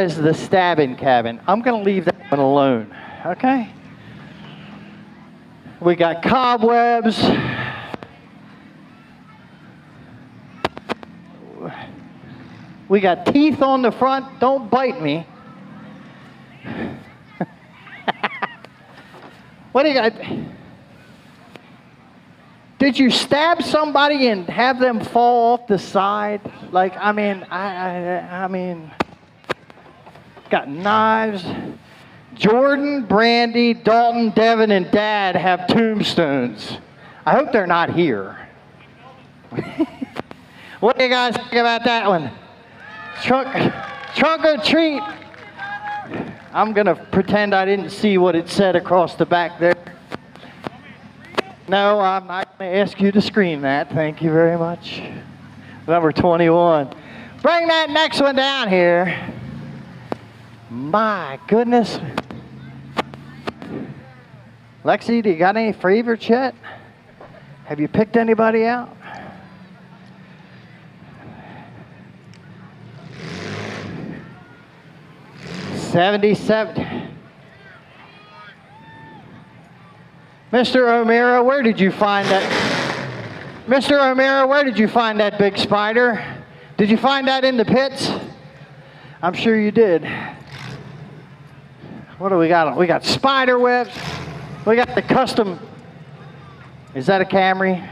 as the stabbing cabin. I'm going to leave that one alone, okay? We got cobwebs. We got teeth on the front. Don't bite me. What do you got? Did you stab somebody and have them fall off the side? Like, I mean, got knives. Jordan, Brandy, Dalton, Devin, and Dad have tombstones. I hope they're not here. What do you guys think about that one? Trunk or treat. I'm going to pretend I didn't see what it said across the back there. No, I'm not going to ask you to scream that. Thank you very much. Number 21. Bring that next one down here. My goodness. Lexi, do you got any favorites yet? Have you picked anybody out? '77. Mr. O'Meara, where did you find that? Mr. O'Meara, where did you find that big spider? Did you find that in the pits? I'm sure you did. What do we got? We got spider webs. We got the custom. Is that a Camry?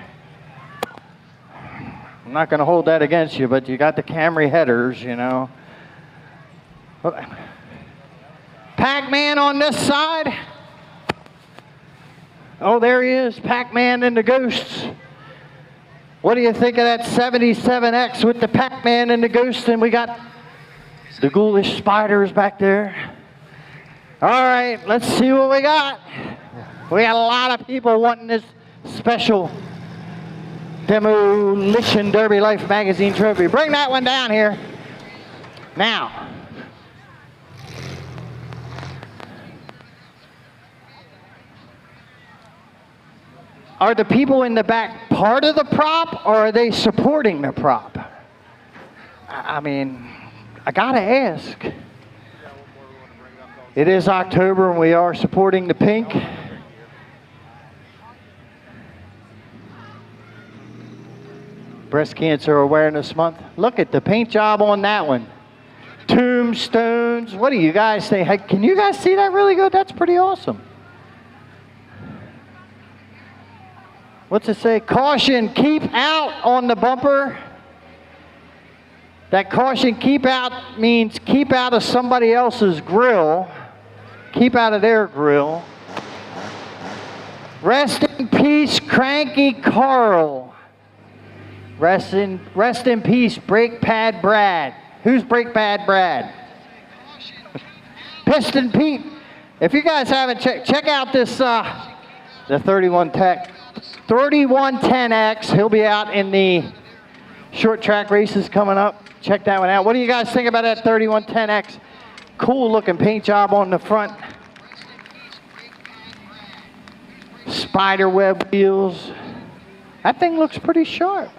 I'm not going to hold that against you, but you got the Camry headers, you know. Pac-Man on this side. Oh, there he is, Pac-Man and the ghosts. What do you think of that 77X with the Pac-Man and the ghosts? And we got the ghoulish spiders back there. All right, let's see what we got. We got a lot of people wanting this special Demolition Derby Life Magazine trophy. Bring that one down here. Now, are the people in the back part of the prop, or are they supporting the prop? I mean, I gotta ask. It is October and we are supporting the pink. Breast Cancer Awareness Month. Look at the paint job on that one. Tombstones. What do you guys think? Hey, can you guys see that really good? That's pretty awesome. What's it say? Caution, keep out on the bumper. That caution, keep out means keep out of somebody else's grill. Keep out of their grill. Rest in peace, Cranky Carl. Rest in peace, Brake Pad Brad. Who's Brake Pad Brad? Piston Pete. If you guys haven't check out this the 3110X. He'll be out in the short track races coming up. Check that one out. What do you guys think about that 3110X? Cool looking paint job on the front. Spider web wheels. That thing looks pretty sharp.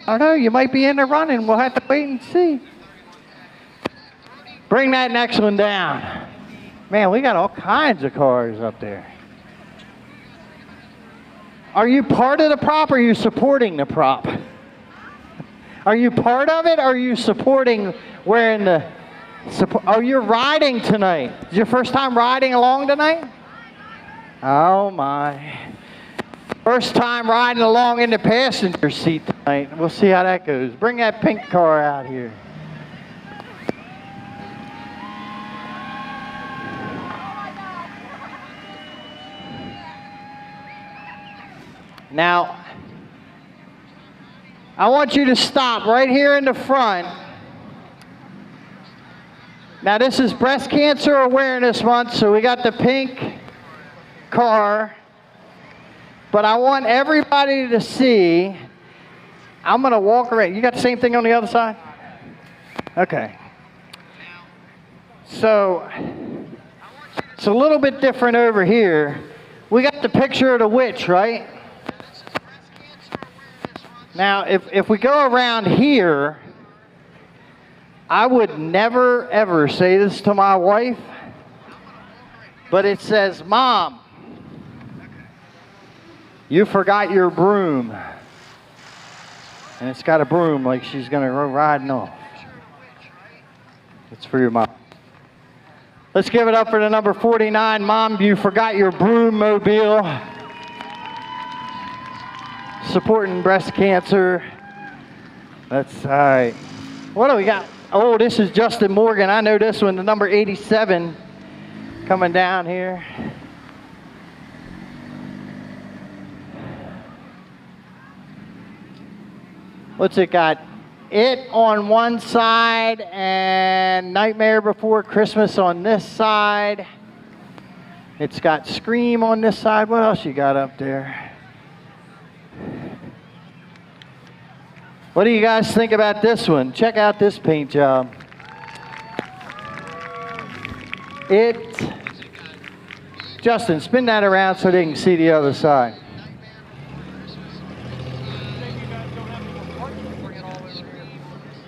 I don't know, you might be in the running. We'll have to wait and see. Bring that next one down. Man, we got all kinds of cars up there. Are you part of the prop or are you supporting the prop? Are you part of it or are you supporting wearing the... Are you riding tonight? Is it your first time riding along tonight? Oh my. First time riding along in the passenger seat tonight. We'll see how that goes. Bring that pink car out here. Now, I want you to stop right here in the front. Now, this is Breast Cancer Awareness Month, so we got the pink car. But I want everybody to see, I'm going to walk around. You got the same thing on the other side? Okay. So, it's a little bit different over here. We got the picture of the witch, right? Now, if we go around here, I would never, ever say this to my wife, but it says, Mom, you forgot your broom. And it's got a broom like she's going to go riding off. It's for your mom. Let's give it up for the number 49. Mom, you forgot your broom mobile. Supporting breast cancer. That's all right. What do we got? Oh, this is Justin Morgan. I know this one, the number 87 coming down here. What's it got? It on one side and Nightmare Before Christmas on this side. It's got Scream on this side. What else you got up there? What do you guys think about this one? Check out this paint job. Justin, spin that around so they can see the other side.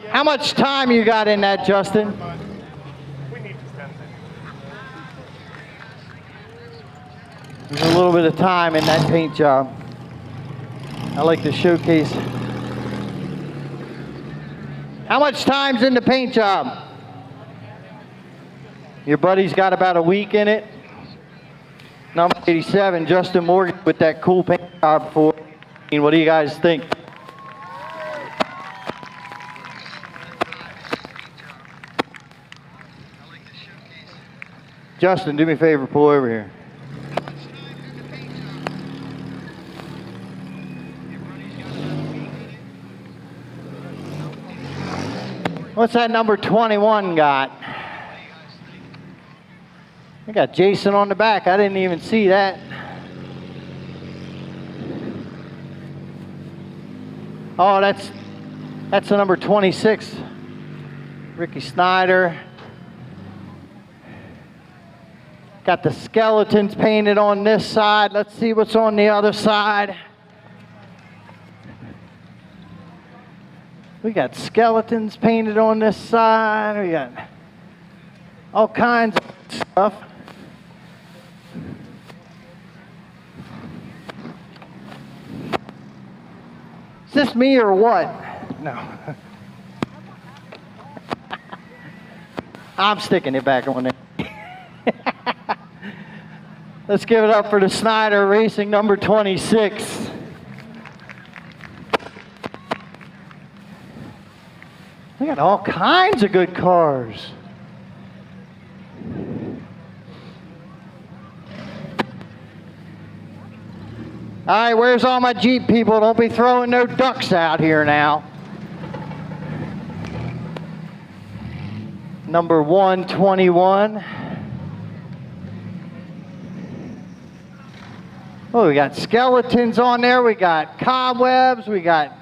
How much time you got in that, Justin? We need to spend it. There's a little bit of time in that paint job. I like to showcase. How much time's in the paint job? Your buddy's got about a week in it. Number 87, Justin Morgan with that cool paint job for. What do you guys think? Justin, do me a favor, pull over here. What's that number 21 got? I got Jason on the back. I didn't even see that. Oh, that's the number 26. Ricky Snyder. Got the skeletons painted on this side. Let's see what's on the other side. We got skeletons painted on this side. We got all kinds of stuff. Is this me or what? No. I'm sticking it back on there. Let's give it up for the Snyder Racing number 26. We got all kinds of good cars. All right, where's all my Jeep people? Don't be throwing no ducks out here now. Number 121. Oh, we got skeletons on there. We got cobwebs. We got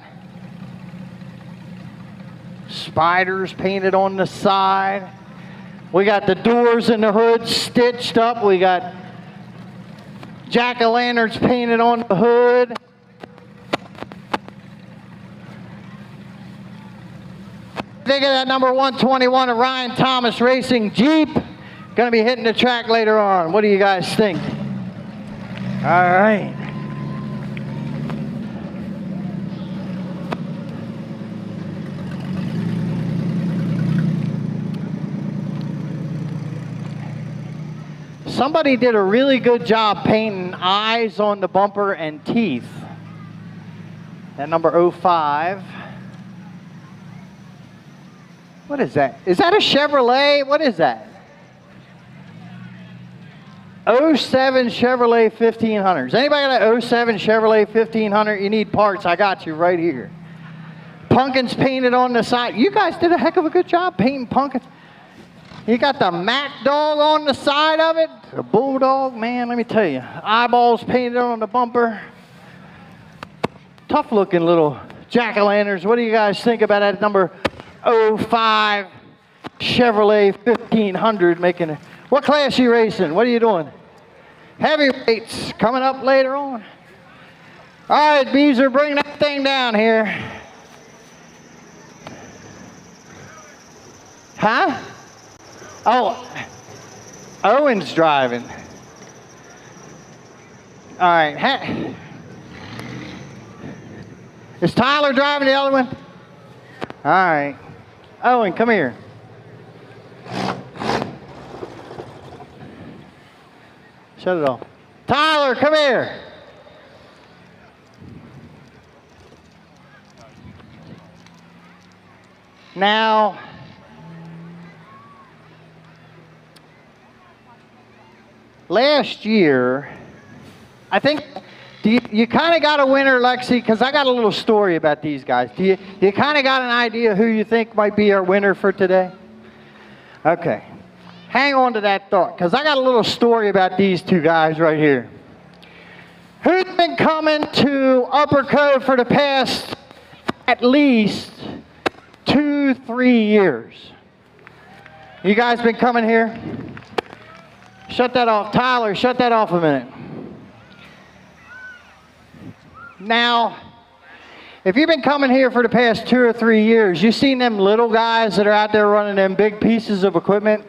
spiders painted on the side. We got the doors and the hood stitched up. We got jack-o'-lanterns painted on the hood. Think of that number 121 of Ryan Thomas Racing Jeep. Going to be hitting the track later on. What do you guys think? All right. Somebody did a really good job painting eyes on the bumper and teeth. That number 05. What is that? Is that a Chevrolet? What is that? 07 Chevrolet 1500. Does anybody got an 07 Chevrolet 1500? You need parts, I got you right here. Pumpkins painted on the side. You guys did a heck of a good job painting pumpkins. You got the Mac dog on the side of it. The bulldog, man, let me tell you. Eyeballs painted on the bumper. Tough looking little jack-o'-lanterns. What do you guys think about that number 05 Chevrolet 1500 making it? What class you racing? What are you doing? Heavyweights coming up later on. All right, Beezer, bring that thing down here. Huh? Oh, Owen's driving. All right. Is Tyler driving the other one? All right. Owen, come here. Shut it off. Tyler, come here. Now, last year, I think, you kind of got a winner, Lexi, because I got a little story about these guys. Do you kind of got an idea who you think might be our winner for today? Okay. Hang on to that thought, because I got a little story about these two guys right here. Who's been coming to Upperco for the past at least 2-3 years? You guys been coming here? Shut that off. Tyler, shut that off a minute. Now, if you've been coming here for the past 2 or 3 years, you've seen them little guys that are out there running them big pieces of equipment,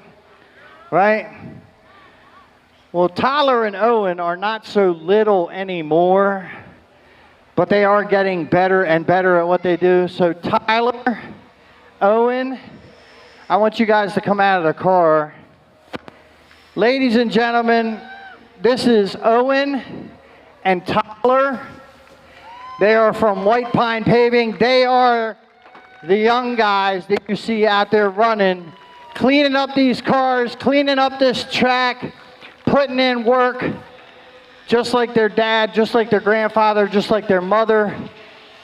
right? Well, Tyler and Owen are not so little anymore, but they are getting better and better at what they do. So Tyler, Owen, I want you guys to come out of the car. Ladies and gentlemen, this is Owen and Tyler. They are from White Pine Paving. They are the young guys that you see out there running, cleaning up these cars, cleaning up this track, putting in work, just like their dad, just like their grandfather, just like their mother.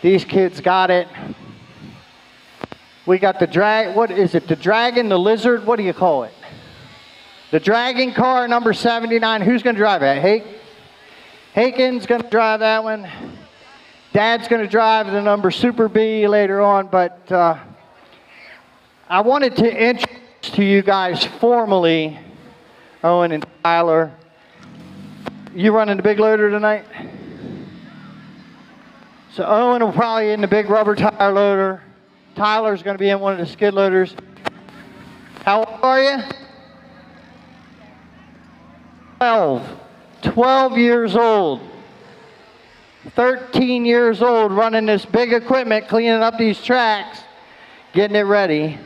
These kids got it. We got the what is it, the dragon, the lizard, what do you call it? The dragon car, number 79. Who's going to drive that? Haken's going to drive that one. Dad's going to drive the number Super B later on, but I wanted to introduce to you guys formally Owen and Tyler. You running the big loader tonight? So Owen will probably be in the big rubber tire loader. Tyler's going to be in one of the skid loaders. How old are you? 12 years old. 13 years old running this big equipment, cleaning up these tracks, getting it ready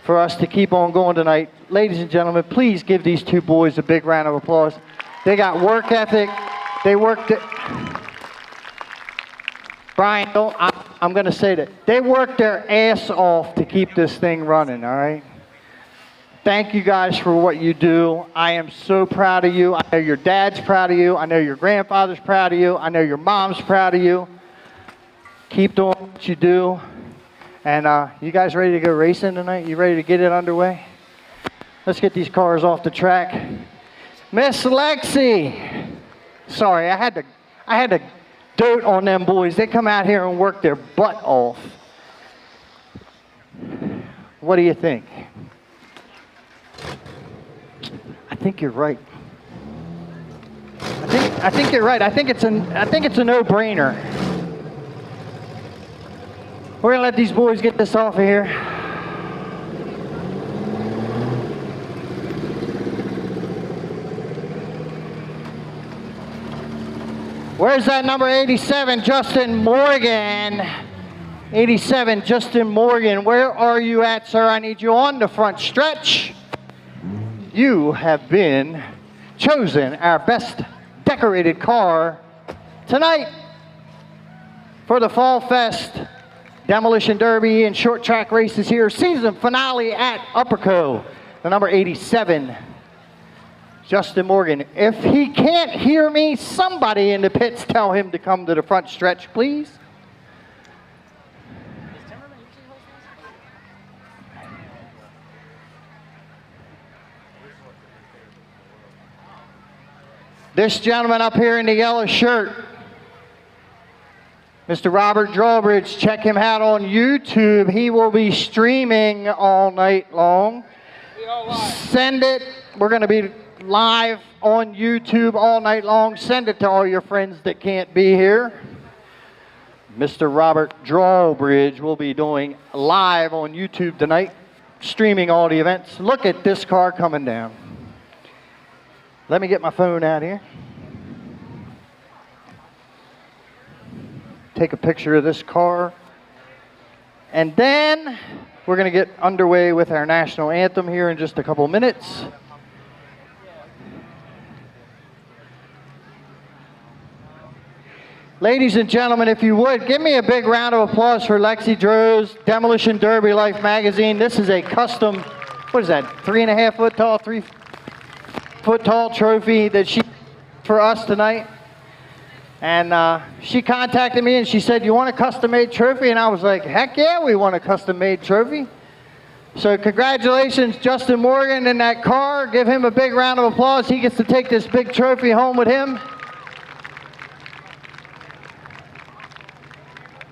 for us to keep on going tonight. Ladies and gentlemen, please give these two boys a big round of applause. They got work ethic. They worked it. Brian, I'm going to say that. They worked their ass off to keep this thing running, all right? Thank you guys for what you do. I am so proud of you. I know your dad's proud of you. I know your grandfather's proud of you. I know your mom's proud of you. Keep doing what you do. And you guys ready to go racing tonight? You ready to get it underway? Let's get these cars off the track. Miss Lexi. Sorry, I had to dote on them boys. They come out here and work their butt off. What do you think? I think you're right. I think you're right. I think it's a no-brainer. We're gonna let these boys get this off of here. Where's that number 87, Justin Morgan? 87, Justin Morgan. Where are you at, sir? I need you on the front stretch. You have been chosen our best decorated car tonight for the Fall Fest Demolition Derby and short track races here. Season finale at Upperco. The number 87, Justin Morgan. If he can't hear me, somebody in the pits tell him to come to the front stretch, please. This gentleman up here in the yellow shirt, Mr. Robert Drawbridge, check him out on YouTube. He will be streaming all night long. Send it. We're going to be live on YouTube all night long. Send it to all your friends that can't be here. Mr. Robert Drawbridge will be doing live on YouTube tonight. streaming all the events. Look at this car coming down. Let me get my phone out here. Take a picture of this car. And then we're going to get underway with our national anthem here in just a couple minutes. Ladies and gentlemen, if you would, give me a big round of applause for Lexi Droz, Demolition Derby Life magazine. This is a custom, what is that, 3.5 foot tall, 3 foot tall trophy that she for us tonight. And she contacted me and she said, you want a custom made trophy? And I was like, heck yeah, we want a custom made trophy. So congratulations, Justin Morgan in that car. Give him a big round of applause. He gets to take this big trophy home with him.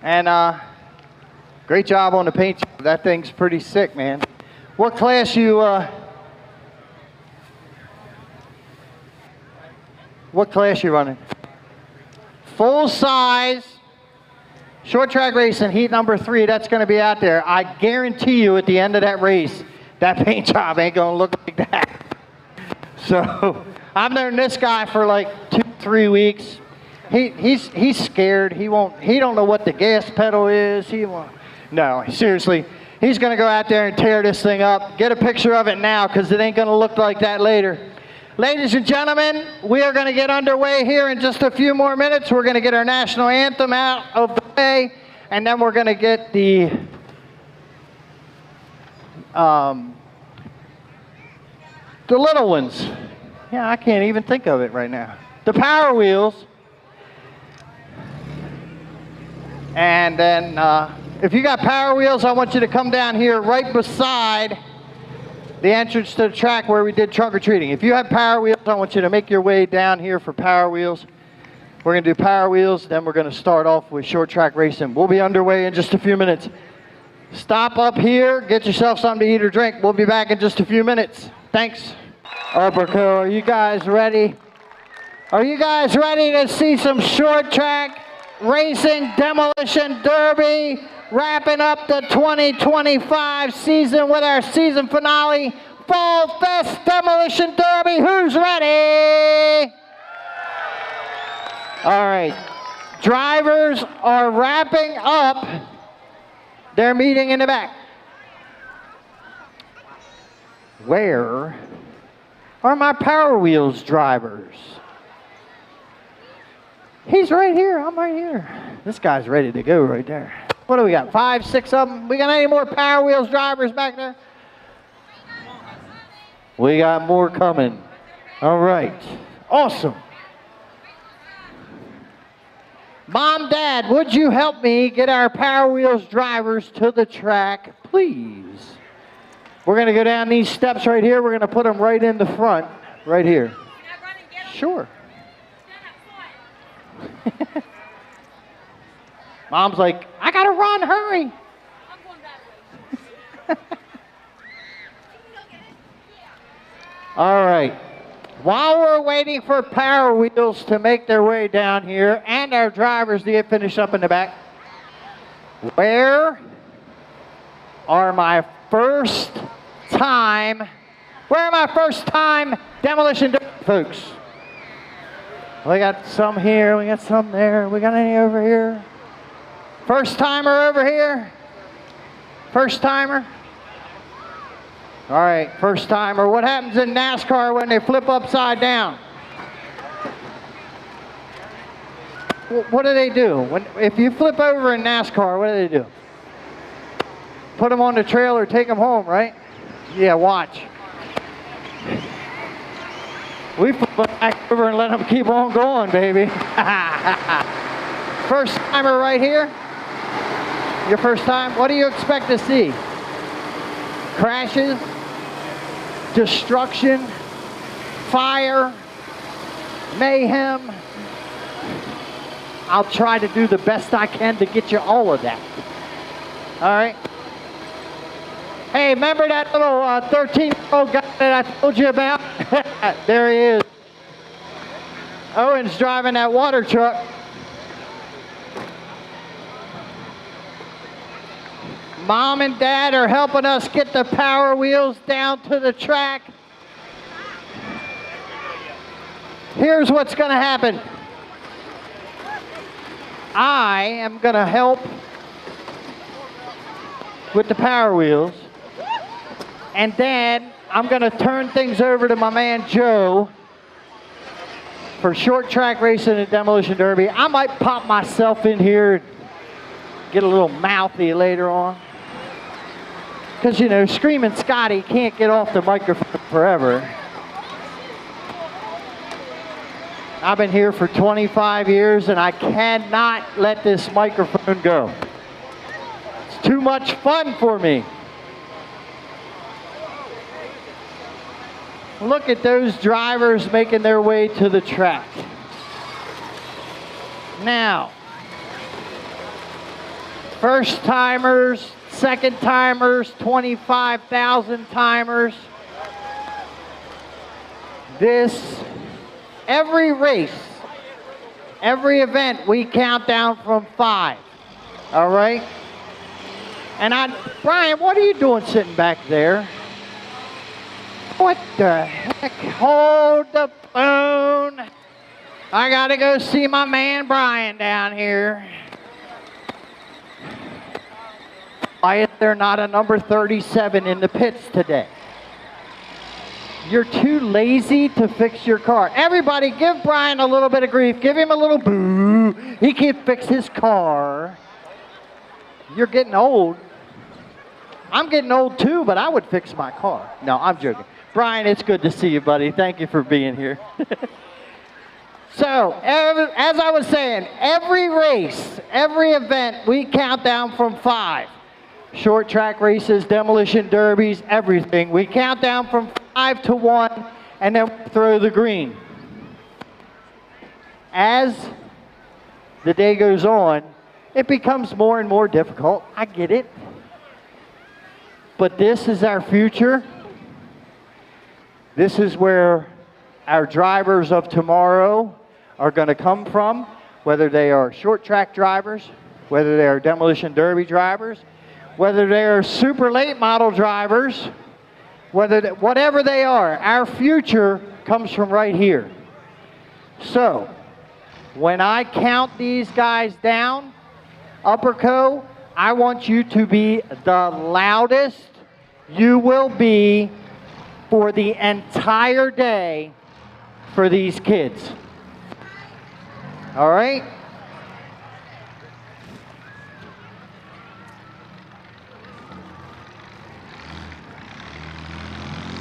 And great job on the paint job. That thing's pretty sick, man. What class you, what class you running? Full size, short track racing, heat number 3. That's going to be out there. I guarantee you at the end of that race, that paint job ain't going to look like that. So I've known this guy for like 2-3 weeks. He's scared. He don't know what the gas pedal is. No, seriously. He's going to go out there and tear this thing up. Get a picture of it now because it ain't going to look like that later. Ladies and gentlemen, we are going to get underway here in just a few more minutes. We're going to get our national anthem out of the way, and then we're going to get the little ones. Yeah, I can't even think of it right now. The Power Wheels. And then if you got Power Wheels, I want you to come down here right beside the entrance to the track where we did trunk or treating. If you have Power Wheels, I want you to make your way down here for Power Wheels. We're going to do Power Wheels, then we're going to start off with short track racing. We'll be underway in just a few minutes. Stop up here, get yourself something to eat or drink. We'll be back in just a few minutes. Thanks. Upperco, are you guys ready? Are you guys ready to see some short track racing Demolition Derby? Wrapping up the 2025 season with our season finale, Fall Fest Demolition Derby. Who's ready? All right. Drivers are wrapping up their meeting in the back. Where are my Power Wheels drivers? He's right here. I'm right here. This guy's ready to go right there. What do we got? 5, 6 of them? We got any more Power Wheels drivers back there? We got more coming. All right. Awesome. Mom, Dad, would you help me get our Power Wheels drivers to the track, please? We're going to go down these steps right here. We're going to put them right in the front, right here. Can I run and get them? Sure. Stand up, Mom's like, I got to run, hurry. I'm going that way. All right. While we're waiting for Power Wheels to make their way down here and our drivers to get finished up in the back, where are my first time Demolition Derby folks? We got some here, we got some there. We got any over here? First timer over here? First timer? All right, first timer. What happens in NASCAR when they flip upside down? What do they do? If you flip over in NASCAR, what do they do? Put them on the trailer, take them home, right? Yeah, watch. We flip them back over and let them keep on going, baby. First timer right here. Your first time. What do you expect to see? Crashes, destruction, fire, mayhem. I'll try to do the best I can to get you all of that. All right. Hey, remember that little 13-year-old guy that I told you about? There he is. Owen's driving that water truck. Mom and Dad are helping us get the Power Wheels down to the track. Here's what's going to happen. I am going to help with the Power Wheels. And then I'm going to turn things over to my man Joe for short track racing and demolition derby. I might pop myself in here and get a little mouthy later on. Because, you know, Screaming Scotty can't get off the microphone forever. I've been here for 25 years and I cannot let this microphone go. It's too much fun for me. Look at those drivers making their way to the track. Now, first timers, second timers, 25,000 timers. Every race, every event, we count down from 5. All right? And Brian, what are you doing sitting back there? What the heck? Hold the phone. I gotta go see my man Brian down here. Why is there not a number 37 in the pits today? You're too lazy to fix your car. Everybody give Brian a little bit of grief. Give him a little boo. He can't fix his car. You're getting old. I'm getting old too, but I would fix my car. No, I'm joking. Brian, it's good to see you, buddy. Thank you for being here. So, as I was saying, every race, every event, we count down from 5. Short track races, demolition derbies, everything. We count down from 5 to 1, and then throw the green. As the day goes on, it becomes more and more difficult. I get it. But this is our future. This is where our drivers of tomorrow are going to come from, whether they are short track drivers, whether they are demolition derby drivers, whether they are super late model drivers, whatever they are. Our future comes from right here. So, when I count these guys down, Upperco, I want you to be the loudest you will be for the entire day for these kids. All right?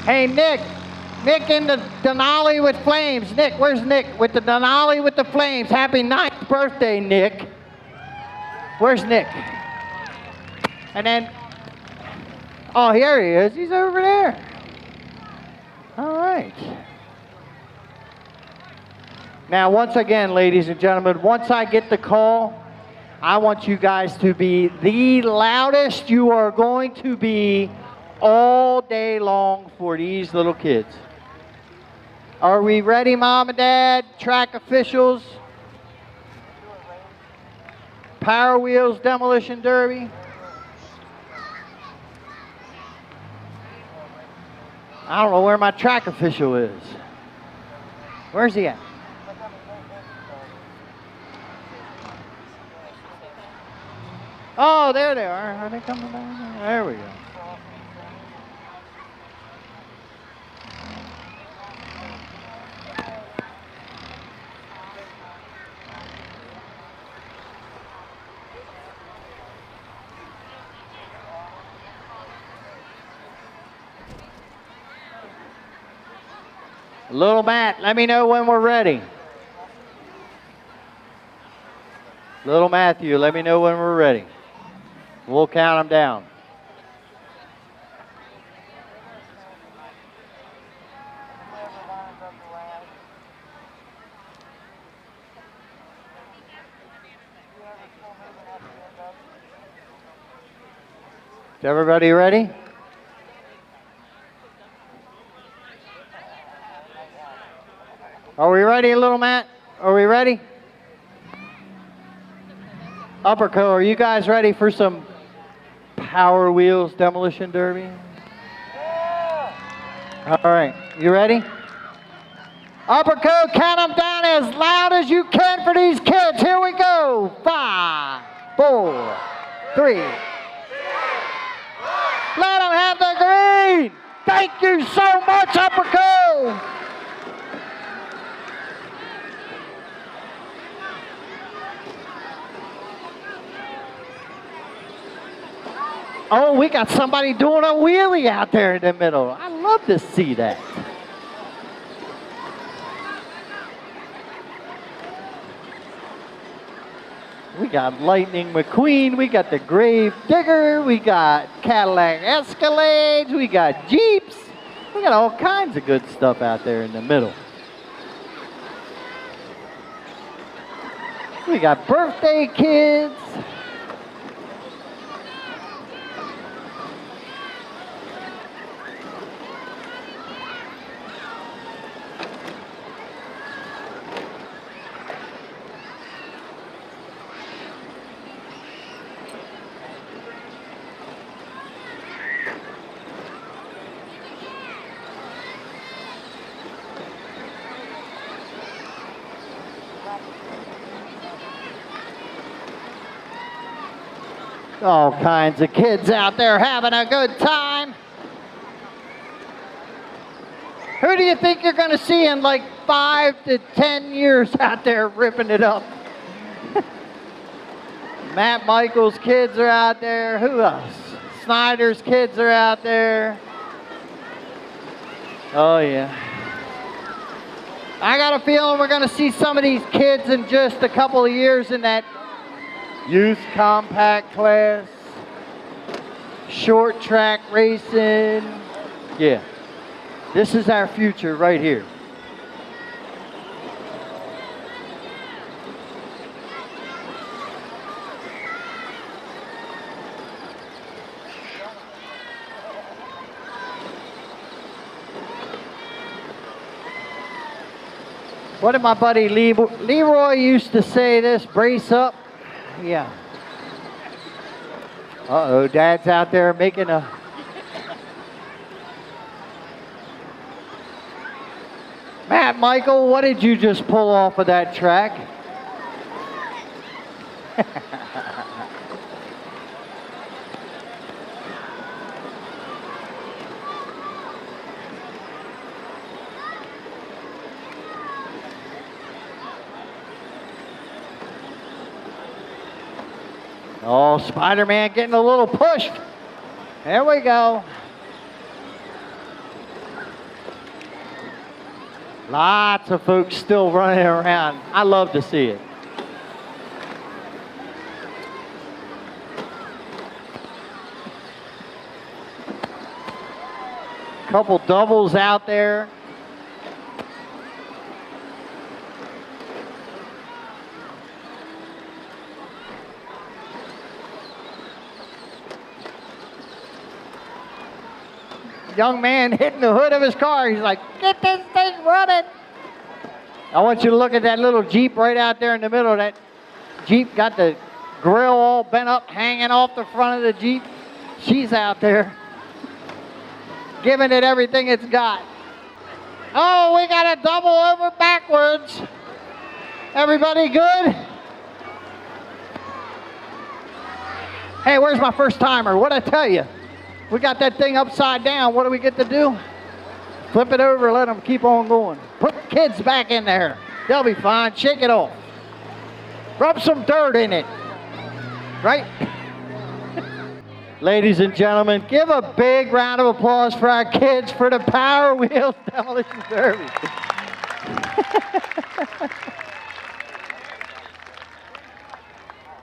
Hey, Nick in the Denali with flames. Nick, where's Nick? With the Denali with the flames. Happy 9th birthday, Nick. Where's Nick? And then, oh, here he is. He's over there. All right. Now, once again, ladies and gentlemen, once I get the call, I want you guys to be the loudest you are going to be all day long for these little kids. Are we ready, Mom and Dad, track officials? Power Wheels Demolition Derby? I don't know where my track official is. Where's he at? Oh, there they are. Are they coming down there? There we go. Little Matt, let me know when we're ready. Little Matthew, let me know when we're ready. We'll count them down. Is everybody ready? Are we ready, Little Matt? Are we ready? Upperco, are you guys ready for some Power Wheels Demolition Derby. All right, you ready? Upperco, count them down as loud as you can for these kids. Here we go. 5, 4, 3. Let them have the green. Thank you so much, Upperco. Oh, we got somebody doing a wheelie out there in the middle. I love to see that. We got Lightning McQueen, we got the Grave Digger, we got Cadillac Escalades, we got Jeeps. We got all kinds of good stuff out there in the middle. We got birthday kids. All kinds of kids out there having a good time. Who do you think you're going to see in like 5 to 10 years out there ripping it up? Matt Michaels' kids are out there. Who else? Snyder's kids are out there. Oh, yeah. I got a feeling we're going to see some of these kids in just a couple of years in that youth compact class, short track racing. Yeah, this is our future right here. What did my buddy Leroy used to say this, brace up? Yeah. Uh-oh, Dad's out there making a... Matt Michael, what did you just pull off of that track? Oh, Spider-Man getting a little pushed. There we go. Lots of folks still running around. I love to see it. Couple doubles out there. Young man hitting the hood of his car. He's like, get this thing running. I want you to look at that little Jeep right out there in the middle. That Jeep got the grill all bent up, hanging off the front of the Jeep. She's out there giving it everything it's got. Oh, we got a double over backwards. Everybody good? Hey, where's my first timer? What'd I tell you? We got that thing upside down. What do we get to do? Flip it over, let them keep on going. Put the kids back in there. They'll be fine. Shake it off. Rub some dirt in it. Right? Ladies and gentlemen, give a big round of applause for our kids for the Power Wheels Demolition Derby.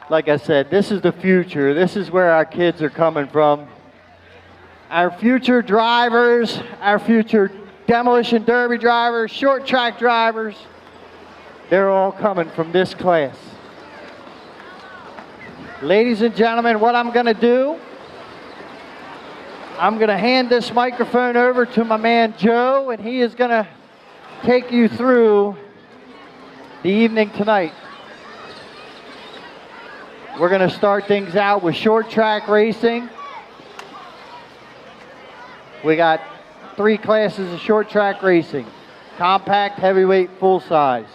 Like I said, this is the future. This is where our kids are coming from. Our future drivers, our future Demolition Derby drivers, short track drivers, they're all coming from this class. Ladies and gentlemen, what I'm going to do, I'm going to hand this microphone over to my man Joe, and he is going to take you through the evening tonight. We're going to start things out with short track racing. We got 3 classes of short track racing: compact, heavyweight, full size.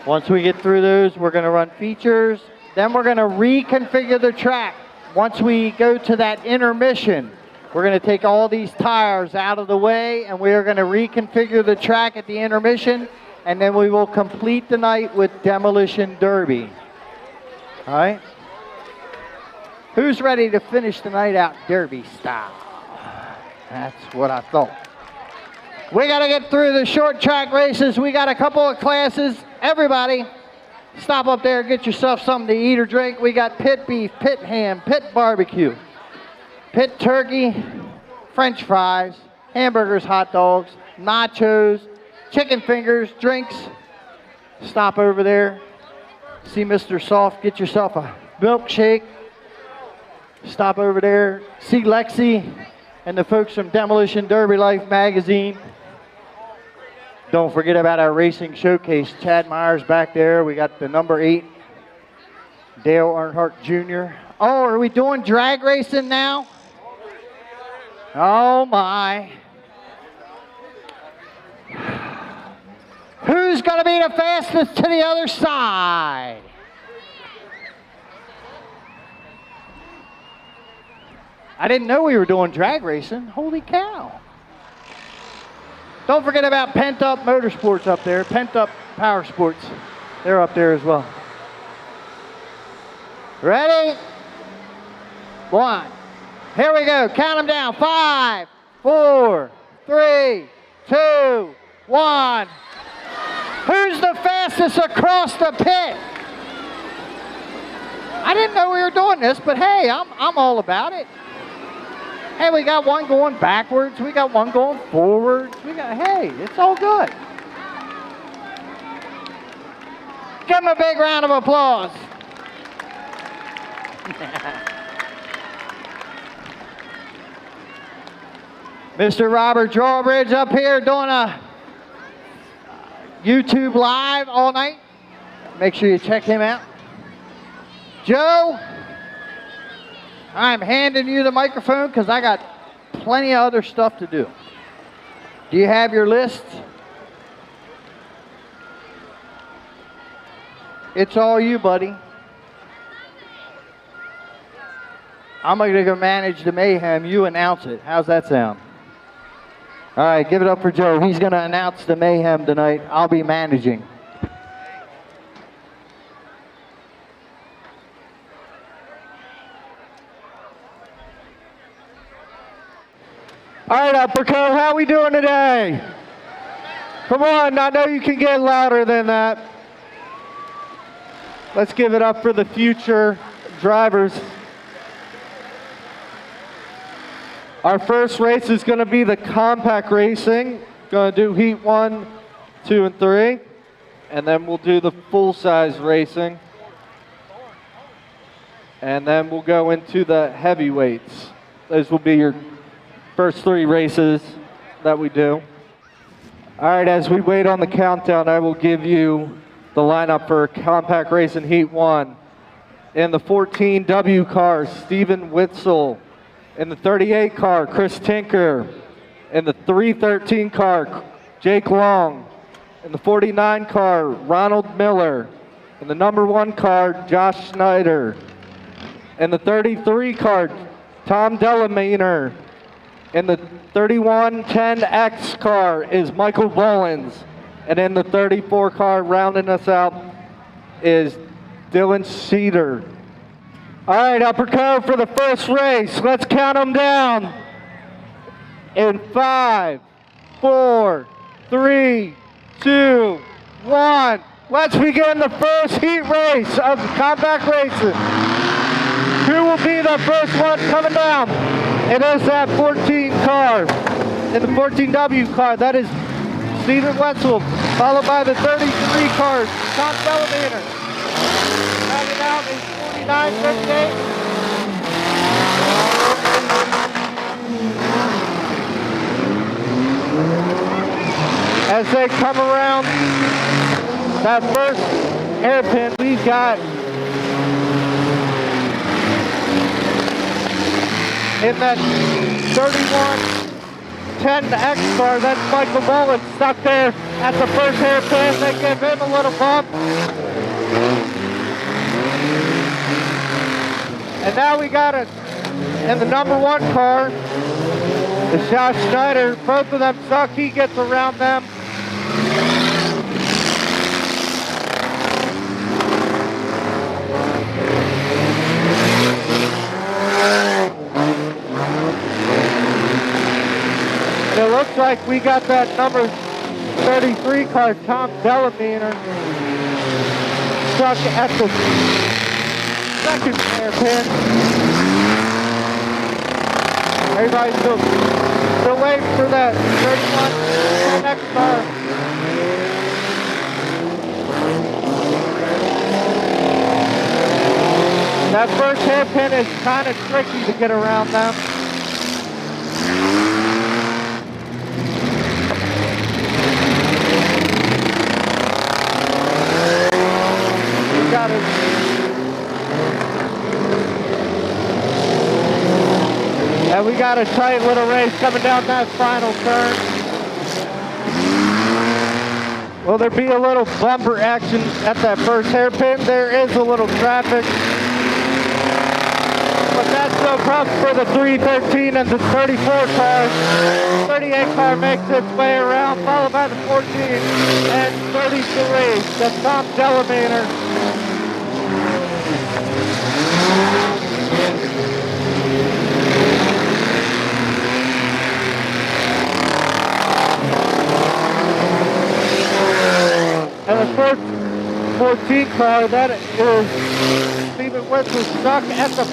Once we get through those, we're going to run features. Then we're going to reconfigure the track. Once we go to that intermission, we're going to take all these tires out of the way, and we are going to reconfigure the track at the intermission, and then we will complete the night with Demolition Derby. All right? Who's ready to finish the night out Derby style? That's what I thought. We got to get through the short track races. We got a couple of classes. Everybody, stop up there, get yourself something to eat or drink. We got pit beef, pit ham, pit barbecue, pit turkey, French fries, hamburgers, hot dogs, nachos, chicken fingers, drinks. Stop over there. See Mr. Soft, get yourself a milkshake. Stop over there. See Lexi and the folks from Demolition Derby Life magazine. Don't forget about our racing showcase. Chad Myers back there. We got the number 8, Dale Earnhardt Jr. Oh, are we doing drag racing now? Oh my. Who's going to be the fastest to the other side? I didn't know we were doing drag racing. Holy cow. Don't forget about Pent Up Motorsports up there. Pent Up Power Sports. They're up there as well. Ready? 1. Here we go. Count them down. 5, 4, 3, 2, 1. Who's the fastest across the pit? I didn't know we were doing this, but hey, I'm all about it. Hey, we got one going backwards. We got one going forwards. Hey, it's all good. Give them a big round of applause. Mr. Robert Drawbridge up here doing a YouTube live all night. Make sure you check him out. Joe, I'm handing you the microphone because I got plenty of other stuff to do. Do you have your list? It's all you, buddy. I'm going to go manage the mayhem. You announce it. How's that sound? All right, give it up for Joe. He's going to announce the mayhem tonight. I'll be managing. All right, Upperco, how we doing today? Come on, I know you can get louder than that. Let's give it up for the future drivers. Our first race is going to be the compact racing. Going to do heat 1, 2, and 3. And then we'll do the full-size racing. And then we'll go into the heavyweights. Those will be your first 3 races that we do. All right, as we wait on the countdown, I will give you the lineup for compact racing heat 1. In the 14W car, Steven Witzel. In the 38 car, Chris Tinker. In the 313 car, Jake Long. In the 49 car, Ronald Miller. In the number 1 car, Josh Schneider. In the 33 car, Tom Delaminer. In the 3110X car is Michael Bollins. And in the 34 car, rounding us out, is Dylan Cedar. All right, Upperco for the first race. Let's count them down. In 5, 4, 3, 2, 1. Let's begin the first heat race of compact racing. Who will be the first one coming down? It is that 14 car. In the 14W car, that is Steven Wetzel, followed by the 33 car, Tom Delaminer. Rounding out is 4958. As they come around that first hairpin, we've got in that 3110 X-Bar. That's Michael Mullen stuck there at the first hairpin. They give him a little bump. And now we got it in the number 1 car. The Josh Schneider, both of them suck. He gets around them. And it looks like we got that number 33 car, Tom Delamere, stuck at the second hairpin. Everybody's still waiting for that 31 next car. That first hairpin is kind of tricky to get around them. We got it. And we got a tight little race coming down that final turn. Will there be a little bumper action at that first hairpin? There is a little traffic. But that's no problem for the 313 and the 34 car. 38 car makes its way around, followed by the 14 and 33. That's Tom Delamere. And the 14 car, that is Stephen Wentz, was stuck at the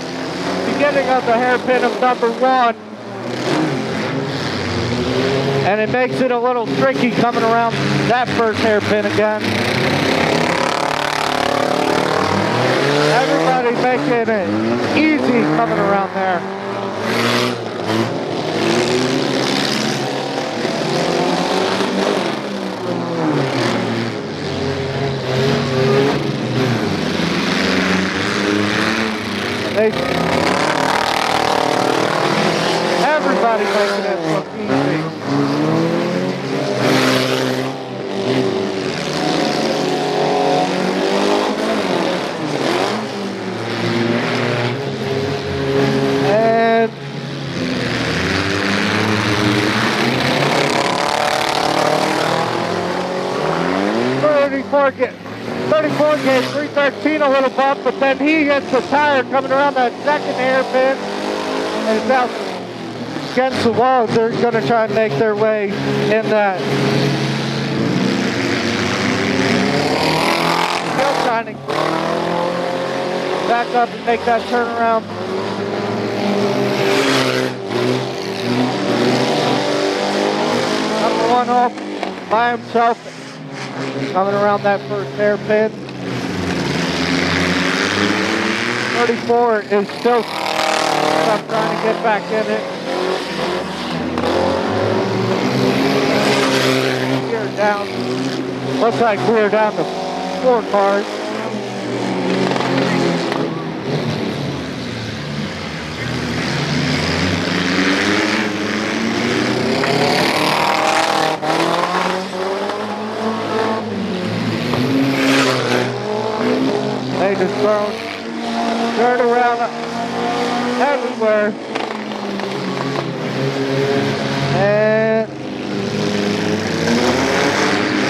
beginning of the hairpin of number 1. And it makes it a little tricky coming around that first hairpin again. Everybody making it easy coming around there. Everybody making it look easy. And 34 gauge 313 a little bump, but then he hits the tire coming around that second hairpin, and it's out against the wall. They're going to try and make their way in that. Still trying to back up and make that turnaround. Number 1 off by himself, coming around that first hairpin. 34 is still trying to get back in it. We're down. Looks like we're down to 4 cars. They just thrown dirt around everywhere. And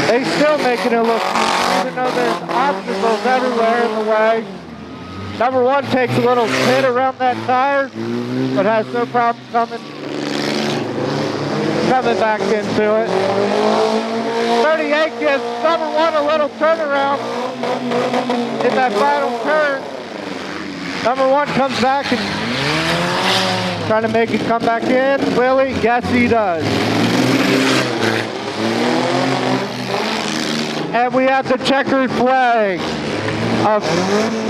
they still making it look, even though there's obstacles everywhere in the way. Number 1 takes a little hit around that tire, but has no problem coming back into it. 38 gives number 1 a little turnaround in that final turn. Number 1 comes back and trying to make it come back in. Will he? Yes, he does. And we have the checkered flag of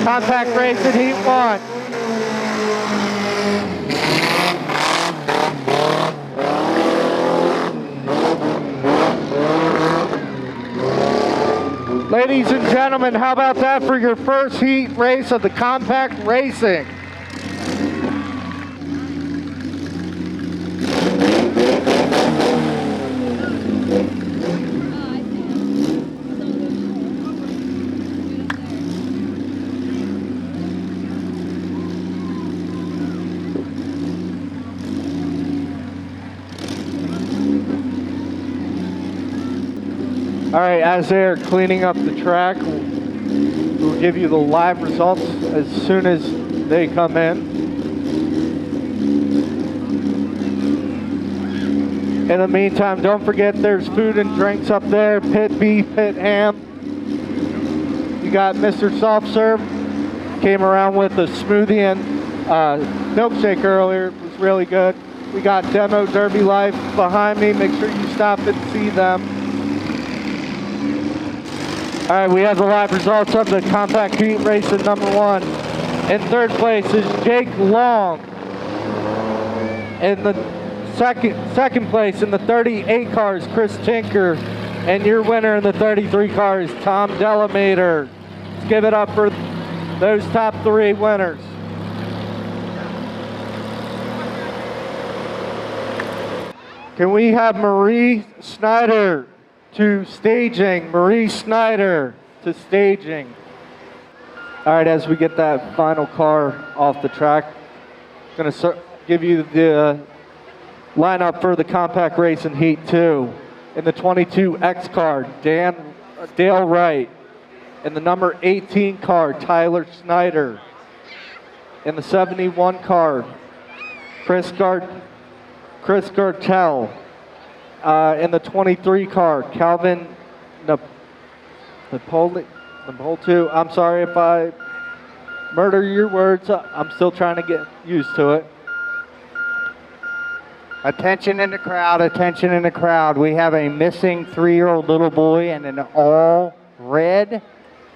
Compact Racing Heat 1. Ladies and gentlemen, how about that for your first heat race of the Compact Racing? All right, as they're cleaning up the track, we'll give you the live results as soon as they come in. In the meantime, don't forget there's food and drinks up there, pit beef, pit ham. You got Mr. Soft Serve, came around with a smoothie and milkshake earlier, it was really good. We got Demo Derby Life behind me, make sure you stop and see them. All right, we have the live results of the compact heat race at number 1. In 3rd place is Jake Long. In the second place in the 38 cars, Chris Tinker. And your winner in the 33 cars, Tom Delamater. Let's give it up for those top 3 winners. Can we have Marie Snyder to staging? Marie Snyder to staging. All right, as we get that final car off the track, I'm gonna give you the lineup for the compact race in Heat 2. In the 22X car, Dale Wright. In the number 18 car, Tyler Snyder. In the 71 car, Chris Gartell. In the 23 car, Calvin Napoltu. I'm sorry if I murder your words. I'm still trying to get used to it. Attention in the crowd, attention in the crowd. We have a missing 3-year-old little boy in an all red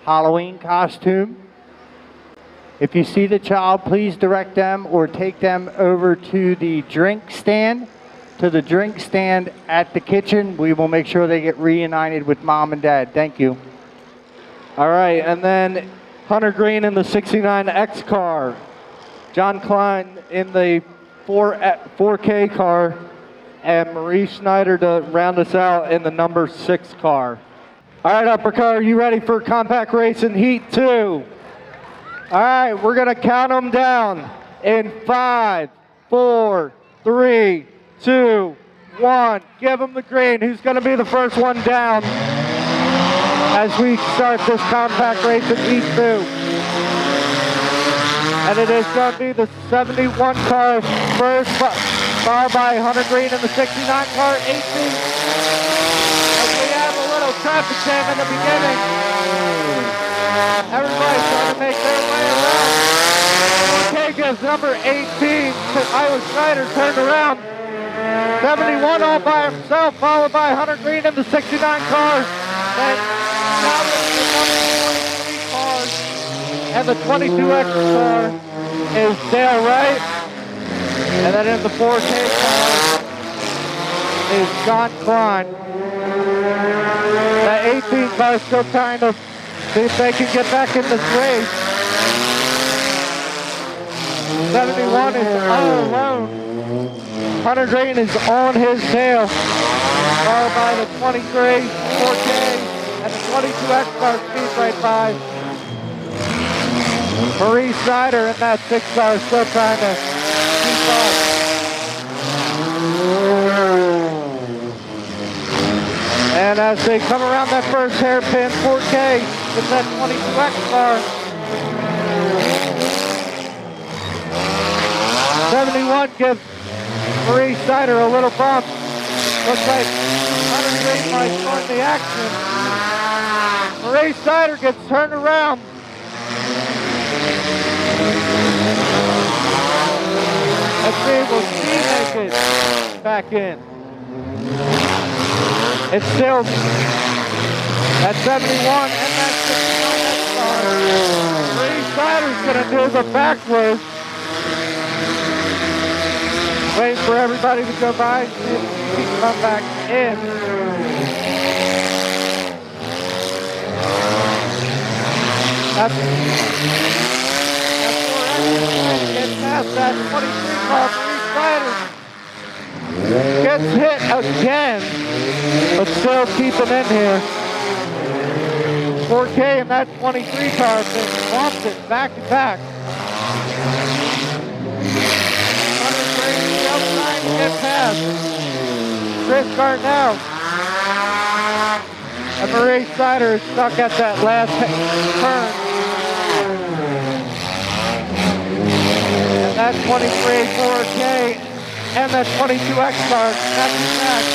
Halloween costume. If you see the child, please direct them or take them over to the drink stand. At the kitchen. We will make sure they get reunited with mom and dad. Thank you. All right, and then Hunter Green in the 69X car. John Klein in the 4K car, and Marie Schneider to round us out in the number 6 car. All right, Upperco, are you ready for compact race in Heat 2? All right, we're gonna count them down in 5, 4, 3, 2, 1. Give them the green. Who's gonna be the first one down as we start this compact race in Heat 2? And it is going to be the 71 car first, followed by Hunter Green in the 69 car, 18. As we have a little traffic jam in the beginning. Everybody's trying to make their way around. Okay, gives number 18 to Iowa Snyder turned around. 71 all by himself, followed by Hunter Green in the 69 car. And now it's the number 23 cars. And the 22X car is Dale Wright. And then in the 4K car is John Klein. The 18 car is still trying to see if they can get back in this race. 71 is all alone. Hunter Green is on his tail. Followed by the 23 4K and the 22X car speeds right by. Marie Snyder in that 6 car is still trying to keep up. And as they come around that first hairpin 4K, it's that 22X car. 71 gives Marie Snyder a little bump. Looks like Hunter Green might join the action. Marie Snyder gets turned around. Let's see, will she make it back in? It's still at 71 and that 69 Marie Snyder's gonna do the backwards. Waiting for everybody to go by and see if she can come back in. That's gets past that 23 car, Marie Snyder gets hit again, but still keeping in here. 4K in that 23 car bumped it back to back. Still trying to get past Chris Garnell. And Marie Snyder is stuck at that last turn. And that 23 4K and that 22X car, that's next.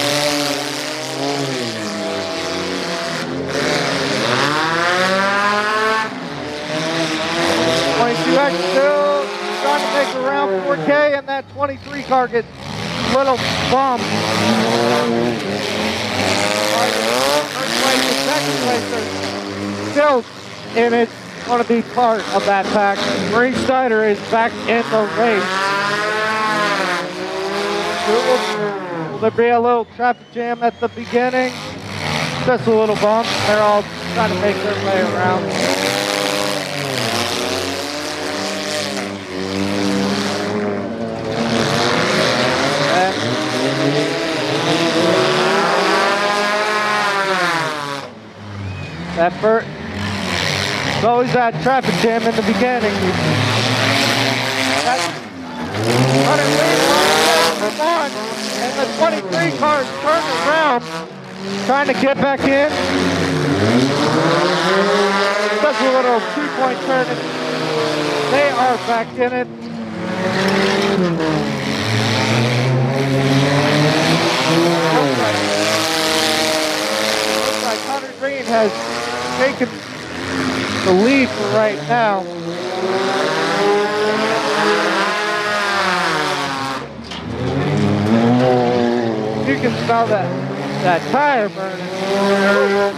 22X still trying to make around 4K, and that 23 car gets a little bumped. First place and second place are still in it, going to be part of that pack. Marie Snyder is back in the race. Will there be a little traffic jam at the beginning? Just a little bump. They're all trying to make their way around. That first, it's always that traffic jam in the beginning. That 101, and the 23 cars turn around, trying to get back in. Does a little 2-point turn, and they are back in it. Looks like Hunter Green has taken the lead for right now. You can smell that tire burning.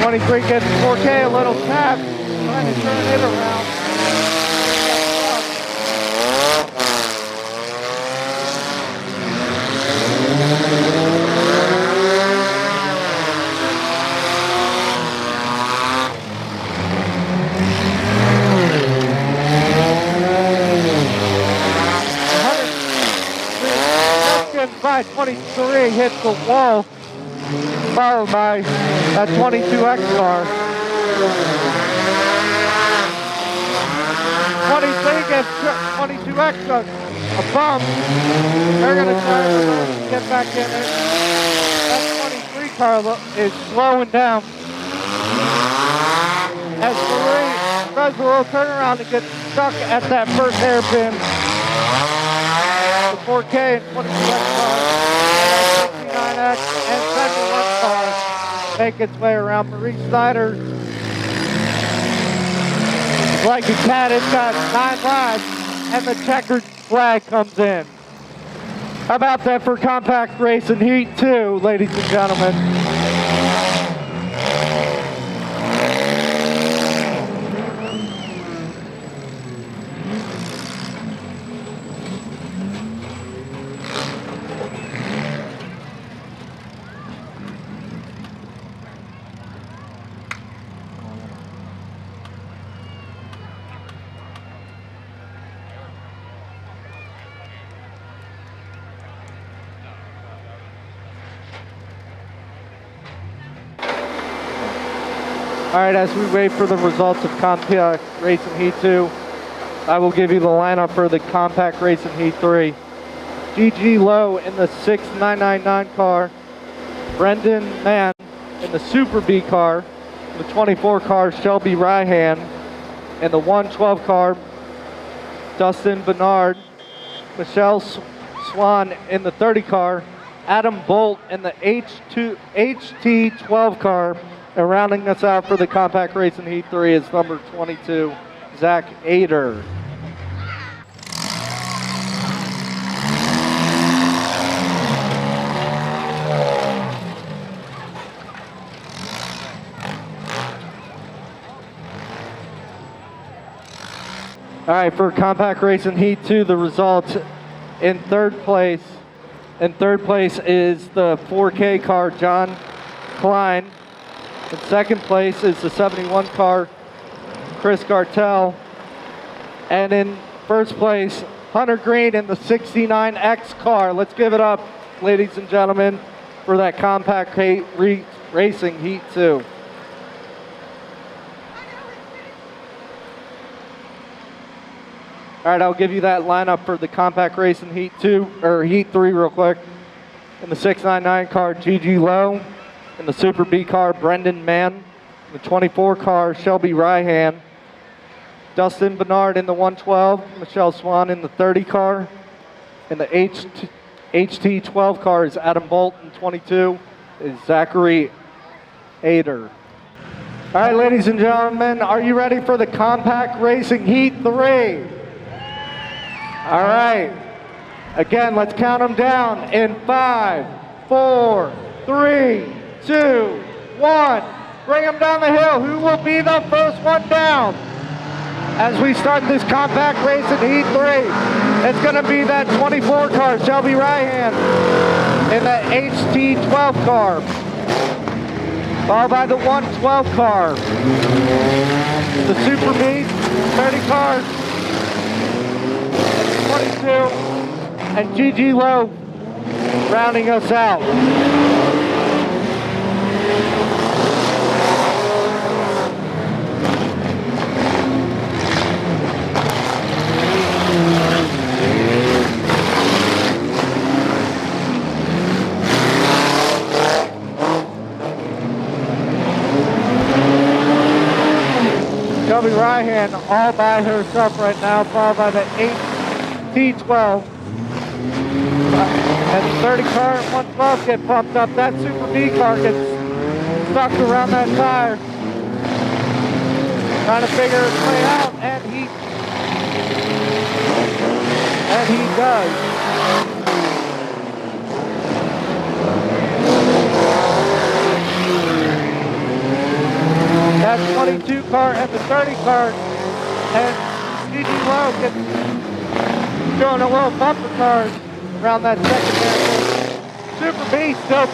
'23 gets 4K, a little tap, trying to turn it around. By 23 hits the wall, followed by that 22X car. 23 gets 22X car, a bump. They're going to try to get back in it. That 23 car is slowing down. As Marie does a little turnaround to get stuck at that first hairpin. 4K and 22X car, 69X and 71 car make its way around. Marie Snyder, like a cat, it's got 9 lives, and the checkered flag comes in. How about that for Compact Racing Heat 2, ladies and gentlemen? All right, as we wait for the results of Compact Racing Heat 2, I will give you the lineup for the Compact Racing Heat 3. GG Lowe in the 6999 car, Brendan Mann in the Super B car, the 24 car Shelby Ryhan, in the 112 car Dustin Bernard, Michelle Swan in the 30 car, Adam Bolt in the HT12 car, and rounding us out for the Compact Racing Heat 3 is number 22, Zach Ader. All right, for Compact Racing Heat 2, the results in third place. In third place is the 4K car, John Klein. In second place is the 71 car, Chris Gartell. And in first place, Hunter Green in the 69X car. Let's give it up, ladies and gentlemen, for that Compact Racing Heat 2. All right, I'll give you that lineup for the compact race in Heat 2, or Heat 3 real quick. In the 699 car, Gigi Lowe. In the Super B car, Brendan Mann. In the 24 car, Shelby Ryhan. Dustin Bernard in the 112. Michelle Swan in the 30 car. In the HT 12 car is Adam Bolt. In 22 is Zachary Ader. All right, ladies and gentlemen, are you ready for the compact racing Heat 3? All right. Again, let's count them down in 5, 4, 3, 2, 1. Bring them down the hill. Who will be the first one down? As we start this compact race in Heat 3, it's going to be that 24 car, Shelby Ryhan, in the HT 12 car. Followed by the 112 car. The Super B 30 car. 22. And Gigi Lowe rounding us out. Shelby Ryhan all by herself right now, followed by the 8T12. And the 30 car and 112 get pumped up. That Super B car gets stuck around that tire. Trying to figure his way out, and he does. That 22 car and the 30 car, and Gigi Lowe gets doing a little bumper cars around that second there. Super B still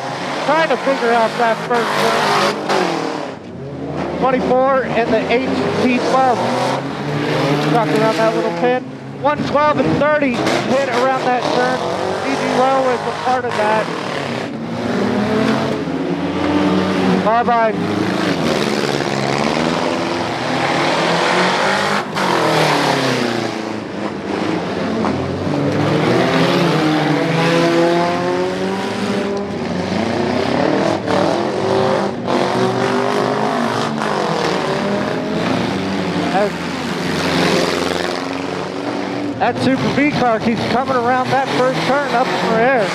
trying to figure out that first turn. 24 and the HT12 stuck around that little pin. 112 and 30 hit around that turn. Gigi Lowe is a part of that. Bye-bye. That Super B car keeps coming around that first turn up in the air.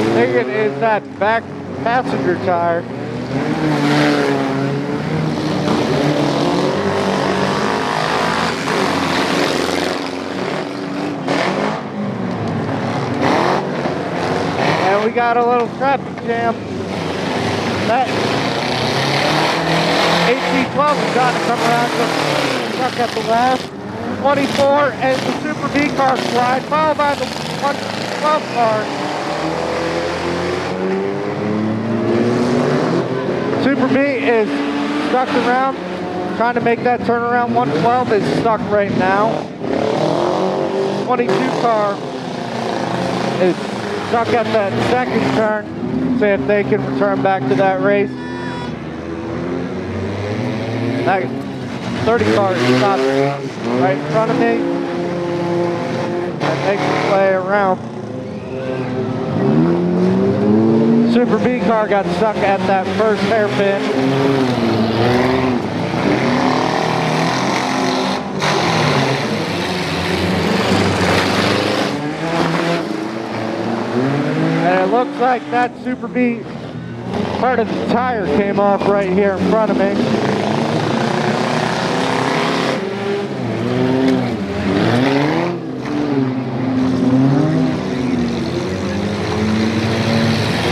I think it is that back passenger tire. And we got a little traffic jam. That HT12 is trying to come around, just stuck at the last. 24 and the Super B car slide, followed by the 112 car. Super B is stuck around, trying to make that turnaround. 112 is stuck right now. 22 car is stuck at that second turn. See if they can return back to that race. That 30 car is stopped right in front of me and makes its way around. Super B car got stuck at that first hairpin. And it looks like that Super B part of the tire came off right here in front of me.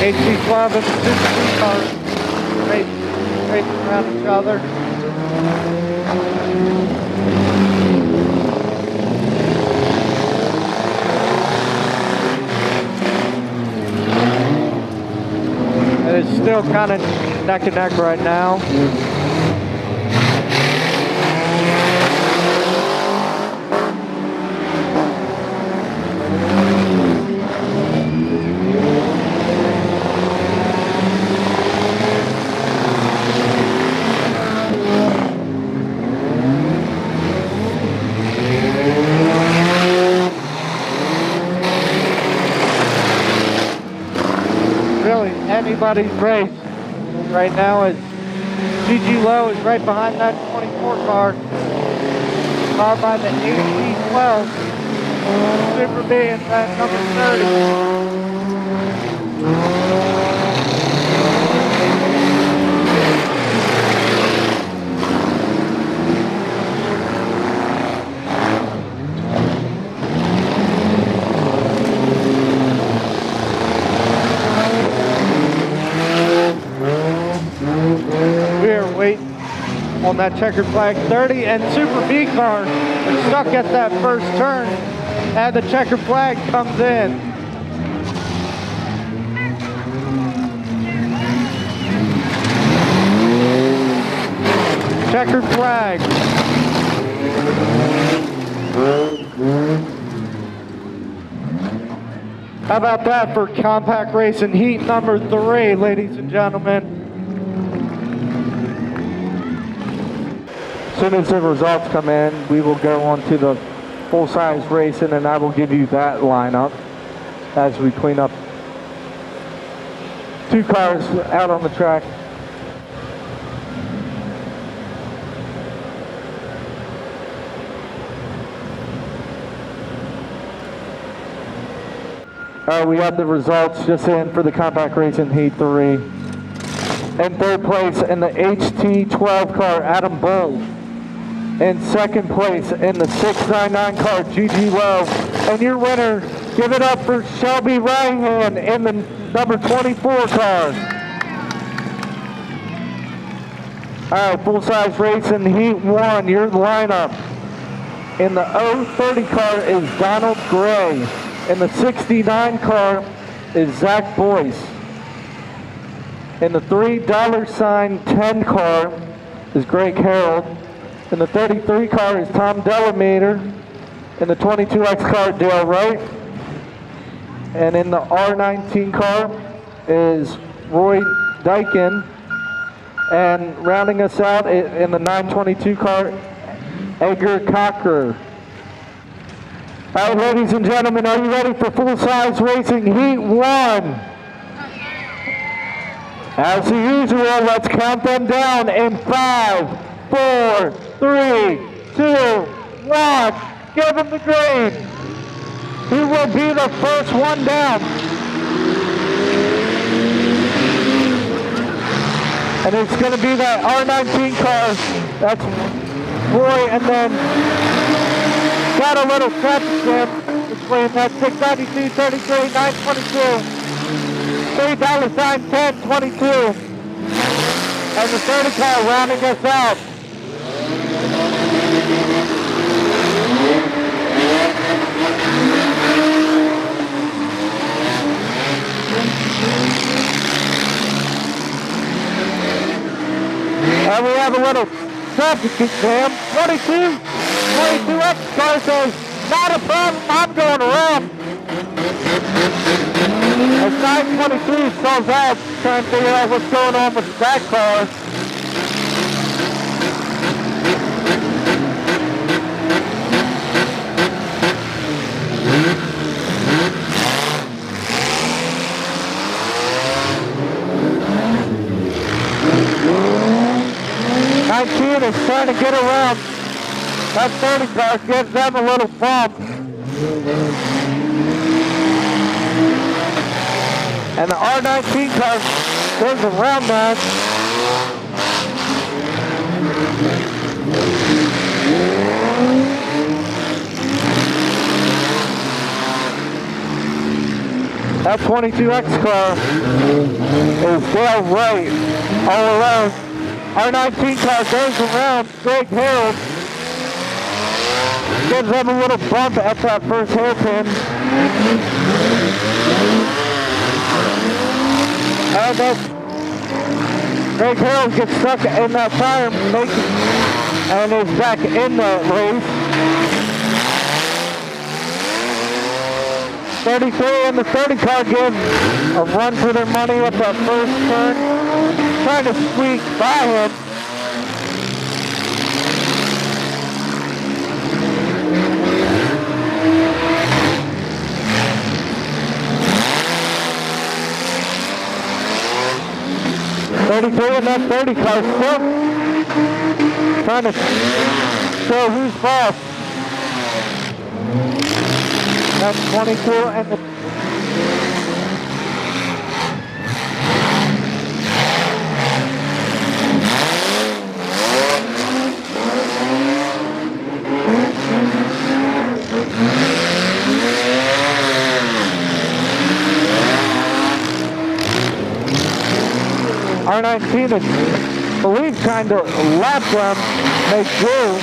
HT12 and the Super B cars racing around each other. And it's still kind of neck and neck right now. anybody's race. Right now is GG Low is right behind that 24 car, followed by the 812 Super B and that number 30. On that checkered flag 30 and Super B car are stuck at that first turn and the checkered flag comes in. Checkered flag. How about that for compact racing heat number 3, ladies and gentlemen? As soon as the results come in, we will go on to the full-size racing, and I will give you that lineup as we clean up 2 cars out on the track. All right, we have the results just in for the compact racing heat 3. In third place in the HT12 car, Adam Bull. In second place in the 699 car, GG Low. And your winner, give it up for Shelby Ryan in the number 24 car. All right, full-size racing heat 1, your lineup. In the 030 car is Donald Gray. In the 69 car is Zach Boyce. In the $3.10 car is Greg Harold. In the 33 car is Tom Delameter. In the 22X car, Dale Wright. And in the R19 car is Roy Dykin. And rounding us out in the 922 car, Edgar Cocker. All right, ladies and gentlemen, are you ready for full-size racing heat 1? As usual, let's count them down in 5, 4, 3, 2, 1. Give them the green. Who will be the first one down? And it's going to be that R19 car. That's Roy, and then got a little traffic jam between that 692, 33, 922. $3 10, 22. And the 30 car rounding us out. And we have a little traffic jam. 22X car says, not a problem, I'm going around. As 923 sells out, trying to figure out what's going on with that car. Is trying to get around. That 30 car gives them a little bump. And the R19 car goes around that. That 22X car is Dale Wright all around. R19 car goes around Greg Harold. Gives them a little bump at that first hairpin. And then Greg Harold gets stuck in that fire and is back in the race. 33 and the 30 car give a run for their money at that first turn. Trying to squeak by him. 32 in that 30 car still trying to show who's boss. That's 22 and the R19 is, I believe, trying to lap them, make through.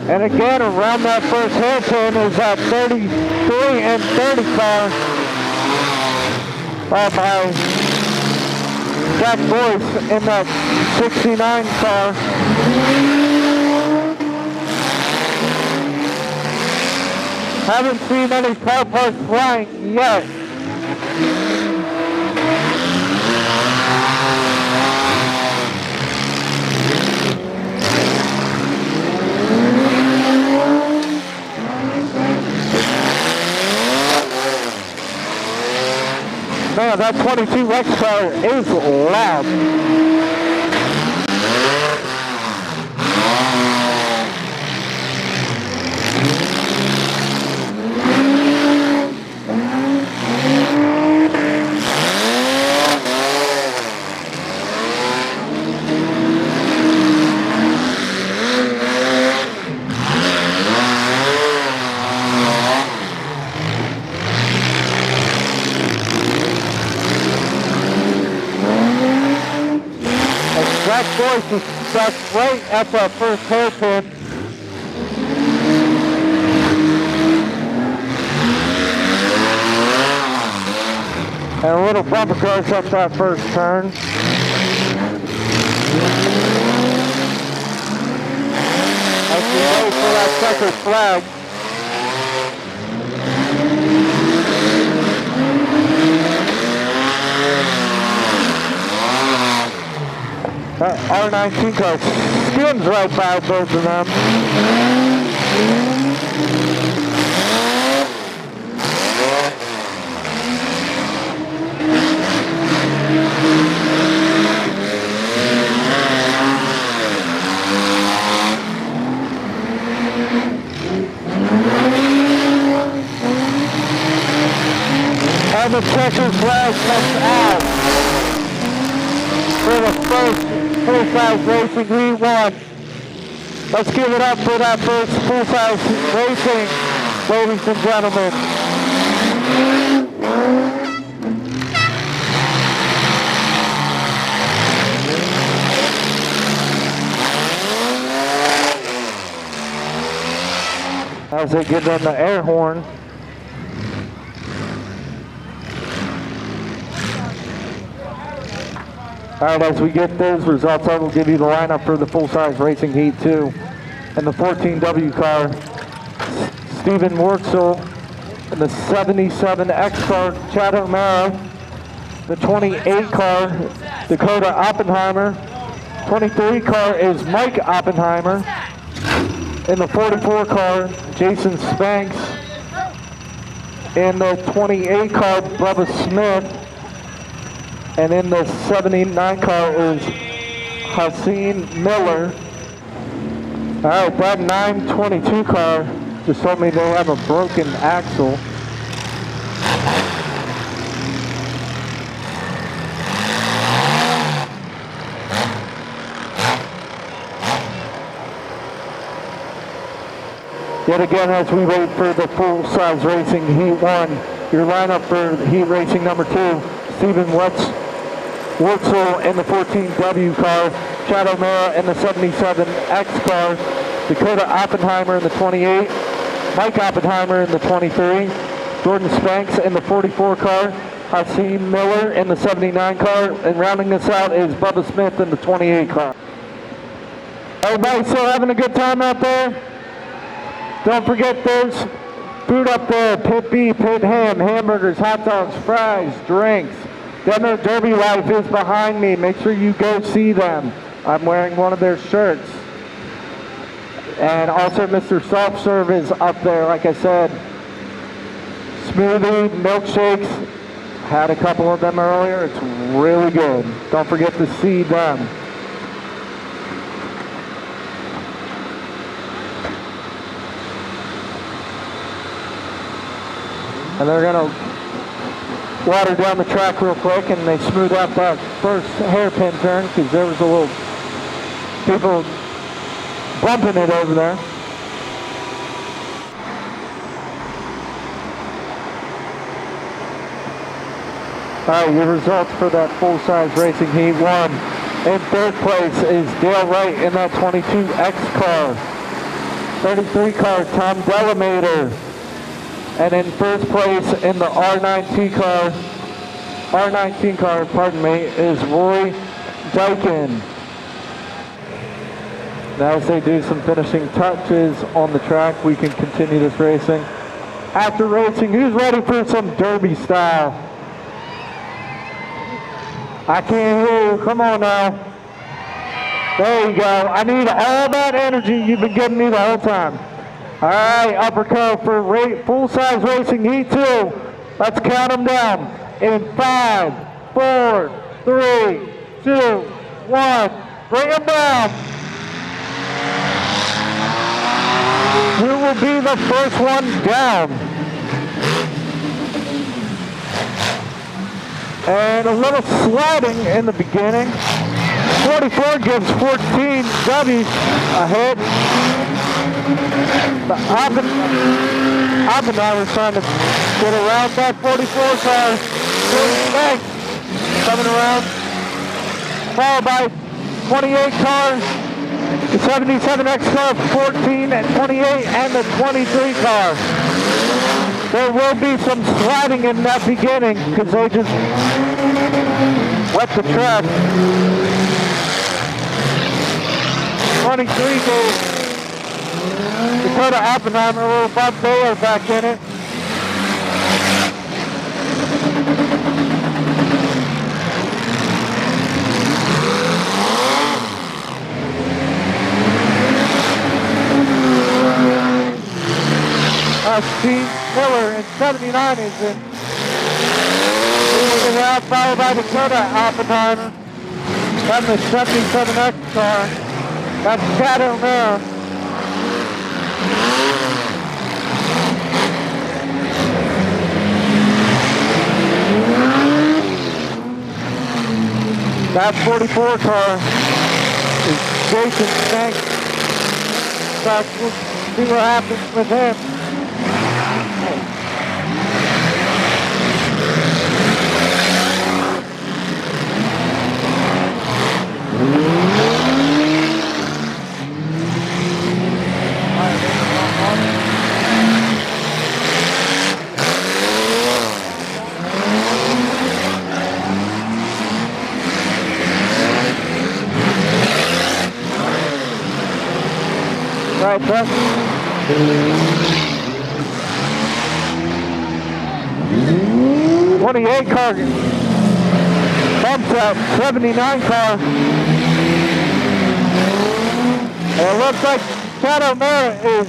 And again, around that first hairpin is that 33 and 30 car, followed by Jack Boyce in that 69 car. Haven't seen any car parts flying yet. Man, that 22 Rex car is loud. That voice is stuck right at the first hairpin. And a little bumper cars up that first turn. As we wait for that second flag. R19 car skins right by both of them. And the checkered flag comes out for the first full-size racing Heat 1. Let's give it up for that first full-size racing, ladies and gentlemen. As they give them the air horn. All right, as we get those results, I will give you the lineup for the full-size racing Heat 2. In the 14W car, Stephen Wurtzel. In the 77X car, Chad O'Mara. The 28 car, Dakota Oppenheimer. 23 car is Mike Oppenheimer. In the 44 car, Jason Spanks. In the 28 car, Bubba Smith. And in the 79 car is Haseen Miller. All right, that 922 car just told me they'll have a broken axle. Yet again, as we wait for the full-size racing Heat 1, your lineup for Heat Racing number 2, Stephen Wurtzel in the 14W car, Chad O'Mara in the 77X car, Dakota Oppenheimer in the 28, Mike Oppenheimer in the 23, Jordan Spanks in the 44 car, Hasim Miller in the 79 car, and rounding this out is Bubba Smith in the 28 car. Everybody still having a good time out there? Don't forget those food up there, pit beef, pit ham, hamburgers, hot dogs, fries, drinks. Denver Derby Life is behind me. Make sure you go see them. I'm wearing one of their shirts. And also Mr. Self-Serve is up there, like I said. smoothie, milkshakes. Had a couple of them earlier. It's really good. Don't forget to see them. And they're gonna water down the track real quick, and they smooth out that first hairpin turn because there was a little people bumping it over there. All right, your results for that full-size racing heat. 1. In third place is Dale Wright in that 22X car. 33 car, Tom Delamater. And in first place in the R19 car, pardon me, is Roy Dykin. Now as they do some finishing touches on the track, we can continue this racing. After racing, who's ready for some derby style? I can't hear you. Come on now. There you go. I need all that energy you've been giving me the whole time. All right, Upperco for full-size racing heat 2. Let's count them down. In 5, 4, 3, 2, 1. Bring them down. Who will be the first one down? And a little sliding in the beginning. 44 gives 14 W's a hit. The Oppenheimer's trying to get around that 44 car. Thanks. Coming around. Followed by 28 cars. The 77X car, 14 and 28, and the 23 car. There will be some sliding in that beginning because they just wet the track. 23 goes Dakota Oppenheimer, a little Bob Baylor back in it. Steve Miller in 79 is in. Moving around, followed by Dakota Oppenheimer. Then the 77X car. That's Chad O'Meara. That 44 car is Jason Stank. We'll see what happens with him. Right, Beth. 28 car bumps out 79 car. And it looks like Chad O'Meara is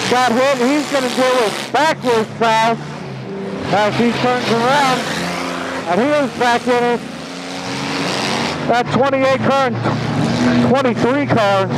got hit. He's going to do it backwards foul as he turns around. And he is back in it. That 28 car and 23 car.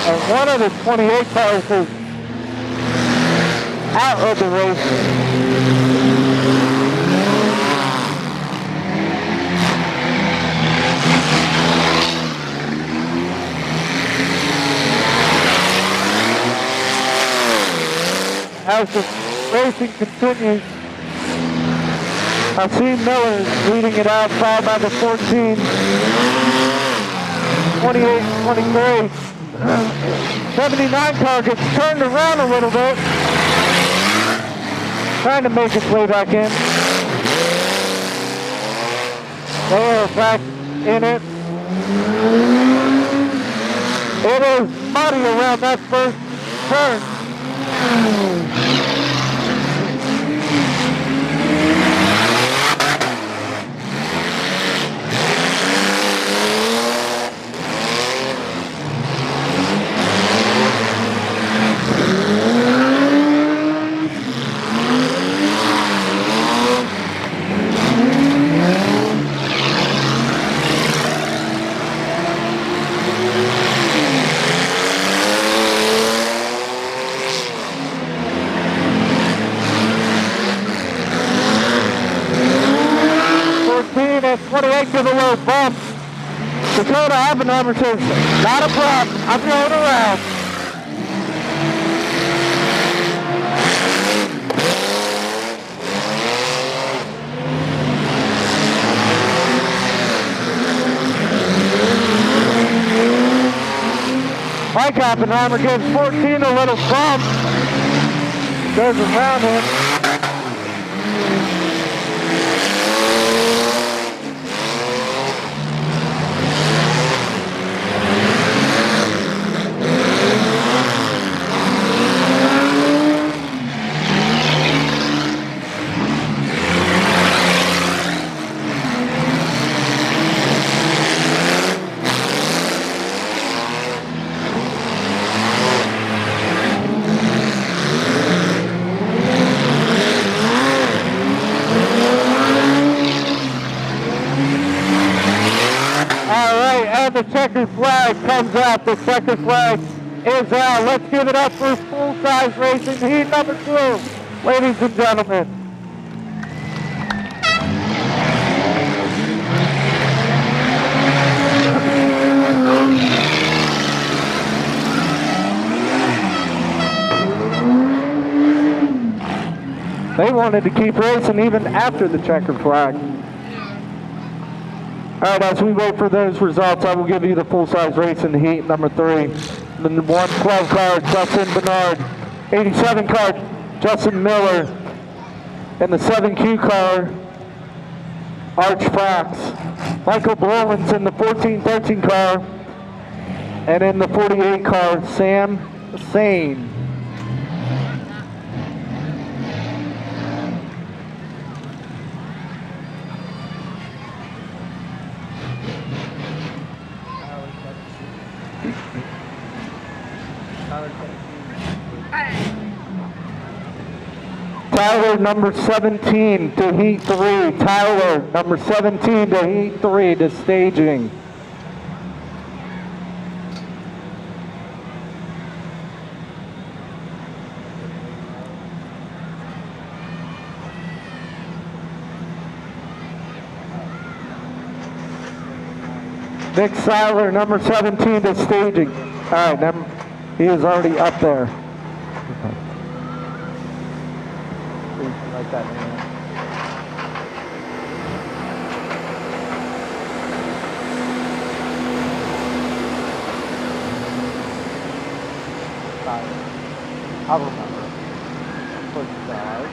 And one of the 28 cars is out of the race. As the racing continues, I see Miller leading it out, followed by the 14, 28, 23. 79 car gets turned around a little bit, trying to make its way back in. They are back in it. It is muddy around that first turn. At 28 to the low bump. Dakota Oppenheimer says, not a problem, I'm going around. Mike Oppenheimer gives 14 a little bump. Goes around him. The checkered flag comes out. The checkered flag is out. Let's give it up for full-size racing heat number 2, ladies and gentlemen. They wanted to keep racing even after the checkered flag. All right, as we wait for those results, I will give you the full-size race in heat number 3. The 112 car, Justin Bernard. 87 car, Justin Miller. And the 7Q car, Arch Fax. Michael Brolins in the 1413 car. And in the 48 car, Sam Sane. Tyler, number 17 to heat 3. Tyler, number 17 to heat 3 to staging. Nick Seiler, number 17 to staging. All right, he is already up there. Like that, man. I'll remember. Push side.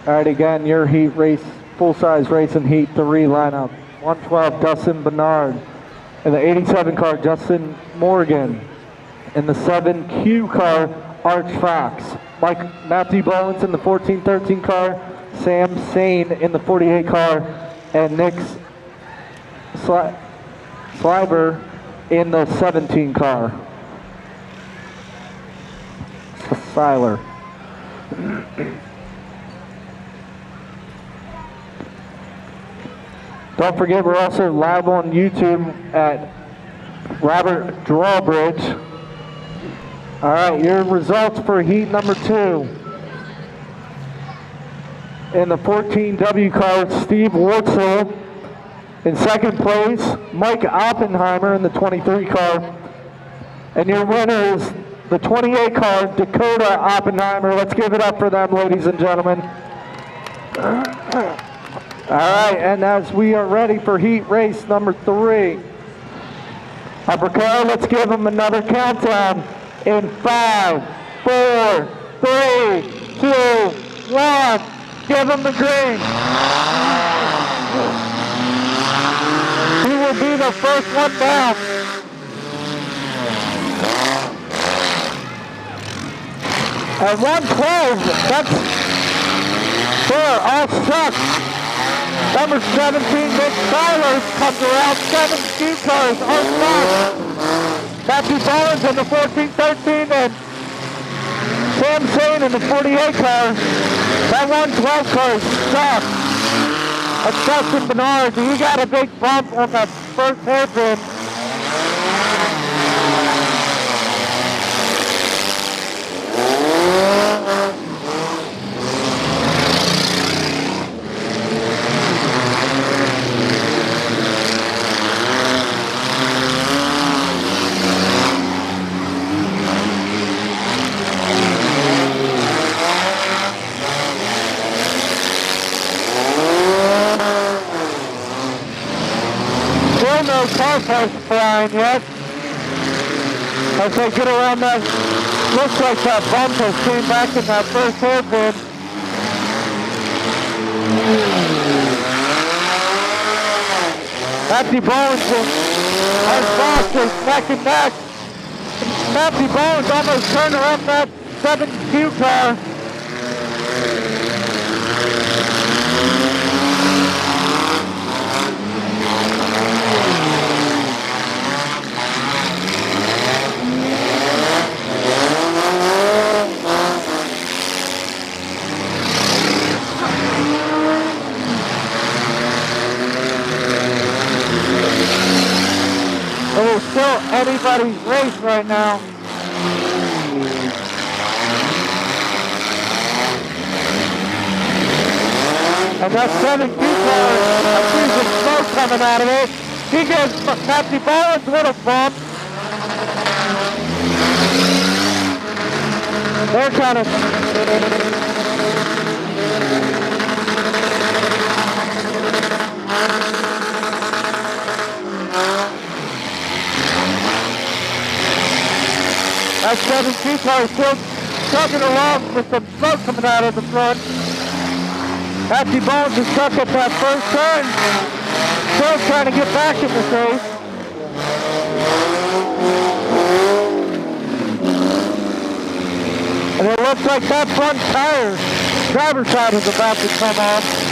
All right, again, your heat race, full-size race in heat 3 lineup. 112, Dustin Bernard. In the 87 car, Justin Morgan. In the 7Q car, Arch Fax. Matthew Bowens in the 1413 car. Sam Sane in the 48 car. And Nick Sliber in the 17 car. Seiler. Don't forget, we're also live on YouTube at Robert Drawbridge. All right, your results for heat number 2. In the 14W car, Steve Wurtzel. In second place, Mike Oppenheimer in the 23 car. And your winner is the 28 car, Dakota Oppenheimer. Let's give it up for them, ladies and gentlemen. All right, and as we are ready for heat race number 3, Upperco, let's give them another countdown in 5, 4, 3, 2, 1. Give them the green. He will be the first one down. And 112, they're all stuck. Number 17, Nick Tyler, comes around. 7 speed cars are stuck. Matthew Ballins in the 14-13 and Sam Sane in the 48 car. That 112 car is stuck. That's Justin Bernard. He got a big bump on that first hairpin. No car parts flying yet. As they get around that, looks like that bump has came back in that first hairpin. Matthew Bowens has lost his neck and neck. Matthew Bowens almost turned around that 7Q car. It is still anybody's race right now. And that 7Q car, I see some smoke coming out of it. He gives Matthew Bowens a little bump. They're kind of... That 7Q car is still chugging along with some smoke coming out of the front. Matthew Bones is stuck at that first turn. Still trying to get back in this race. And it looks like that front tire, driver's side, is about to come off.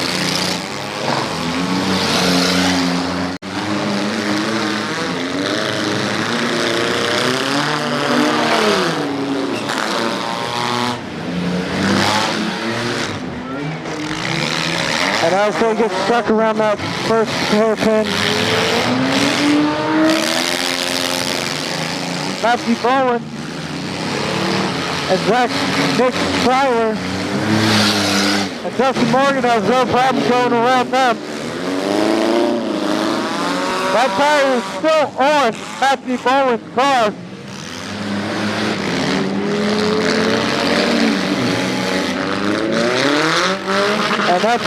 And as they get stuck around that first hairpin, Matthew Bowen and Nick Tyler and Dustin Morgan has no problem going around them. That tire is still on Matthew Bowen's car. And that's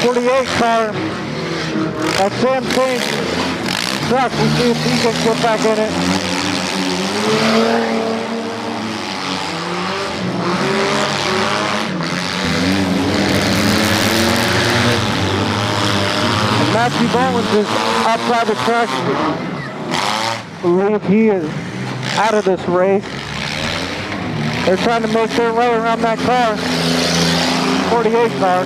48 car. That's Sam Kane's truck. We'll see if he can get back in it. And Matthew Bowens is outside the track. I believe he is out of this race. They're trying to make their way around that car. 48 car.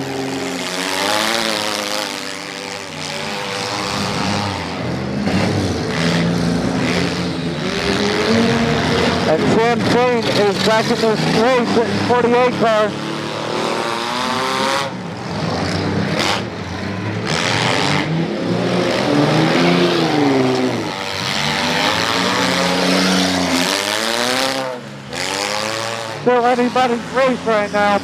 And Sam Kane is back in this race at 48 car. Still anybody's race right now.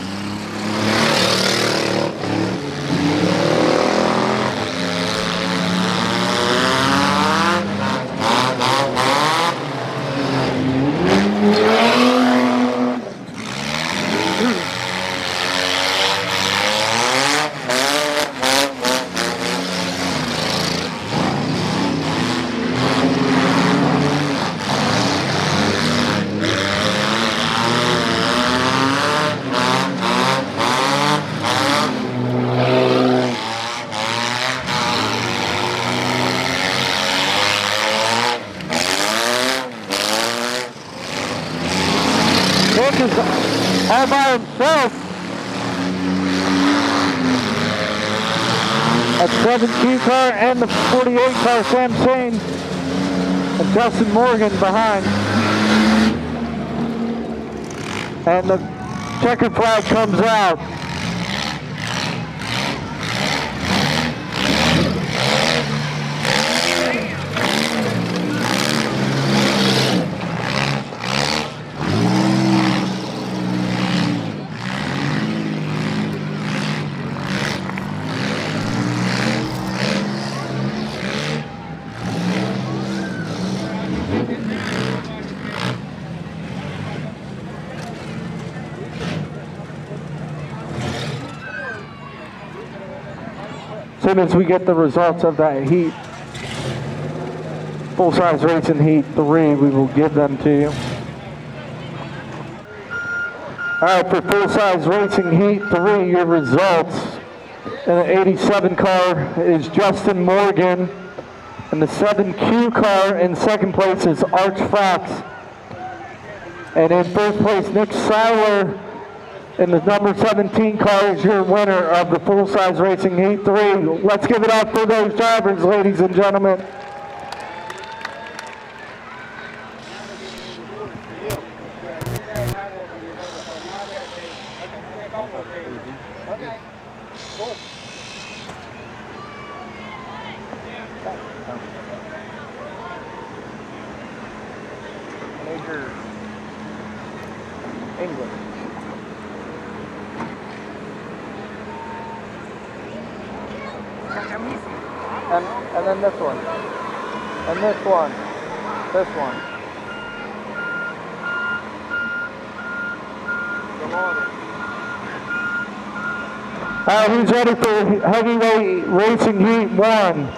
is all by himself. A 7Q car and the 48 car, Sam Shane and Justin Morgan behind. And the checker flag comes out. As soon as we get the results of that heat, full-size racing heat 3, we will give them to you. Alright, for full-size racing heat 3, your results in the 87 car is Justin Morgan, and the 7Q car in second place is Arch Fox, and in first place Nick Seiler. And the number 17 car is your winner of the full-size racing heat 3. Let's give it up for those drivers, ladies and gentlemen. Major England. And then this one. And this one. This one. Who's ready for heavyweight racing heat 1?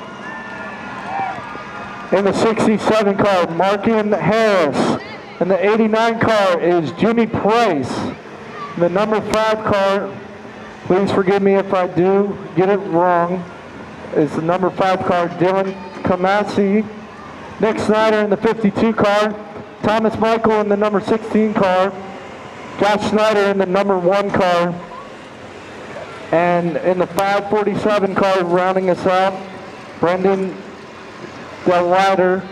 In the 67 car, Markin Harris. And the 89 car is Jimmy Price. And the number 5 car, please forgive me if I do get it wrong, is the number 5 car, Dylan Kamasi. Nick Snyder in the 52 car, Thomas Michael in the number 16 car, Josh Snyder in the number 1 car, and in the 547 car, rounding us out, Brendan Delrider.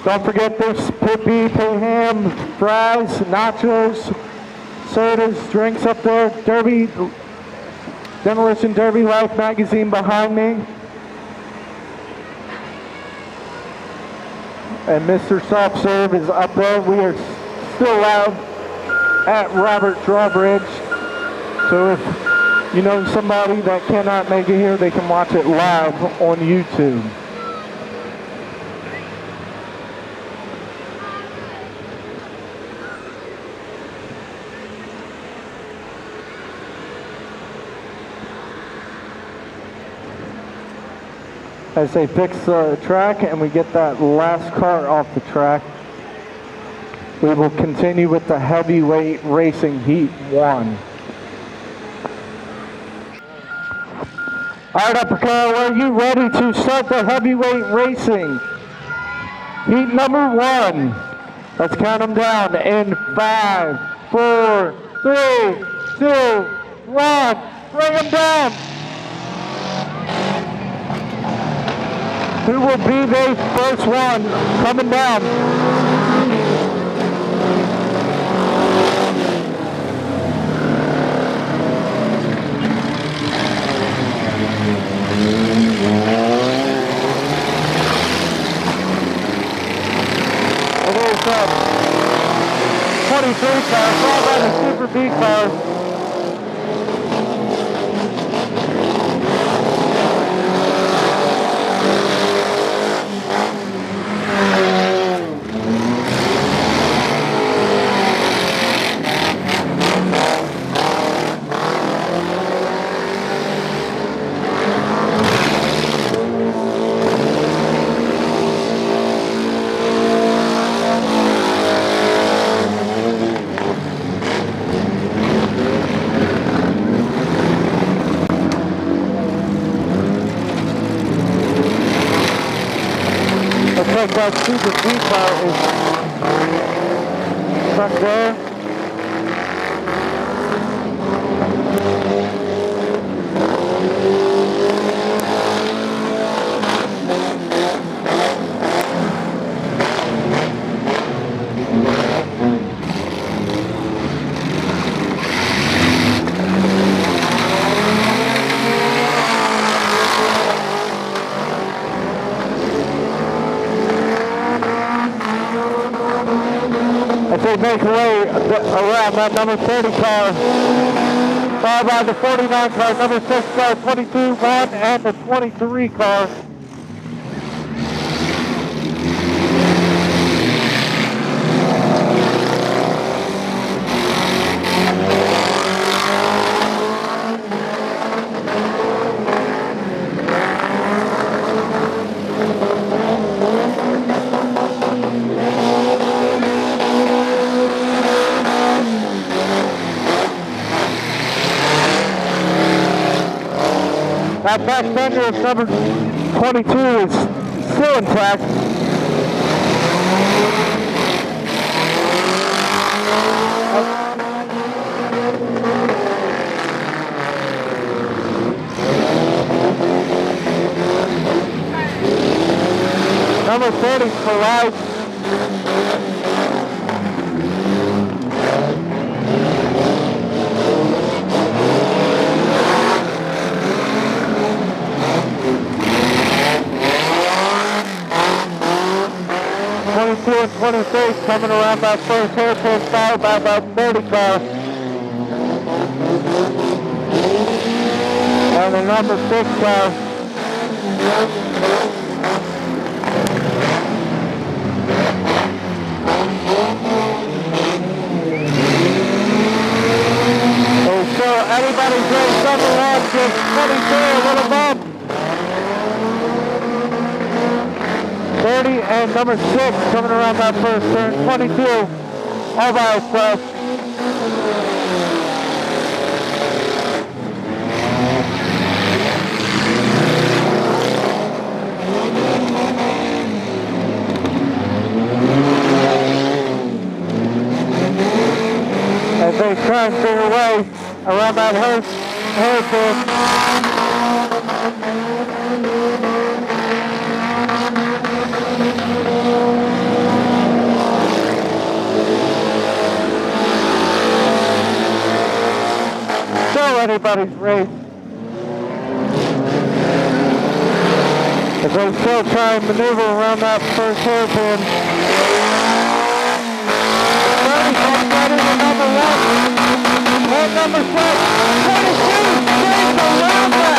Don't forget this Pippi, ham, fries, nachos, sodas, drinks up there. Derby, Demolition Derby Life magazine behind me. And Mr. Soft Serve is up there. We are still live at Robert Drawbridge. So if you know somebody that cannot make it here, they can watch it live on YouTube. As they fix the track and we get that last car off the track, we will continue with the heavyweight racing heat 1. All right, Upperco, are you ready to start the heavyweight racing? Heat number 1. Let's count them down in 5, 4, 3, 2, 1. Bring them down. Who will be the first one coming down? It is 23 car, followed by the Super B car. that Super B car is back there. As they make way around that number 30 car, followed by the 49 car, number 6 car, 22, 1, and the 23 car. That back fender of number 22 is still intact. Number 30 collides. And 23 coming around that first hairpin, followed by that 30 car. And the number 6 car. And so everybody's ready, number 1, just 23, a little bump. 30 and number 6 coming around that first turn. 22 all by itself. As they try and figure way around that hairpin. Anybody's race. As they still try and maneuver around that first hairpin. 30 comes right into number 1. And number 6. 22 stays around that.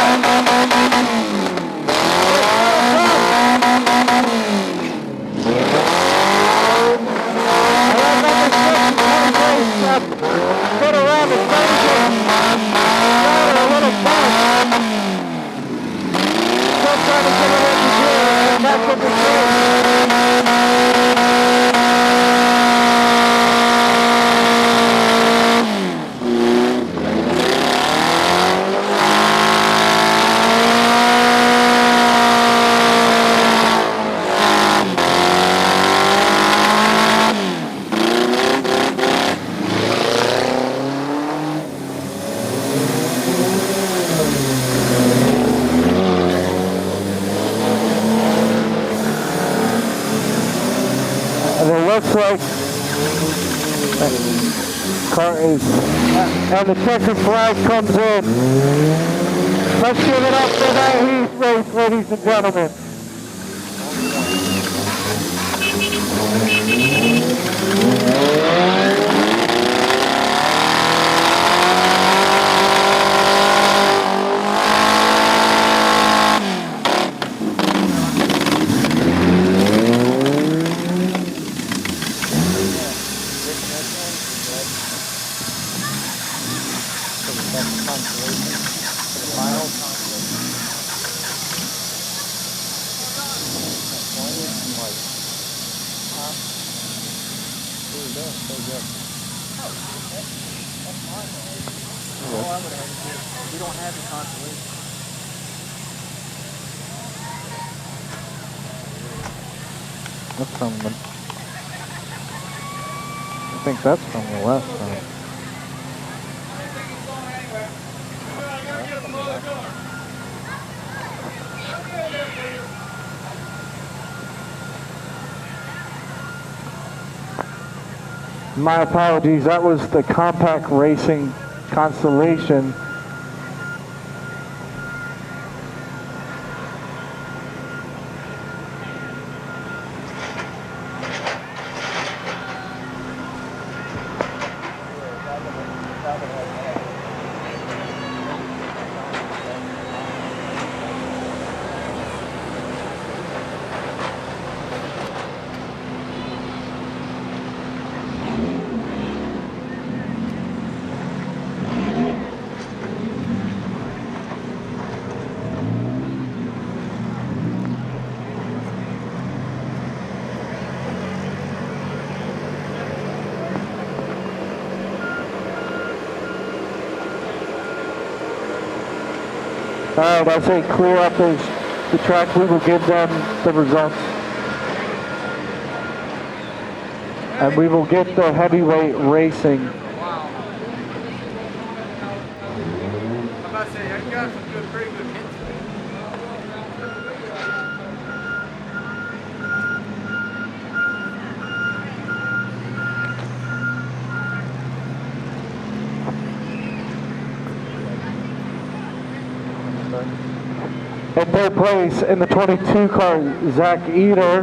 And that number 6 put around the 30. A little bump. Still trying to get it into gear, and that's what we're doing. And it looks like that car is, and the checkered flag comes in. Let's give it up for that heat race, ladies and gentlemen. We don't have any consolation. That's from the... I think that's from the last time. My apologies, that was the Compact Racing Constellation. Alright, I say clear up the track. We will give them the results. And we will get the heavyweight racing. Wow. I'm about to say, you got some good, pretty good hits. In third place in the 22 car, Zach Eder.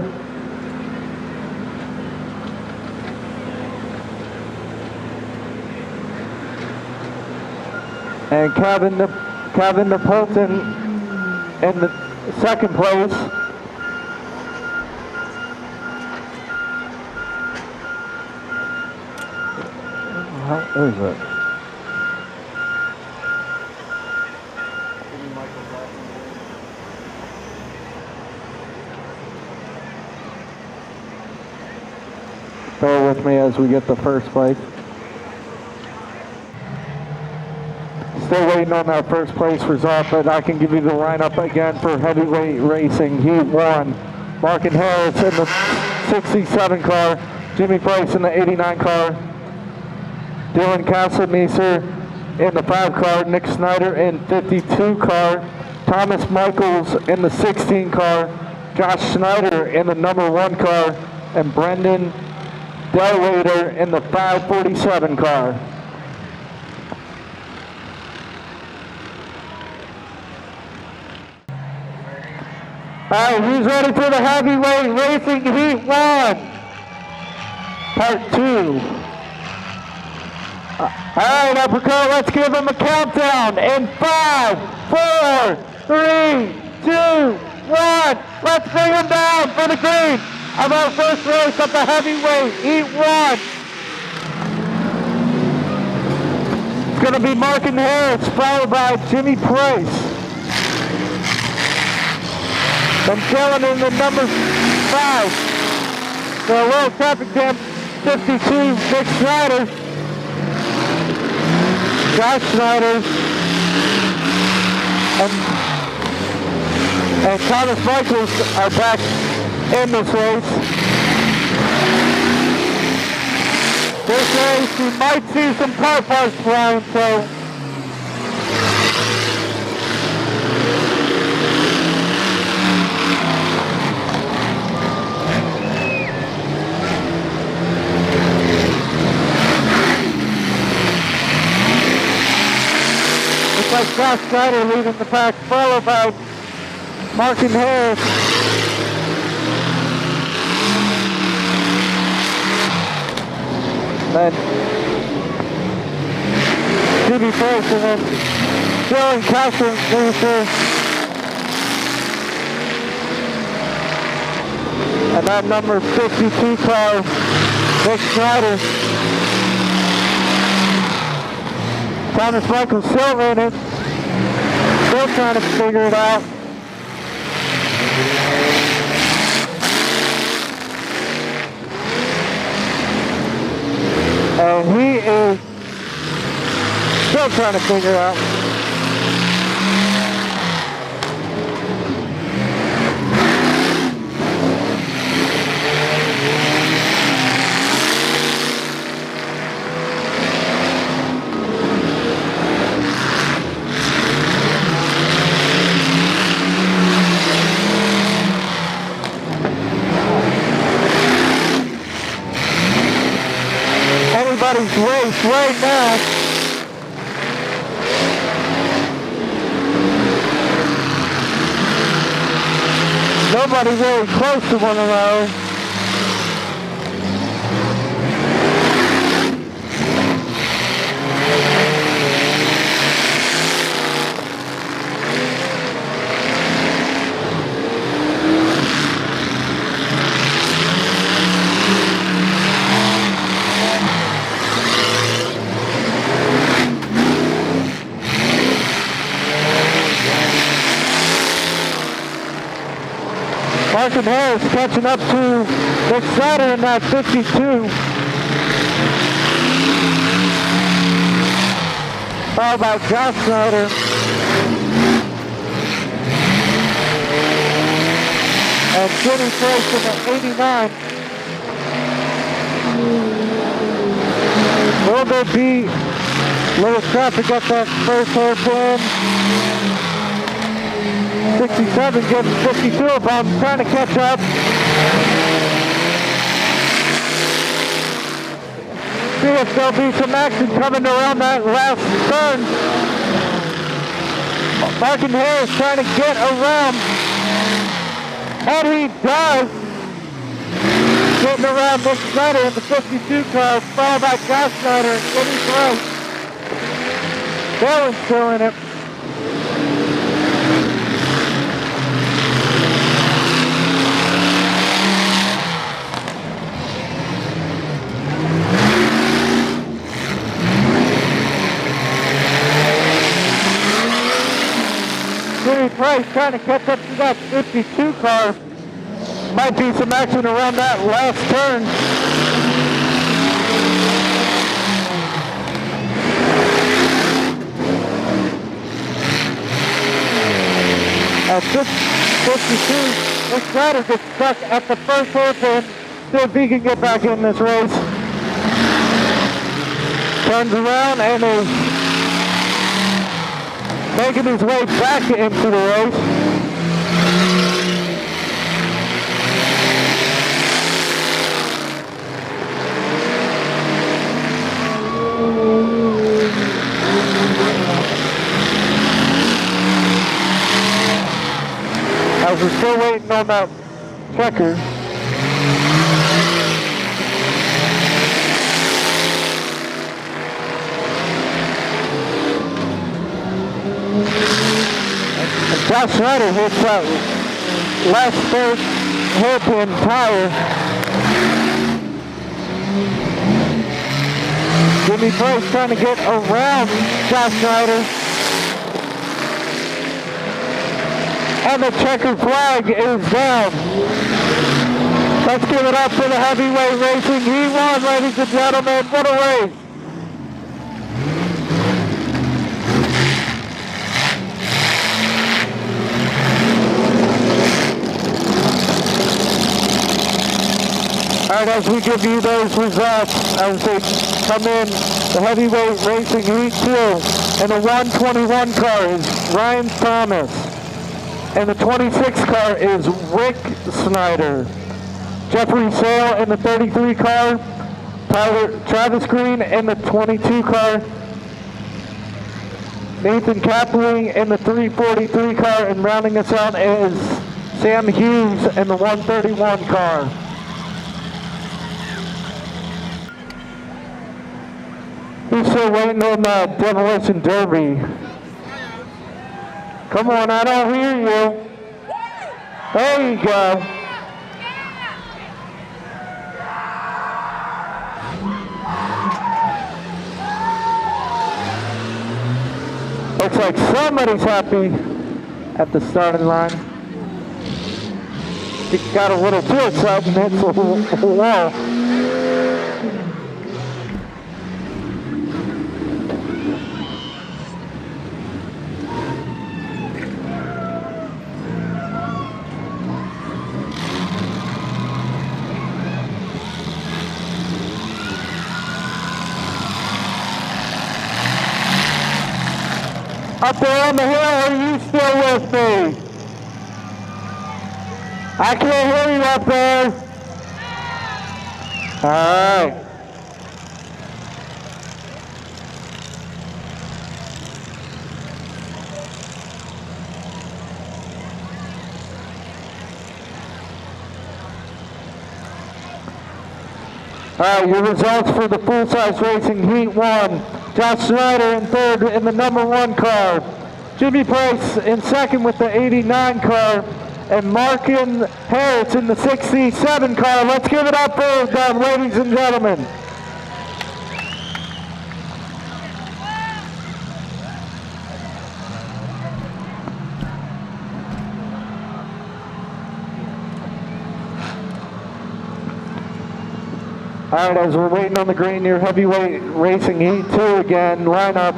And Kevin Napolton in the second place. How is it? Bear with me as we get the first place. Still waiting on that first place result, but I can give you the lineup again for heavyweight racing. Heat 1, Markin Harris in the 67 car, Jimmy Price in the 89 car, Dylan Castlemeser in the 5 car, Nick Snyder in 52 car, Thomas Michaels in the 16 car, Josh Snyder in the number 1 car, and Brendan Delwader in the 547 car. Alright, who's ready for the heavyweight racing heat 1? Part 2. Alright, Upperco, let's give them a countdown. In 5, 4, 3, 2, 1. Let's bring them down for the green of our first race of the heavyweight heat 1. It's going to be Markin Harris, followed by Jimmy Price. Then killing in the number 5. The World Traffic Champ 52, Nick Snyder. Josh Snyder. And Thomas Michaels are back in this race. This race, you might see some car parts flying, so looks like Josh Snyder leading the pack, followed by Markin Harris. Then Jimmy Price and then Dylan Castlemeser. And that number 52 car, Nick Snyder. Thomas Michaels still in it. Still trying to figure it out. And he is still trying to figure out. right now. Nobody really close to one another. Martin Harris catching up to Nick Snyder in that 52. Followed by Josh Snyder. And Jenny Trace in the 89. Will there be little traffic up that first hairpin? 67 gets 52 of them, trying to catch up. See if there'll be some action coming around that last turn. Martin Harris trying to get around. And he does. Getting around Nick Snyder in the 52 car, followed by Josh Snyder and Kenny Throat. Dylan's still in it. Price trying to catch up to that 52 car. Might be some action around that last turn. At 52, Nick Snyder gets stuck at the first hairpin. See if he can get back in this race. Turns around and is making his way back into the race. As we're still waiting on that checker. Josh Snyder hits that last third hairpin tire. Jimmy Price trying to get around Josh Snyder. And the checkered flag is down. Let's give it up for the heavyweight racing. He won, ladies and gentlemen. What a race. All right, as we give you those results, as they come in, the heavyweight racing heat 2, and the 121 car is Ryan Thomas, and the 26 car is Rick Snyder. Jeffrey Sale in the 33 car, Travis Green in the 22 car, Nathan Kapling in the 343 car, and rounding us out is Sam Hughes in the 131 car. We're still waiting on the Demolition Derby. Come on, I don't hear you. There you go. Looks like somebody's happy at the starting line. He got a little too excited and hits a wall. Up there on the hill, are you still with me? I can't hear you up there. All right. All right, your results for the full-size racing heat 1. Josh Snyder in third in the number 1 car. Jimmy Price in second with the 89 car. And Markin Harris in the 67 car. Let's give it up for them, ladies and gentlemen. All right, as we're waiting on the green, your heavyweight racing heat 2 again. Lineup: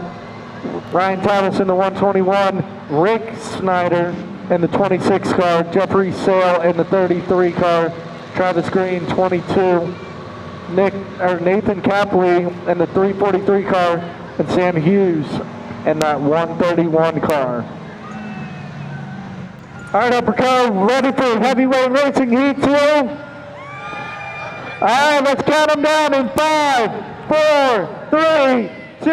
Ryan Thomas in the 121, Rick Snyder in the 26 car, Jeffrey Sale in the 33 car, Travis Green 22, Nathan Capley in the 343 car, and Sam Hughes in that 131 car. All right, Upperco, ready for heavyweight racing heat 2? All right, let's count them down in 5, 4, 3, 2,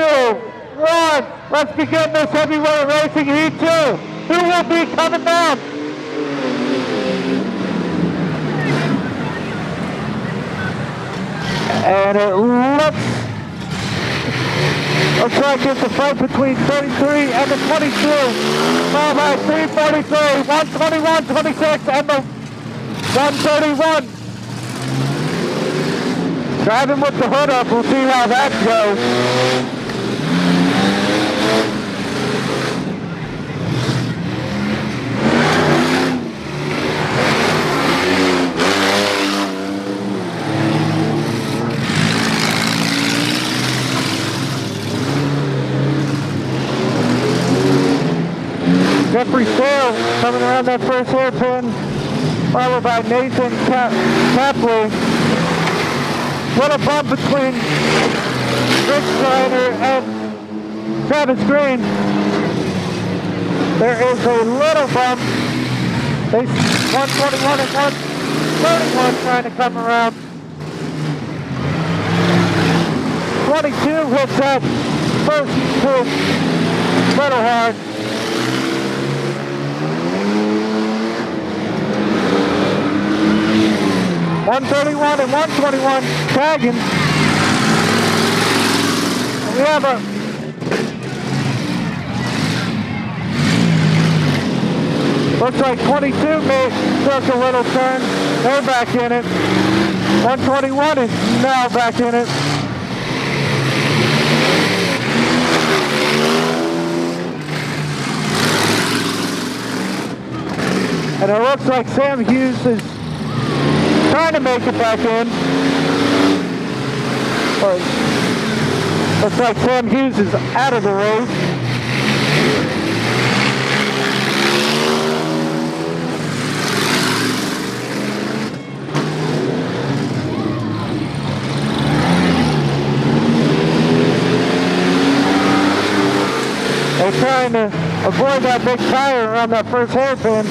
1. Let's begin this heavyweight racing heat 2. Who will be coming down? And it looks like it's a fight between 33 and the 22. Followed by 343, 121, 26, and the 131. Driving with the hood up, we'll see how that goes. Jeffrey Sale coming around that first hairpin, followed by Nathan Capley. Little bump between Rick Snyder and Travis Green. There is a little bump. They 121 and 131 trying to come around. 22 hits that first two little hard. .131 and 121 tagging. And we have a looks like 22 took a little turn. They're back in it. 121 is now back in it. And it looks like Sam Hughes is trying to make it back in. Looks like Sam Hughes is out of the race. They're trying to avoid that big tire around that first hairpin.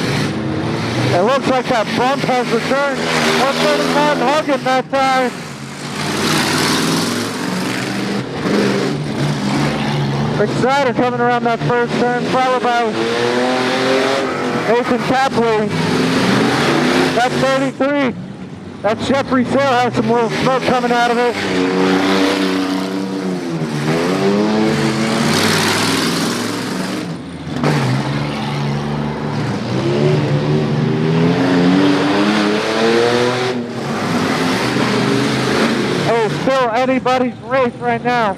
It looks like that bump has returned. 131 hugging that tire. Rick Snyder coming around that first turn, followed by Nathan Capley. That's 33. That's Jeffrey Sale, has some little smoke coming out of it. Still anybody's race right now.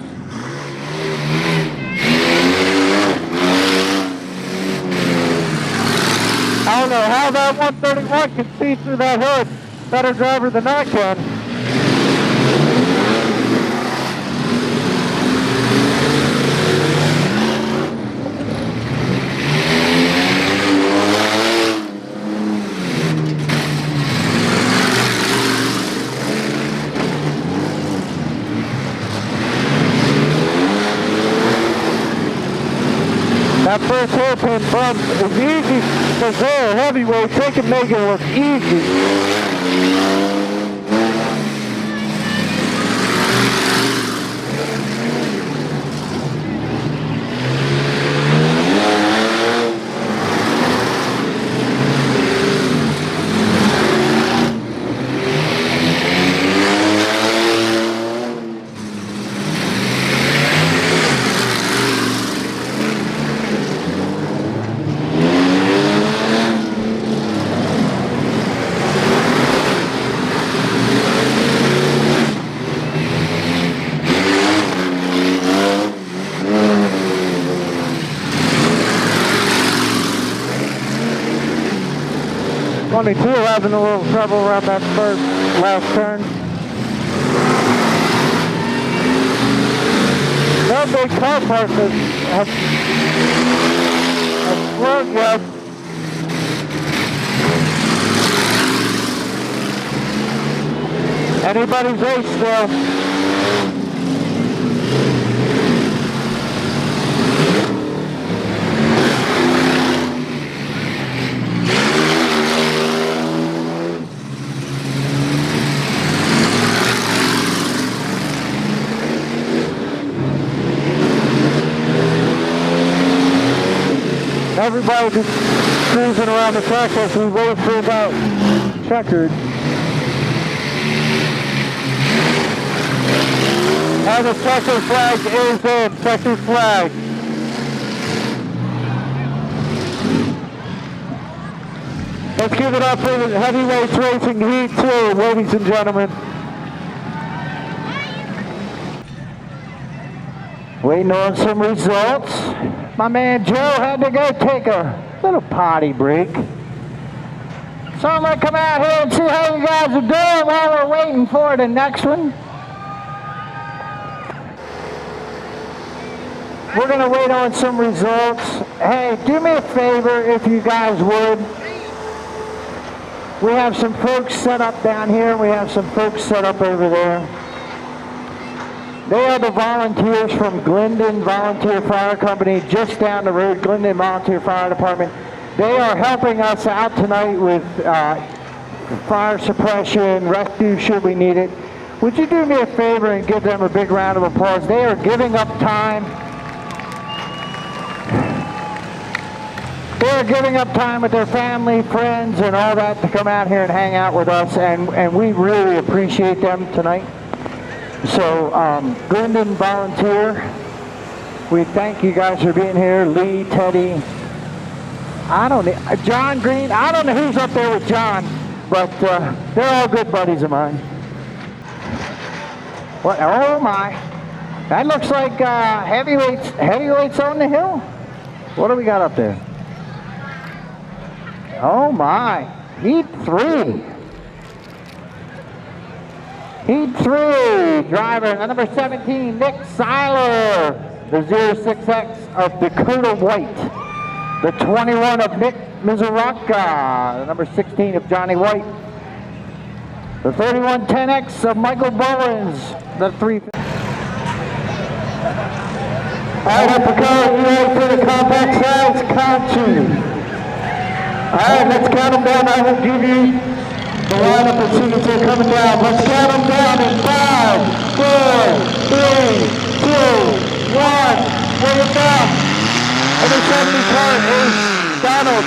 I don't know how that 131 can see through that hood. Better driver than I can. That first hairpin bump is easy because they're heavyweights. They can make it look easy. 22 having a little trouble around that first last turn. No big car parts have slowed yet. Anybody's race still. Everybody just cruising around the track as we wait for about checkered. And the checker flag is in. Checker flag. Let's give it up for the heavyweights racing heat 2, ladies and gentlemen. Waiting on some results. My man Joe had to go take a little potty break. So I'm going to come out here and see how you guys are doing while we're waiting for the next one. We're going to wait on some results. Hey, do me a favor if you guys would. We have some folks set up down here, and we have some folks set up over there. They are the volunteers from Glendon Volunteer Fire Company, just down the road, Glendon Volunteer Fire Department. They are helping us out tonight with fire suppression, rescue should we need it. Would you do me a favor and give them a big round of applause? They are giving up time. They are giving up time with their family, friends, and all that to come out here and hang out with us, and we really appreciate them tonight. So, Glendon Volunteer, we thank you guys for being here. Lee, Teddy, John Green, I don't know who's up there with John, but they're all good buddies of mine. What? Oh my, that looks like heavyweights on the hill. What do we got up there? Oh my, Heat 3. Heat 3, driver number 17, Nick Seiler, the 06X of Dakota White, the 21 of Nick Mizuraka, the number 16 of Johnny White, the 3110X of Michael Bowens, the 3. All right, Upperco, you ready for the compact size? Count 2. All right, let's count them down. I will give you the lineup as soon as they're coming down. Let's count them down in 5, 4, 3, 2, 1. Bring it down. And the 70 car is Donald.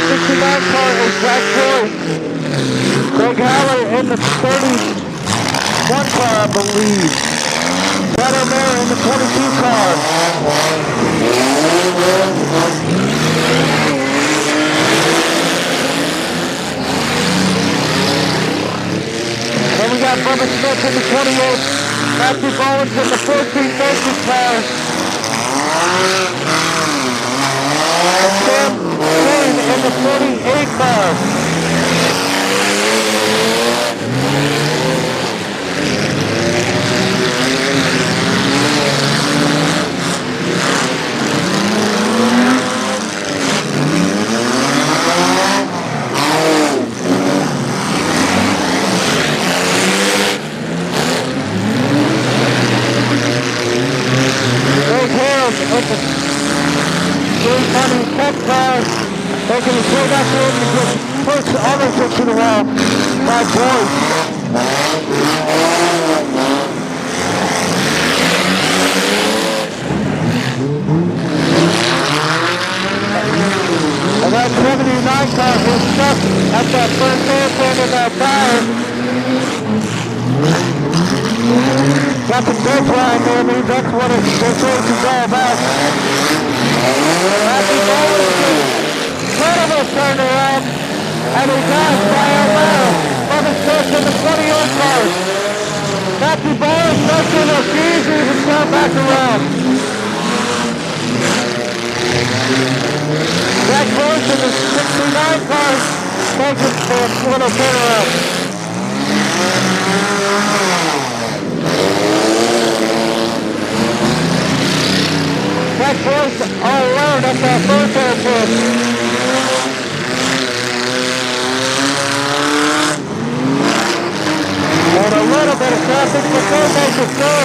69 car is Jack Floyd. Greg Haller in the 31 car, I believe. Brad O'Mara in the 22 car. Then we got Bubba Smith in the 28, Matthew Bowens in the 14 Mason car, and Sam Green in the 48 car. With the green money tech car, taking the straight up in and just push the ownership to the wall by Boyd. And that 79 car is stuck at that first handstand in that tire. Got the brake line there, man. That's what this race is all about. Matthew Bowles did incredible turnaround, and he got by a mile. Bubba Smith in the 28 car. Matthew Bowles left in a easy to come back around. Jack Bush in the 69 car Thank you for a little turnaround. That close all around up that first airport. And a little bit of traffic, but don't make it slow.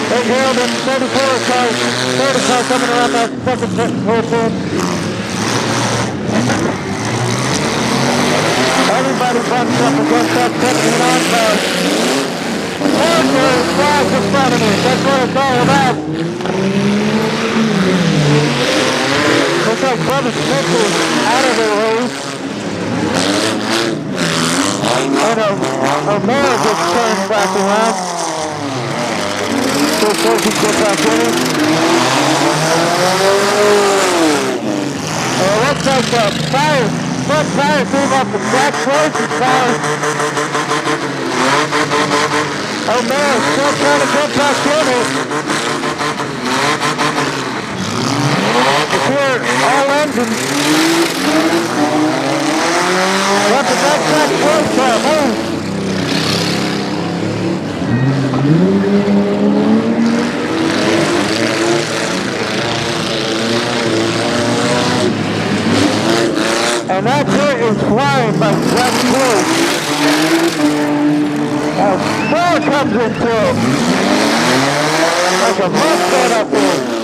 Big hill, then 34 cars, 30 cars coming around that second airport. Everybody bunched up against that 79 car. Military flags in front of me, that's what it's all about. Looks like Brother Smith is out of the race. And O'Mara just turned back around. So close to get back in it. Looks like the front tire came off the back closest tire. O'Mara still trying to get back in it. Here, all engines. Let the backside close car move. And that car is flying by Jeff Blue. As Star comes into it. Like a mustard up there.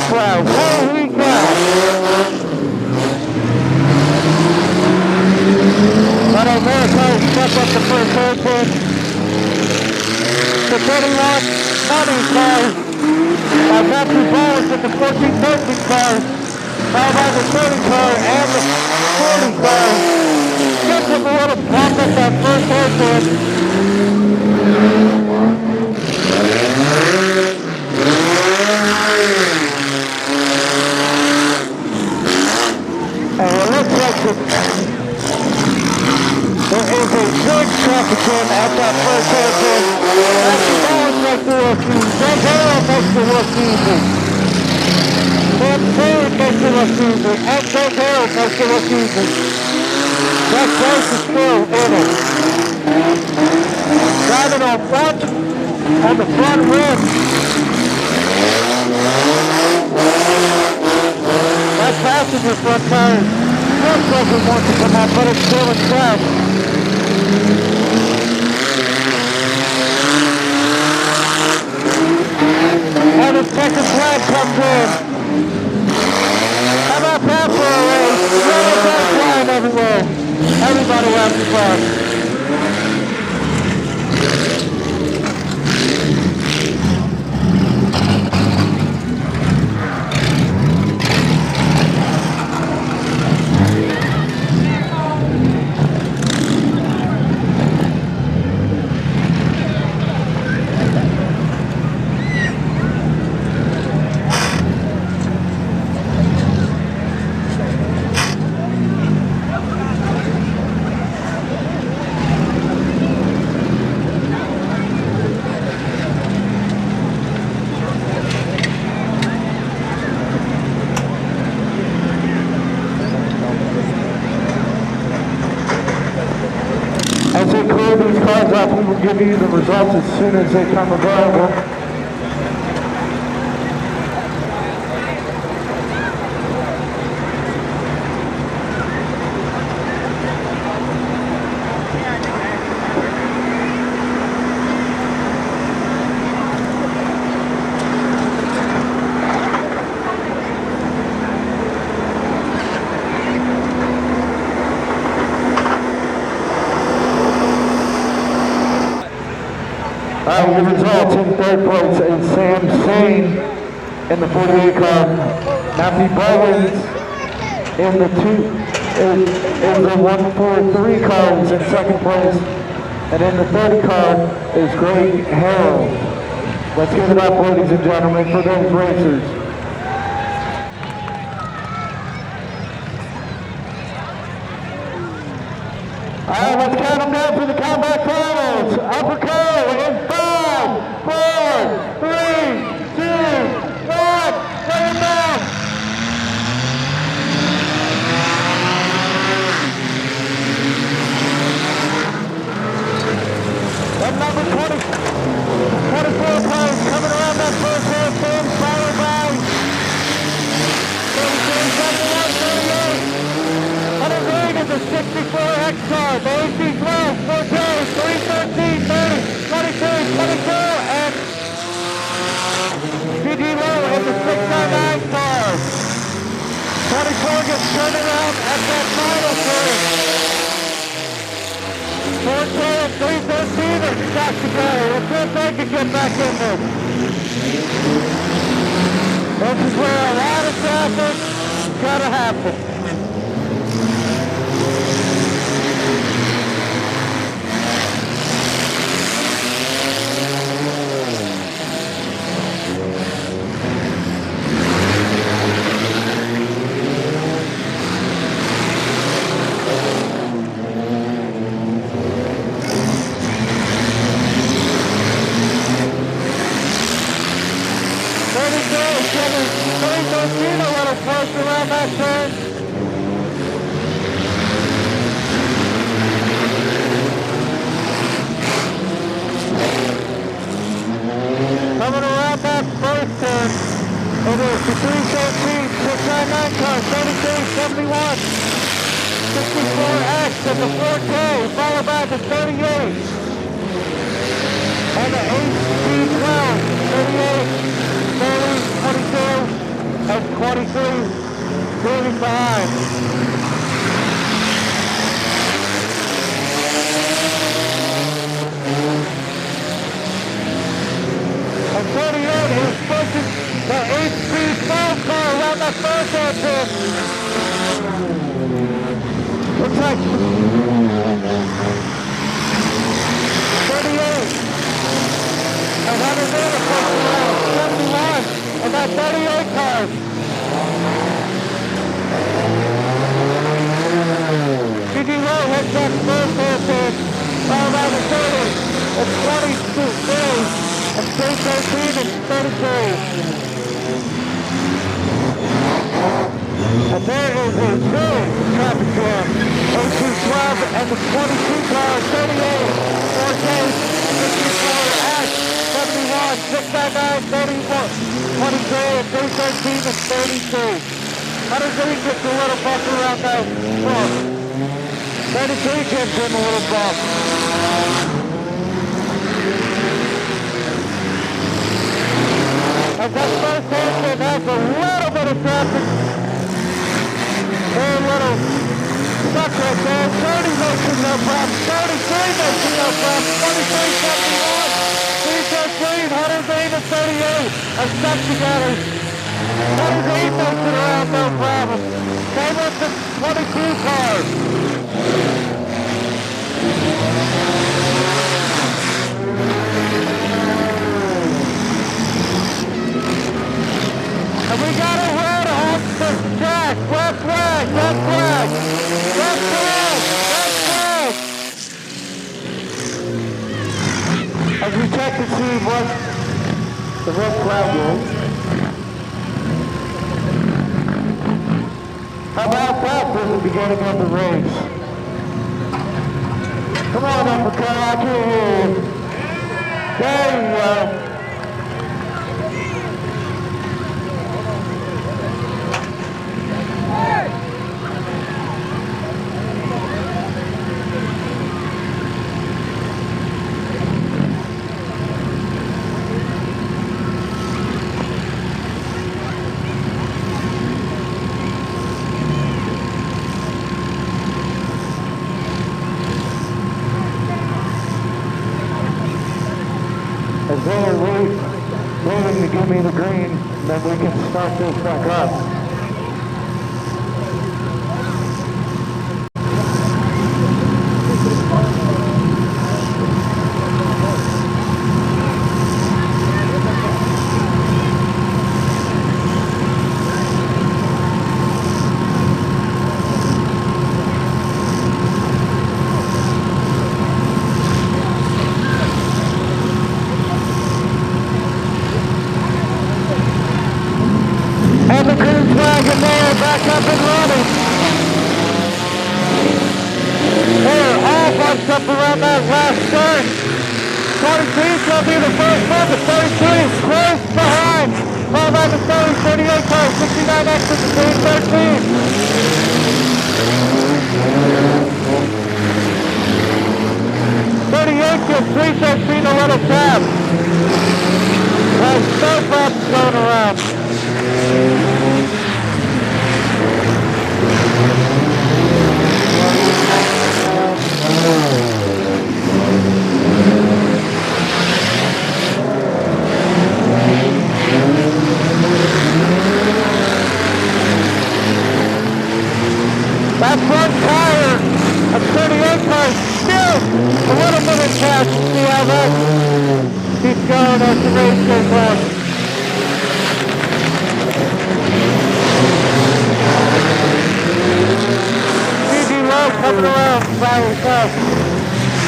Holy cow! But America step up the first airport. The 31 money car by Matthew Bowles with the 14-13 car, followed by the 30 car and the 40 car. Gives them a little pop at that first airport. And it looks like there is a big traffic jam at that first airport. Matthew Bowles makes the look easy. Doug Harrell makes the look easy. Sam Taylor makes the look easy. And Doug Harrell makes the look easy. That place is still in it. Driving on front, on the front rim. That passenger front tire looks like it wants to come out, but it's still in track. And the second flag comes in. How about that for a race? Yellow flag flying everywhere. Everybody having fun. As they clear these cars up, we will give you the results as soon as they come available. The results in third place is Sam Sane in the 48 car. Matthew Bowens in the 143 cars in second place. And in the 30 car is Greg Harrell. Let's give it up, ladies and gentlemen, for those racers. All right, let's count them down for the combat finals. Upperco in 5, 4, 3, 2, 1. Bring it down. And number 24 cars coming around that first half bend, followed by 38. Is a 64X car, the AC-12, 4K, 313, 30, 22, 22, and GG Low in the 699 car. 24 gets turned around at that final turn. 4K and 313 are stuck together. Let's see if they can get back in this. This is where a lot of traffic is gotta happen. Around that turn. Coming around that first turn, it is the 313, 699 car, 3271, 64X and the 4K, followed by the 38, and the AC-12, 38, 30, 22, and 23. Moving behind. And 38 is pushing the HP-12 car around the first entrance. Looks like 38. And Hunter's in the first round, 71. And that 38 car. GG Low hits that first airfield, followed by the 30, and 22, 30, and 313 and 33. And there is a big traffic jam. 0212 and the 22 car, 38, 4K, 64X, 71, 699, 31, 23, and 313 and 32. Hunter's gets a little bump around that front. 33 gets him a little bump. As that first entrance has a little bit of traffic. Very little stuck right there. 30 makes it no problem. 33 makes it no problem. 23, 71. 313, Hunter's 8 and 38 are stuck together. Hunter's 8 makes it around no problem. Same with the 22 cars. And we got a red on the track. Red flag, red flag, red flag, red flag. As we check to see what the red flag is. How about that for the beginning of the race? Come on, Upperco, I can hear you. There you go. As they're waiting to give me the green, then we can start this back up. on that last turn. 23 is going to be the first one, but 33 is close behind. Followed by the 38 car, 69 next to the same 13. 38 gives 313 a little tap. There's no problems going around. That front tire of 38 car is still a little bit attached. See how that keeps going as the race goes on. GG Low coming around by himself.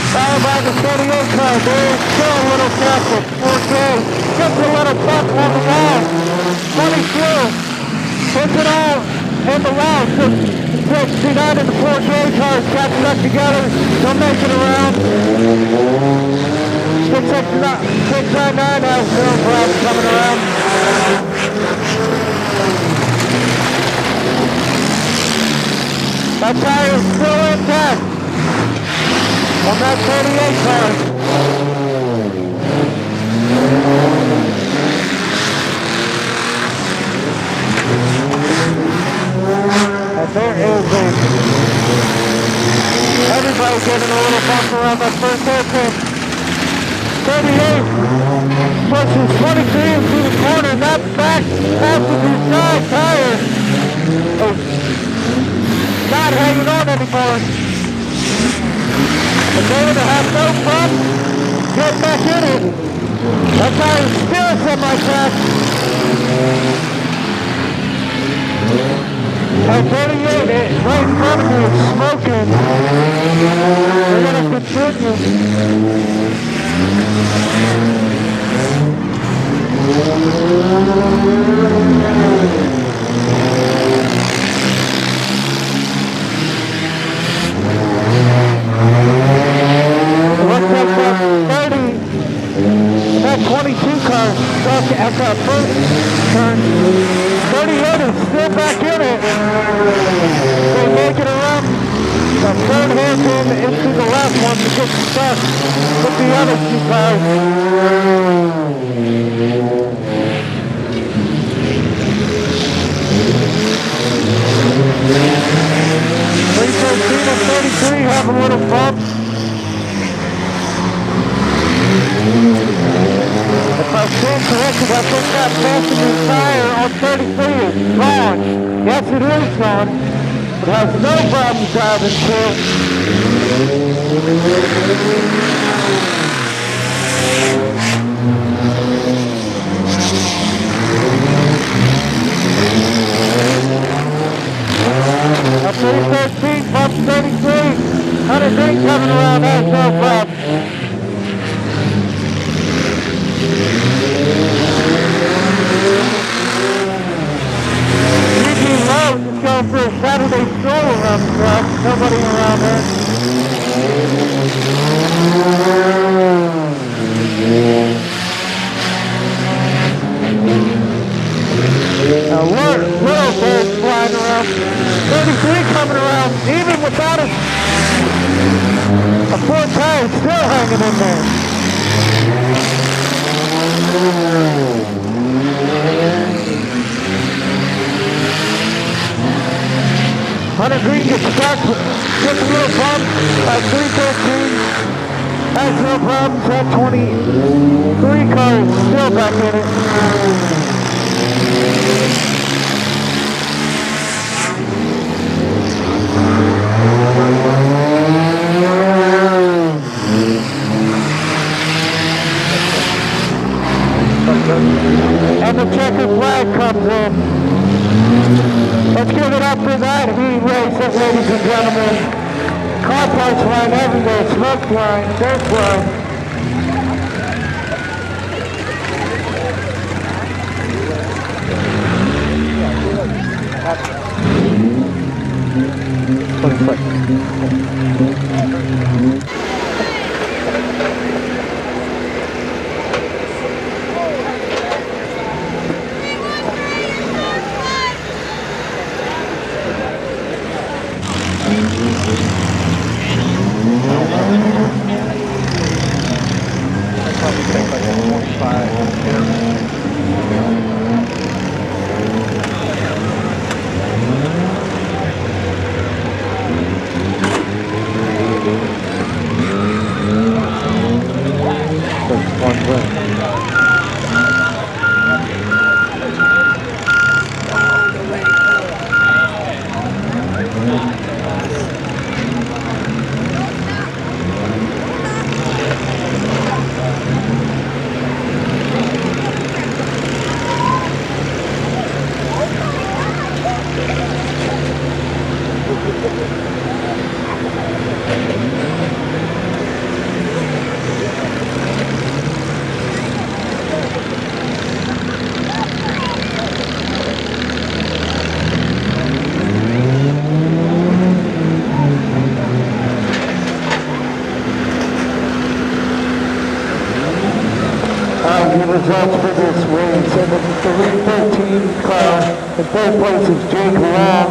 Followed by the 38 car. There is still a little captain. 4K. Gets a little bump on the wall. 22. Puts it all in the wall. 69 and the 4K cars got stuck together. Don't make it around. 699 has no problem coming around. That tire is still intact on that 38 car. And there is everybody getting a little bump around that first hairpin. 38 pushes 23 into the corner. That back passenger side tire is not hanging on anymore. But they're going to have no problem getting back in it. That tire is still semi-tracked. At 38, right in front of me is smoking. We're going to continue. Looks like that 30, that 22 car stuck at that first turn. 38 is still back in it. They make it around the third hairpin into the last one to get stuck with the other two cars. And 33 have a little bump. If I stand corrected, I think that passenger tire on 33 is gone. Yes, it is gone. It has no problem driving through. At 313, pump 33. 108 coming around, has no problem. Low just going for a Saturday stroll around the track. Nobody around there. Now little birds flying around. 33 coming around, even without a fourth tire, still hanging in there. Hunter Green gets stuck, gets a little bump at 313. Has no problems at 23 cars, still back in it. And the checkered flag comes in. Let's give it up for that heat race, ladies and gentlemen. Car parts line everywhere, smoke line, dirt line. Probably take like a 45 here. That's one win. The results for this race, and the 313 car in third place is Jake Long,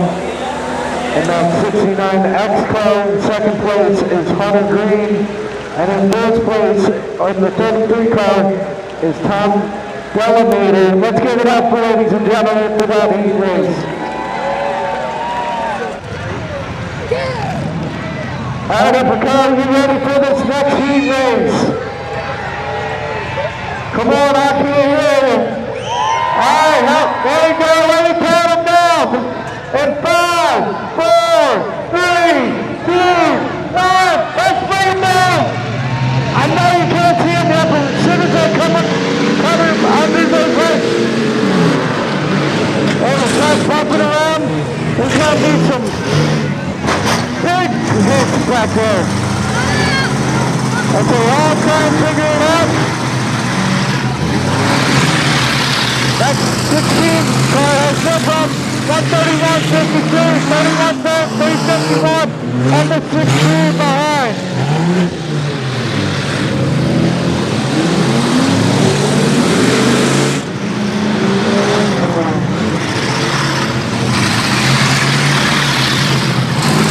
and that 69X car in second place is Hunter Green, and in first place in the 33 car is Tom Delamater. Let's give it up, ladies and gentlemen, for that heat race. All right, Upperco, you ready for this next heat race? Come on, I can't hear you. All right, there you go. Let me count them down. In 5, 4, 3, 2, 1. Let's bring them down. I know you can't see them yet, but as soon as they come under those lights, and we'll start bumping around, there's going to be some big hits back there. And so we're all trying to figure it out. That 16 car has no problem. 131.52, 31.371, and the 16 behind.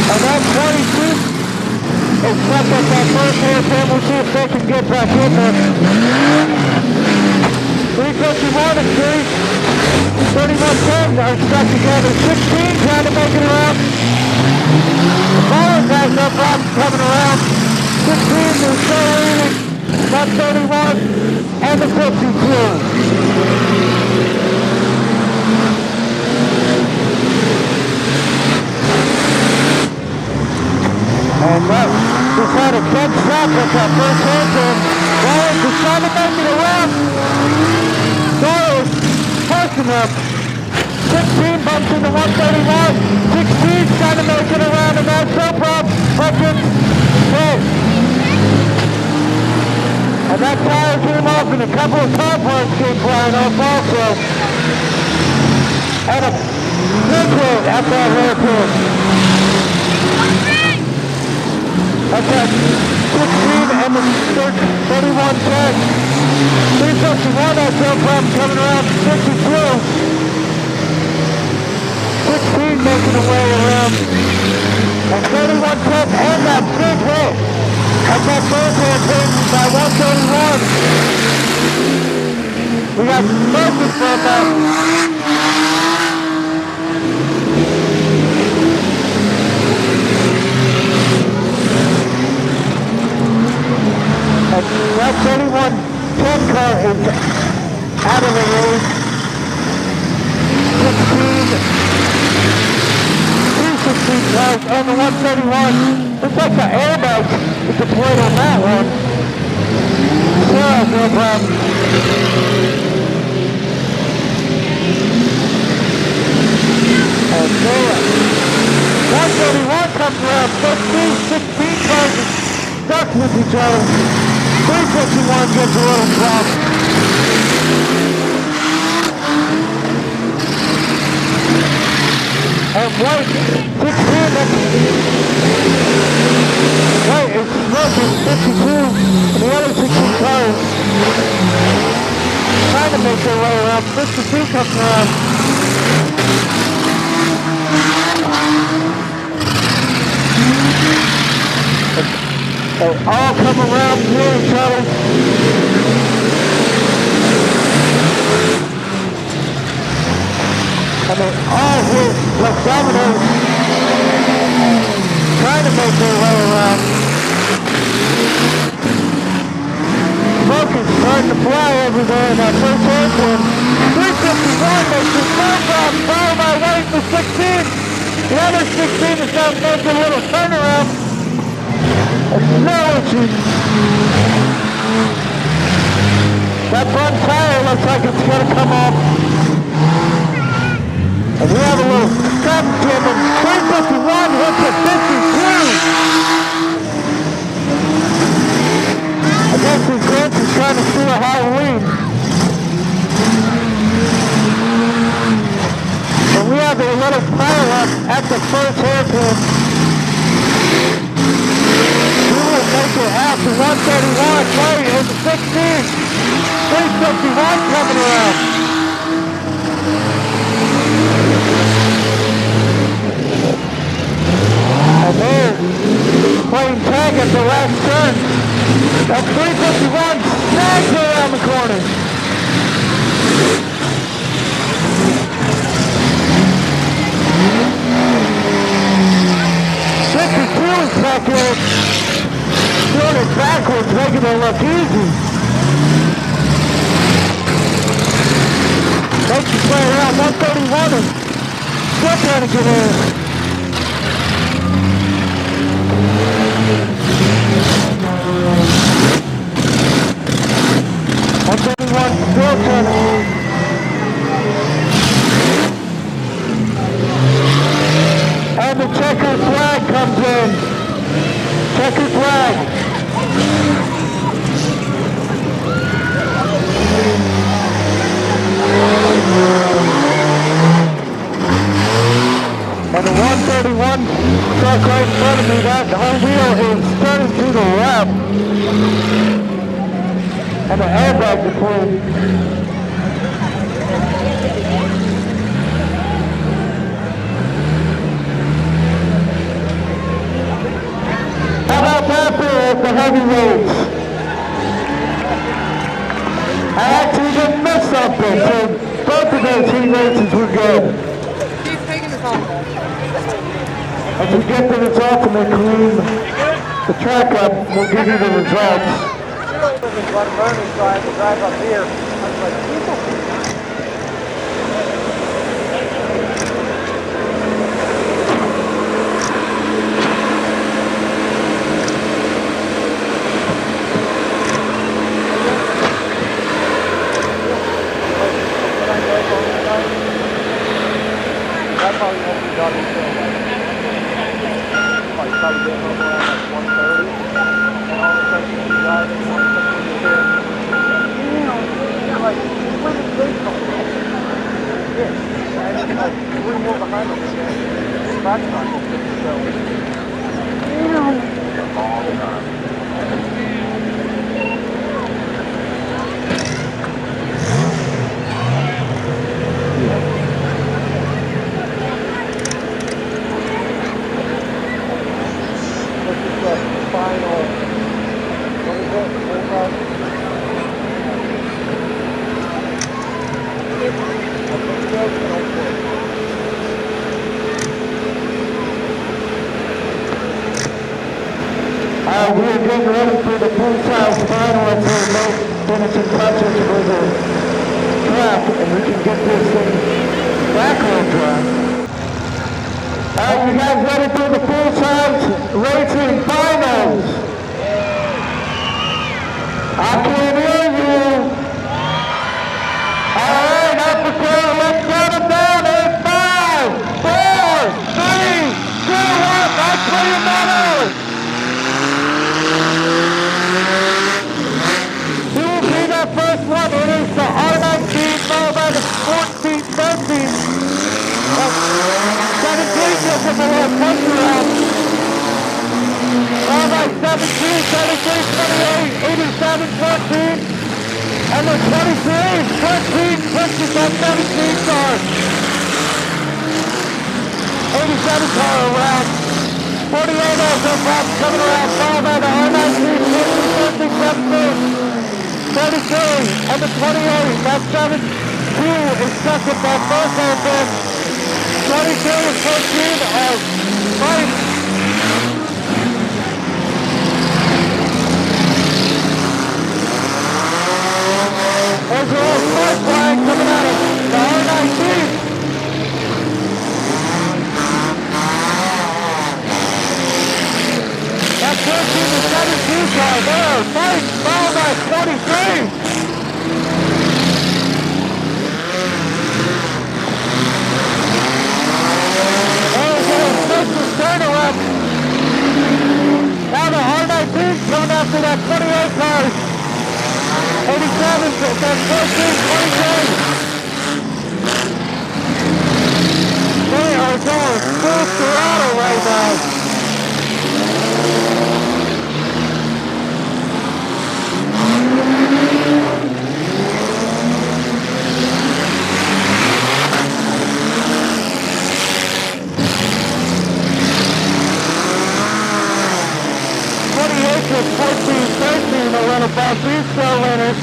And that 22 is stuck at that first hand. We'll see if they can get back in there. 351 and 3110 are stuck together. 16 trying to make it around. The Ballers has no problem coming around. 16 is still leading. 131 and the 52. And that just had a dead stop at that first hand turn. Ballers is trying to make it around. Doyle pushing up. 16 bumps into 131. 16 trying to make it around, and that's no problem. Hutchins hit. And that tire came off, and a couple of car parts came flying off also. And a big hit at that hairpin. That's at 16 and the 3110. 351, that's no problem coming around 52. 16 making the way around. And 3110 and that big hit. At that first hand pin by 131. We got focus from that. And that 3110 car is out of the race. 16 cars on the 131. Looks like the airbag is deployed on that one. So, no problem. And there, 131 comes around. 15, 16 cars stuck with each other. 351 gives a little drop. And white, 16, that's... White is smoking 52, and the other 16 cars trying to make their way around. 52 comes around. They all come around near each other. And they all hit like dominoes, trying to make their way around. Smoke is starting to fly everywhere in that first airplane. 351 makes the third drop, followed by waiting for 16. The other 16 is now making a little turnaround. There's no issues. That front tire looks like it's going to come off. And we have a little scrap jam, and 351 hits at 52. I guess his Grant is trying to see a Halloween. And we have a little pile up at the first hairpin. We will make it out to 131, right in the 16. 351 coming around. And they're playing tag at the last turn. That 351 snags around the corner. 52 is back here. Doing it backwards, making it look easy. Makes his way around 131 and still trying to get in. 131 still trying to. And the checkered flag comes in. Checkered flag. And the 131 truck right in front of me, that whole wheel is turning to the left. And the airbag deployed. How about that there at the heavyweights? I actually didn't miss something, so both of those heat races were good. He's taking his helmet off. As we get the results and they clean the track up, we'll give you the results. When Bernie tried to drive up here, I was like, people. That's how you hope you got into it. Like, probably getting home around like 1:30. And all of a sudden you drive and all of a sudden you hear, like, where did they come from? Yeah. And like, we're more behind them again. Scratch time. So, all the time. Final, what is it? We're getting ready for the full-size final and for no finishing touches for the track, and we can get this thing back on track. You guys ready for the full-size racing finals? I can't hear you. All right, Upperco, let's count them down in 5, 4, 3, 2, 1. That's for your medals. Who will be that first one? It is the R19, followed by the 14, 13. 17 just in the last punch around. Followed by 17, 33, 28, 87, 14. And the 23, 14 pushes that 17 car. 87 car around. 14 28 also drops coming around, followed by the R19, 50, 17, 33, and the 28, that 7-2 is stuck with that first hairpin. 22 and 14 are fighting. There's a little spark flying coming out of the R19. That 13 to 17 car there, fighting, followed by 23. There's a special turnaround. Now the R19 coming after that 28 car. 87, that's 14, 23. They are going full throttle right now. With 14, 13, a little bump, these still winners.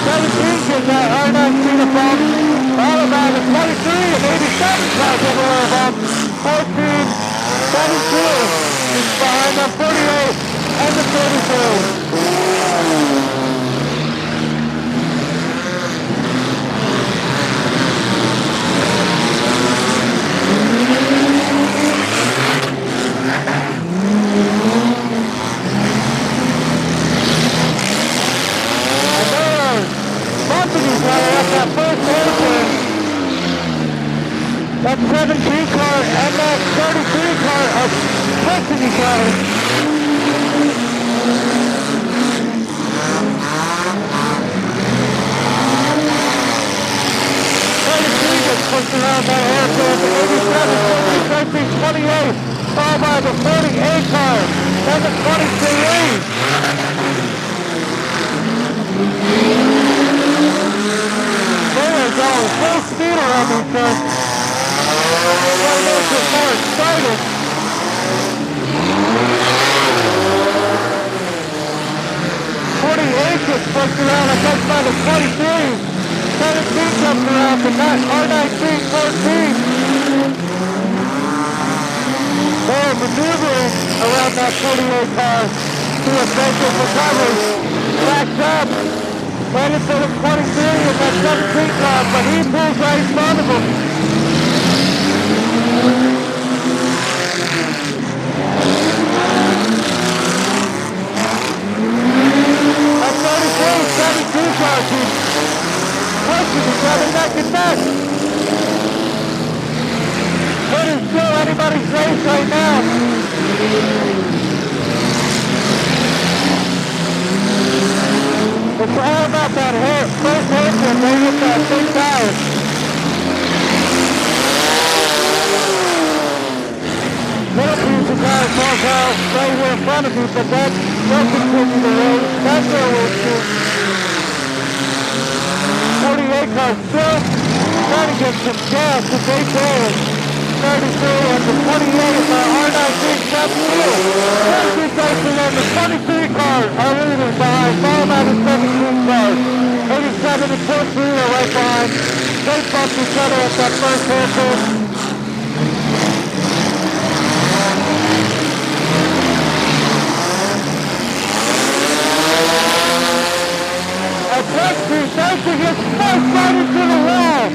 17 gives that R19 a bump, followed by the 23 and 87 tries to have a little bump. 14, 72 is behind the 48 and the 32. That first hairpin, that 17 car and that 33 car are pushing each other. 33 gets pushed around that hairpin, 87, 13, 28, followed by the 48 car, then the 23. Going full speed around these things. What makes it more exciting? 48 gets pushed around, I guess by the 23. 17 comes around, the R19, 14. They're maneuvering around that 48 car to a safe recovery. Backs up. Right into the 23 and that 17 car, but he pulls right in front of him. That 33 and 17 car keep pushing each other neck and neck. It is still anybody's race right now. It's all about that first hairpin, they hit that big tire. Little piece of car falls out right here in front of you, but that will continue the race. That's where we'll shoot. 48 car still trying to get some gas to take care. 33 and the 28 is our R19 72. 32 racing and the 23 car are leading behind, followed by the 17 car. 87 and 14 are right behind. They bumped each other at that first hairpin. At 13, Dyson gets pushed right into the wall.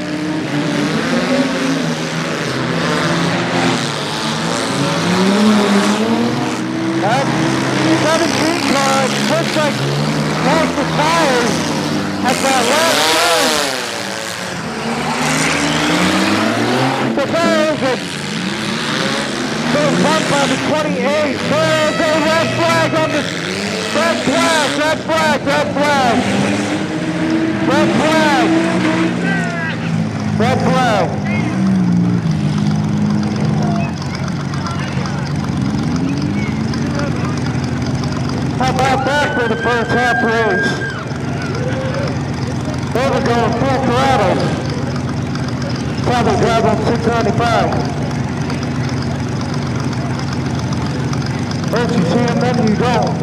That 17 car looks like past the tires at that last turn. So there is it. Little bump by the 28. There's a red flag on the red flag. Red flag. How about that for the first half race? They were going full throttle. Probably drive on 695. First you see them, then you don't.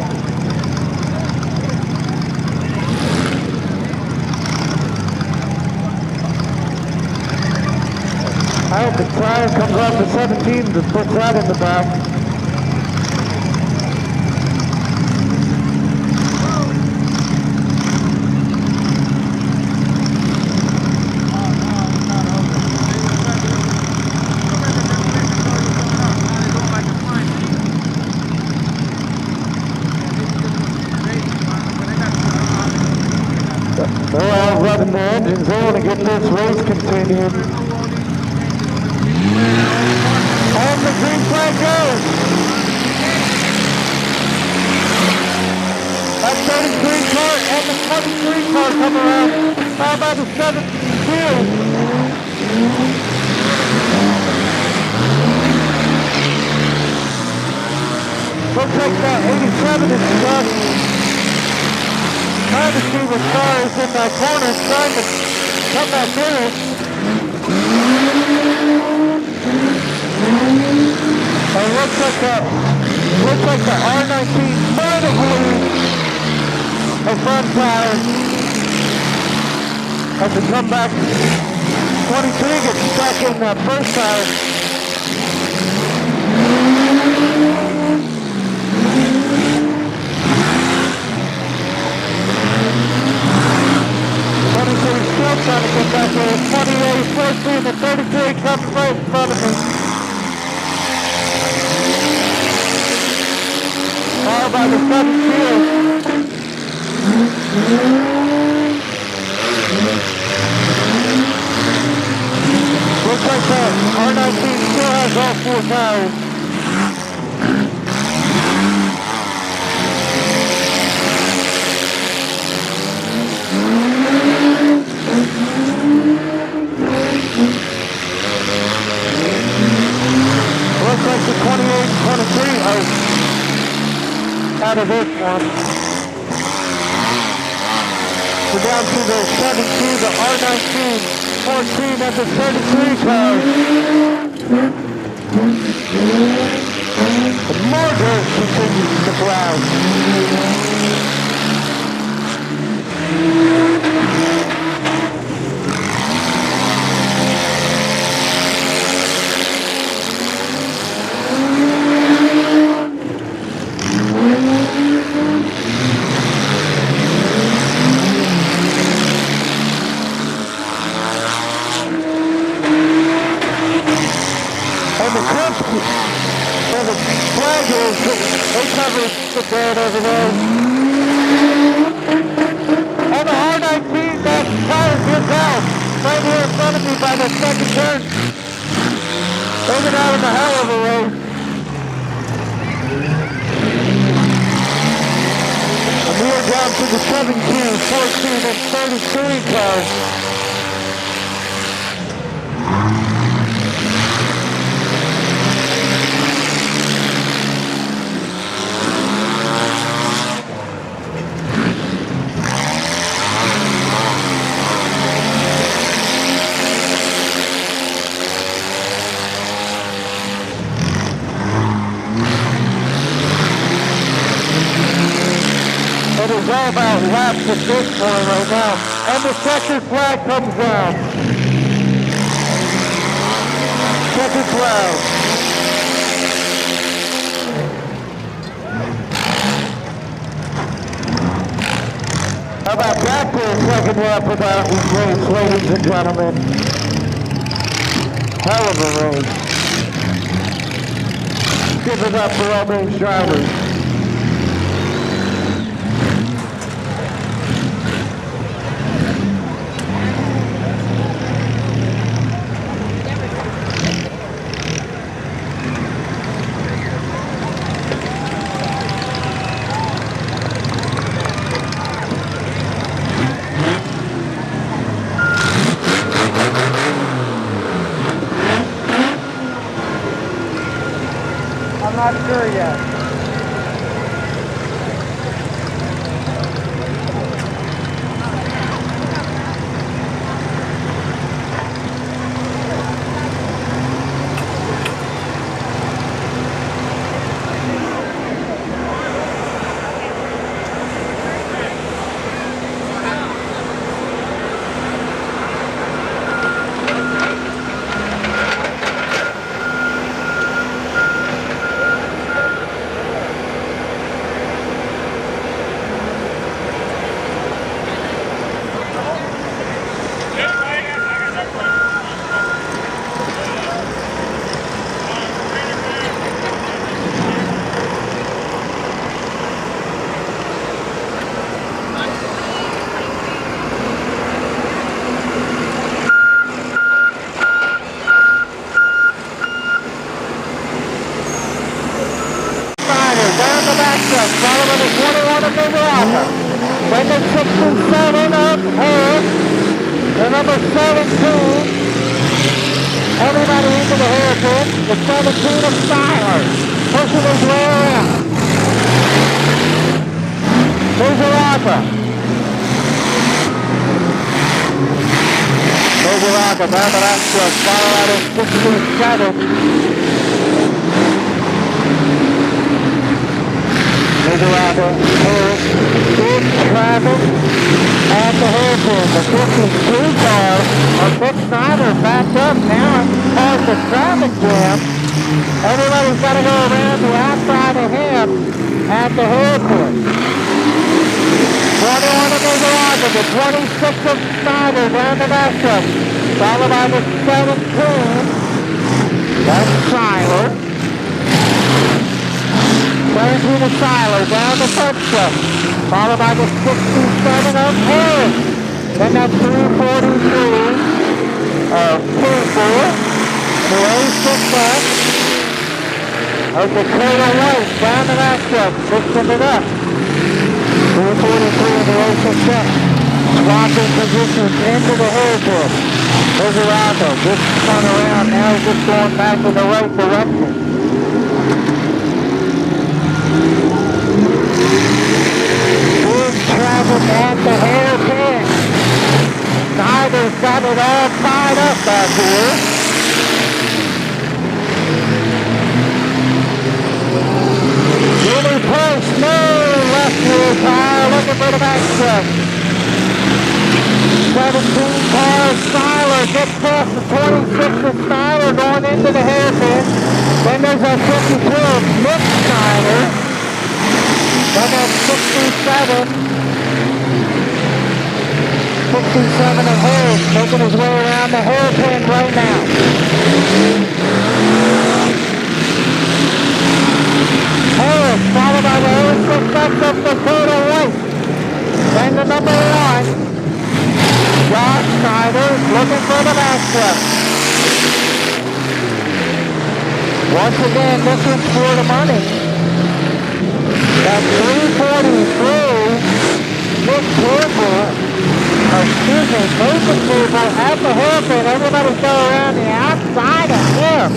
I hope the tire comes off the 17 and just puts that in the back. They're all rubbing their engines on to get this race continued. And the green flag goes. That 33 car and the 23 car come around. How about the 17? Looks like that 87 is stuck. Trying to see what car is in that corner, trying to come back in. It looks like the R19 might have moved a front tire. As they come back, 23 gets stuck in that first tire. Still trying to get back there. 28, 14, and 33 comes right in front of me. All by the 17. Looks like that R19 still has all four tires. Looks like the 28 23 out of this one. We're down to the 17, the R19, 14 at the 33 car. The more dirt continues to plow. And the clips, where the flag is, they cover the dirt over there. On the R19, that tire gives out right here in front of me by the second turn. They've been out in a hell of a race. And we are down to the 17, 14, and 33 cars. It is all about laps at this point right now. And the checkered flag comes down. Checkered flag. How about that for a second lap of that race, ladies and gentlemen? Hell of a race. Give it up for all those drivers. I'm not sure yet. stretch, followed by the 21 of Mizoraka. Then the 67 of Harris. The number 17. Everybody into the hairpin. The 17 of Styler. Pushing his way around. Mizoraka. Mizoraka down the back stretch, followed by the 67. Mizoraka, Harris, big traffic at the hairpin. The 52 car of Vic Snyder backed up now and caused a traffic jam. Everybody's got to go around the outside of him at the hairpin. 21 of Mizoraka, the 26 of Snyder down the back stretch, followed by the 17. That's Tyler. 17 of Tyler down the front stretch, followed by the 67 of Harris. Then that 343 of P4, the 06 back of the Taylor White down the back stretch, fixing it up. 343 of the 06 back, swapping positions into the hairpin. Mizoraka just spun around, now he's just going back in the right direction. Big traffic at the hairpin. Snyder's got it all tied up back here. Jimmy Price, no left rear tire, looking for the back stretch. 17 car Styler gets past the 26 of Styler going into the hairpin. Then there's a 52 of Nick Snyder. Then that 67 of Harris making his way around the hairpin right now. Harris followed by the 06 of Dakota White. Then the number 1. Josh Snyder looking for the back stretch. Once again, looking for the money. That 343, Nick Cooper, Mason Cooper at the hairpin. Everybody's go around the outside of him.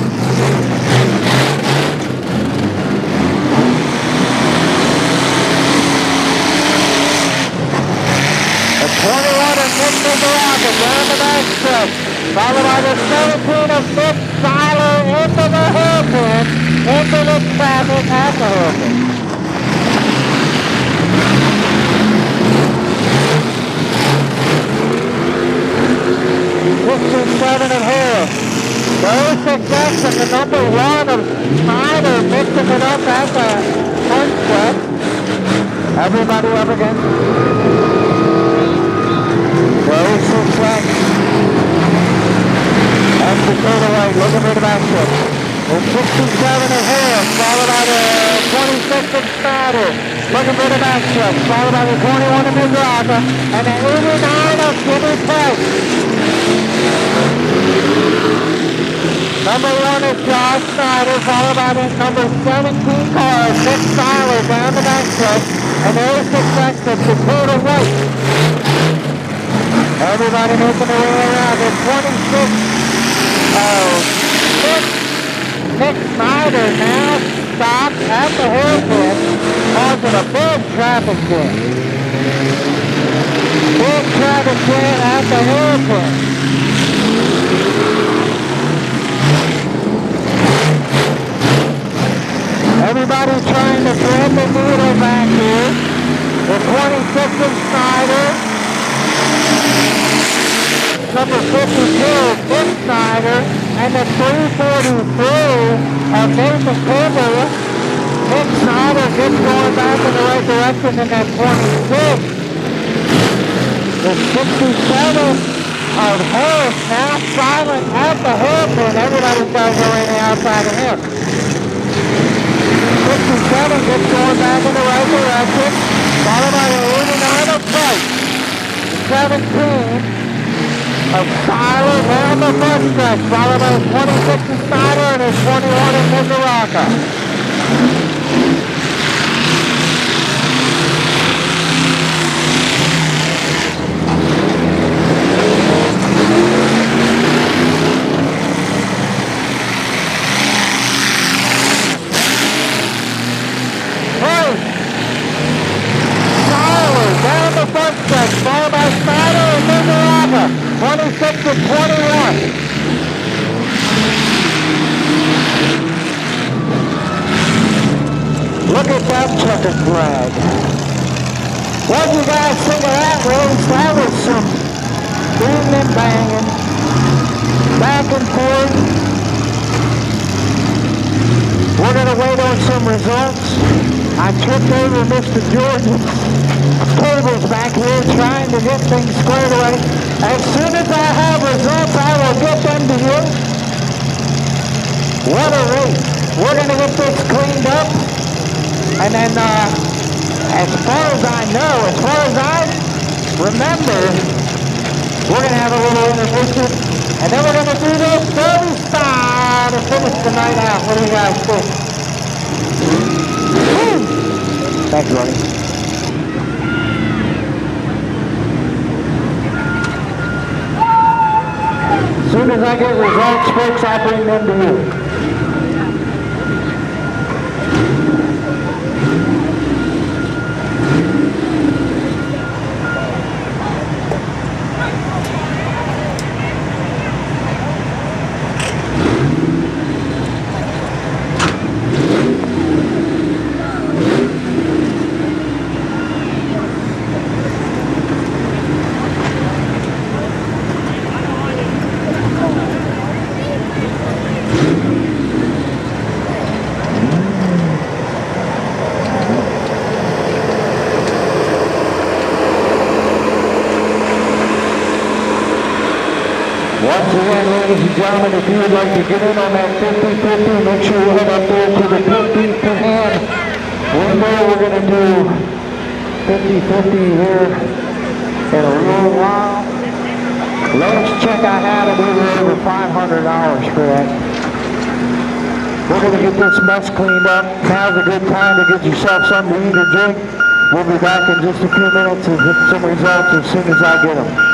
The 21 of Nick Mizoraka down the back stretch, followed by the 17 of Nick Seiler into the hairpin, into the traffic at the hairpin. 67 of Harris. Those success of the number 1 of Snyder mixing it up at the front stretch. Everybody up again. Those success. That's the Dakota White looking for the back stretch. The 67 of Harris, followed by the 26 of Snyder, looking for the back stretch, followed by the 21 of Mizoraka, and the 89 of Jimmy Price. Number 1 is Josh Snyder, followed by the number 17 car, Nick Seiler down the back stretch, and the 86 of Dakota White. Everybody making their way around. The 26 of Nick Snyder now stopped at the hairpin, causing a big traffic jam. Big traffic jam at the hairpin. Everybody trying to thread the needle back here. The 26 of Snyder. Number 52, Nick Snyder, and the 343 of Nathan Cooper. Nick Snyder gets going back in the right direction in that 26. The 67 of Harris now silent at the hairpin. Everybody's got to go in the outside of him. 67 gets going back in the right direction, followed by the 89 of Price. 17 of Tyler down the front stretch, followed by the 26 of Snyder and his 21 of Mizoraka. proud checkered flag. What do you guys think of that race? That was some booming and banging, back and forth. We're going to wait on some results. I tripped over Mr. George's tables back here trying to get things squared away. As soon as I have results, I will get them to you. What a race. We're going to get this cleaned up. And then, as far as I know, as far as I remember, we're going to have a little intermission. And then we're going to do this dirty style to finish the night out. What do you guys think? Woo! Thanks, buddy. As soon as I get results, folks, I'll bring them to you. Once again, ladies and gentlemen, if you would like to get in on that 50-50, make sure you head up there to the 50 per hand window. We're going to do 50-50 here in a little while. Last check I had, I believe over $500 for that. We're going to get this mess cleaned up. Now's a good time to get yourself something to eat or drink. We'll be back in just a few minutes to get some results as soon as I get them.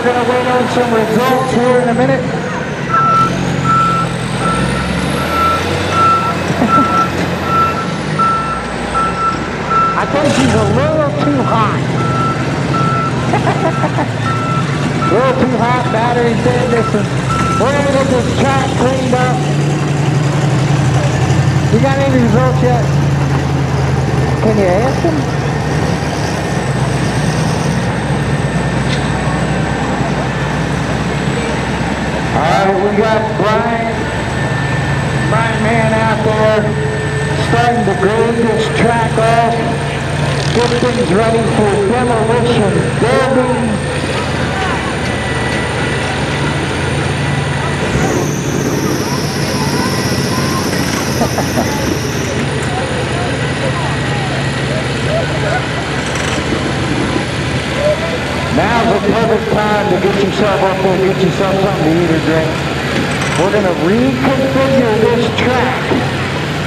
we're going to wait on some results here in a minute. I think he's a little too hot. A little too hot, battery's dead. Listen, we're going to get this track cleaned up. You got any results yet? Can you ask him? Alright, we got Brian Man out there starting to grade this track off. Get things ready for demolition building. Now's the perfect time to get yourself up there, get yourself something to eat or drink. We're going to reconfigure this track.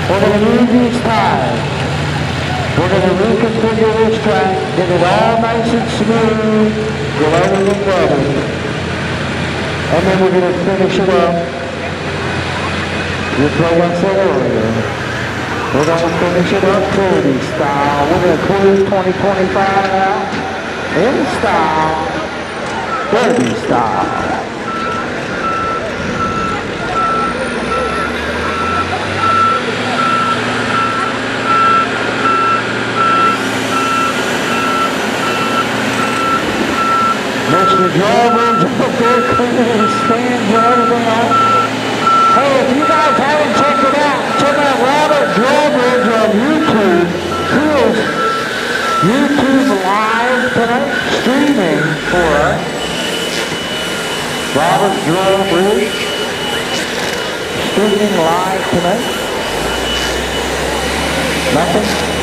We're going to move these tires. We're going to reconfigure this track, get it all nice and smooth, get everything ready. And then we're going to finish it up. Just like I said earlier. We're going to finish it up Kirby style. We're going to close 2025 out in style, Kirby style. Mr. Driver's up there cleaning his stands and everything else. Hey, if you guys haven't checked it out, check out Robert Drawbridge on YouTube. He is YouTube live tonight, streaming for us. Robert Drawbridge, streaming live tonight. Nothing?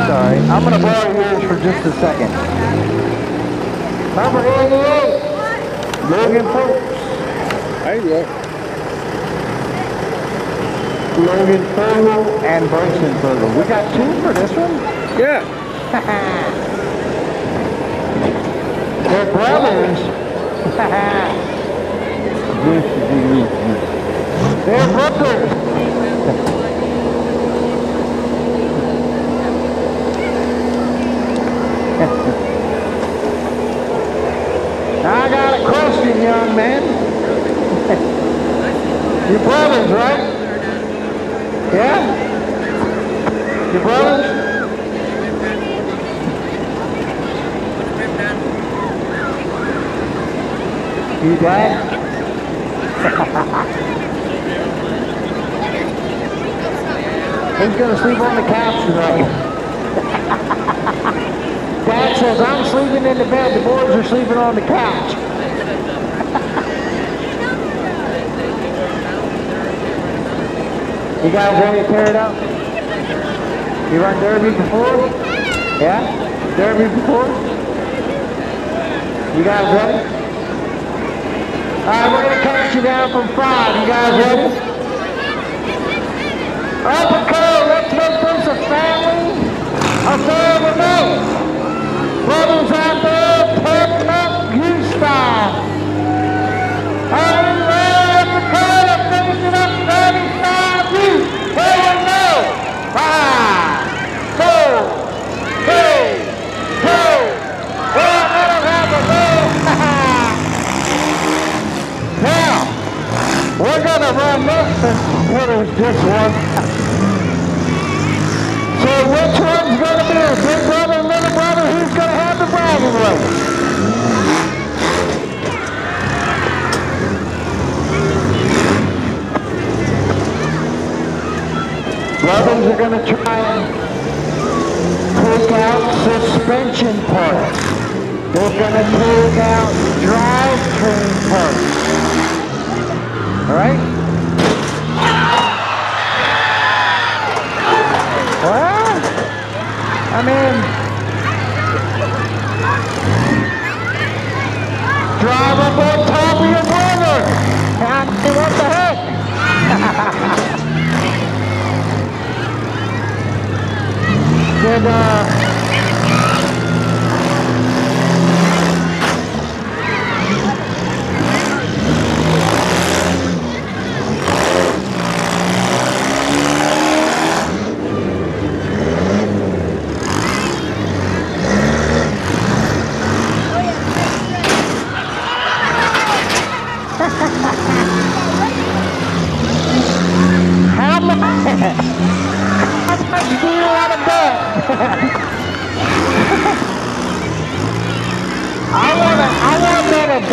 sorry. I'm going to borrow yours for just a second. Number 88, Logan Folks. There you go. Logan Fogel and Bryson Fogel. We got two for this one? Yeah. They're brothers. They're brothers. I got a question, young man. Your brothers, right? Yeah? Your brothers? You dad? He's gonna sleep on the couch tonight. Dad says, I'm sleeping in the bed, the boys are sleeping on the couch. You guys ready to tear it up? You run derby before? Yeah? Derby before? You guys ready? Alright, we're gonna count you down from 5. You guys ready? Upperco, let's make this a family affair with me. Brothers out there, tearing up Houston. Are you ready, Upperco? Let's finish it up 35 youth. Here we go. 5, 4, 3, 2, 1. Let us have a move. Now, we're gonna run this until there's just one. So which one's gonna be a big brother and little brother? Who's gonna have the bragging rights? Brothers are gonna try and take out suspension parts. They're gonna take out drivetrain parts. Alright? Well, I mean, drive up on top of your brother. What the heck? Did, how much do you want to bet? I want to bet $1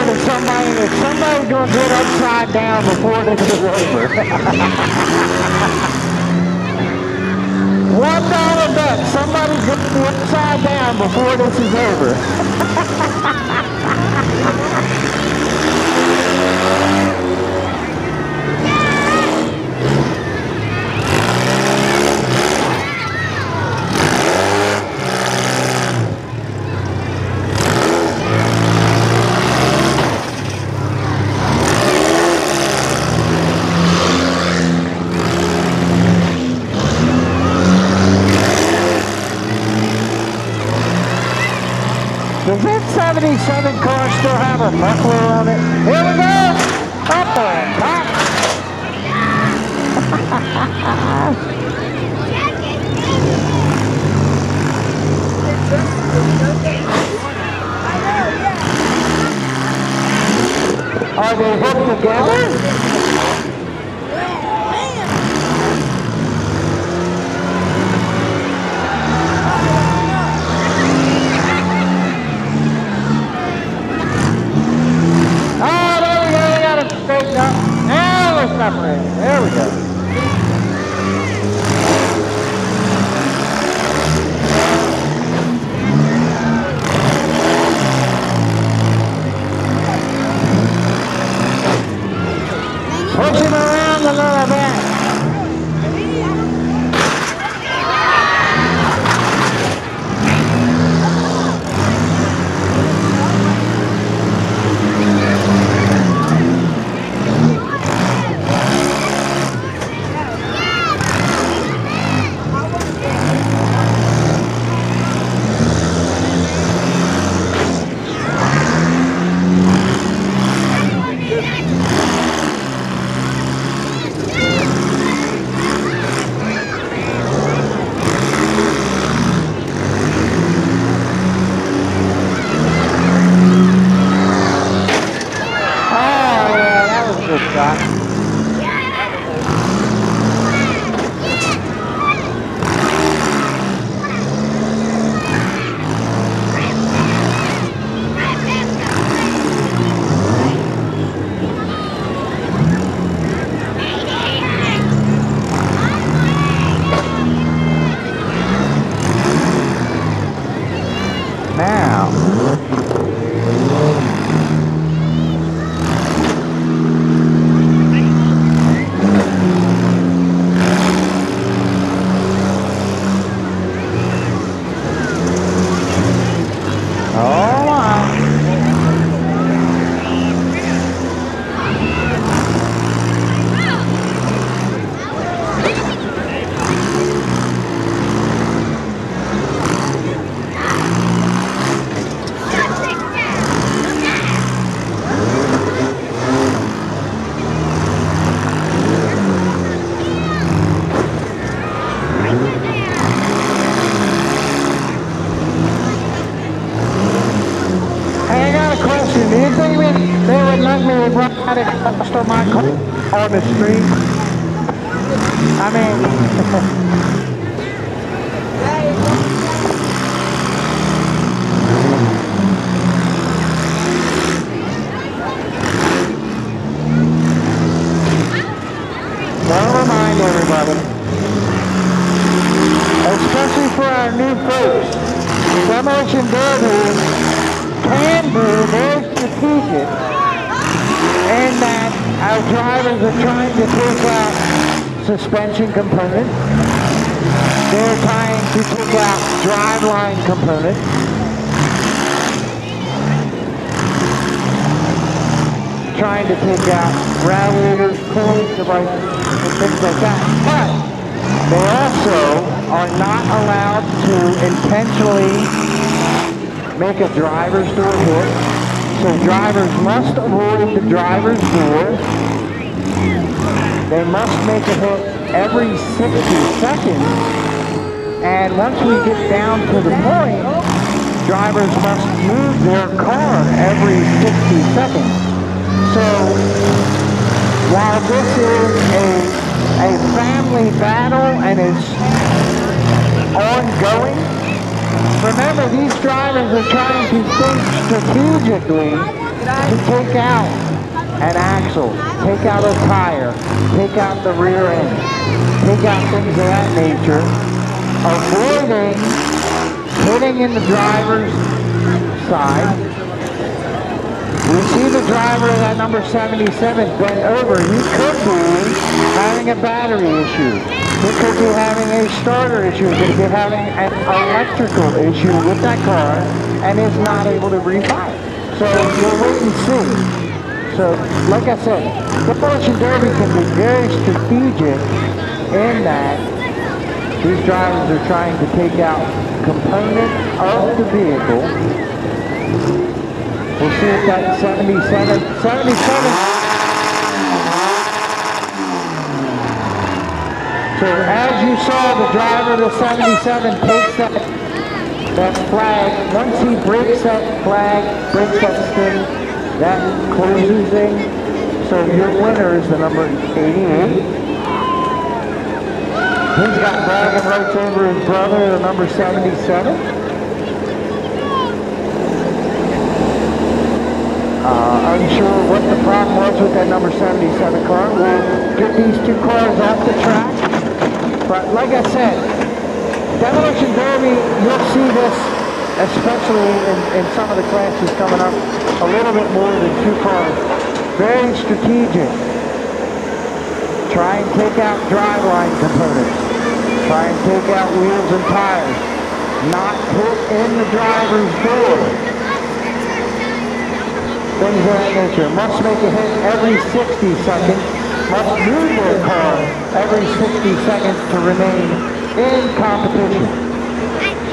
to somebody that somebody's going to get upside down before this is over. $1 bet somebody's going to be upside down before this is over. Does that 77 car still have a muffler on it? Here we go! Up on top! Are they hooked together? Straighten up. Now we're separating. There we go. now. All right. Hey, I got a question. Do you think they would let me ride it on my car on the street? I mean, want to remind everybody, especially for our new folks, Demolition Derby can be very strategic in that our drivers are trying to take out suspension components. They're trying to take out driveline components. Trying to take out radiators, cooling devices, and things like that. But they also are not allowed to intentionally make a driver's door hit. So drivers must avoid the driver's door. They must make a hit every 60 seconds. And once we get down to the point, drivers must move their car every 60 seconds. So while this is a family battle and is ongoing, remember, these drivers are trying to think strategically to take out an axle, take out a tire, take out the rear end, take out things of that nature, avoiding hitting in the driver's side. We see the driver of that number 77 bent over. He could be having a battery issue. He could be having a starter issue. He could be having an electrical issue with that car and is not able to refire. So we'll wait and see. So, like I said, Demolition Derby can be very strategic in that these drivers are trying to take out components of the vehicle. We'll see if that 77. So as you saw, the driver of the 77 takes that flag. Once he breaks that flag, breaks that sting, that closes thing. So your winner is the number 88. He's got bragging rights over his brother, the number 77. Unsure what the problem was with that number 77 car. We'll get these two cars off the track. But like I said, Demolition Derby, you'll see this, especially in some of the classes coming up, a little bit more than two cars. Very strategic. Try and take out driveline components. Try and take out wheels and tires. Not put in the driver's door. Things of that nature. Must make a hit every 60 seconds. Must move their car every 60 seconds to remain in competition.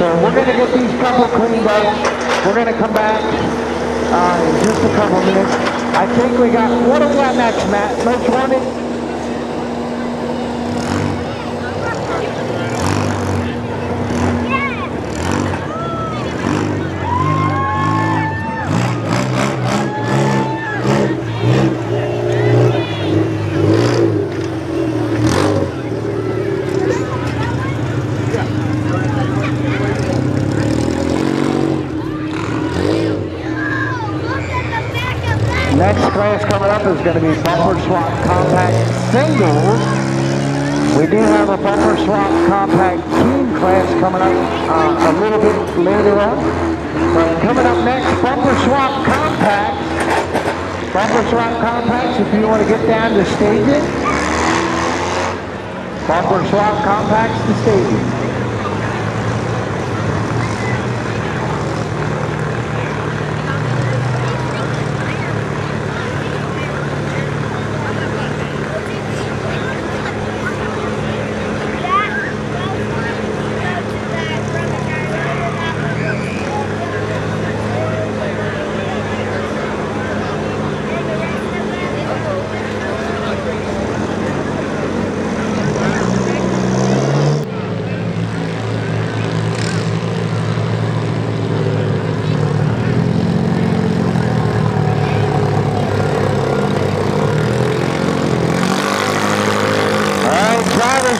So we're going to get these couple cleaned up. We're going to come back in just a couple minutes. I think we got, what do we got next, Matt? Most wanted? Next class coming up is going to be bumper swap compact singles. We do have a bumper swap compact team class coming up a little bit later on. So coming up next, Bumper Swap Compacts. Bumper Swap Compacts, if you want to get down to staging. Bumper Swap Compacts to staging.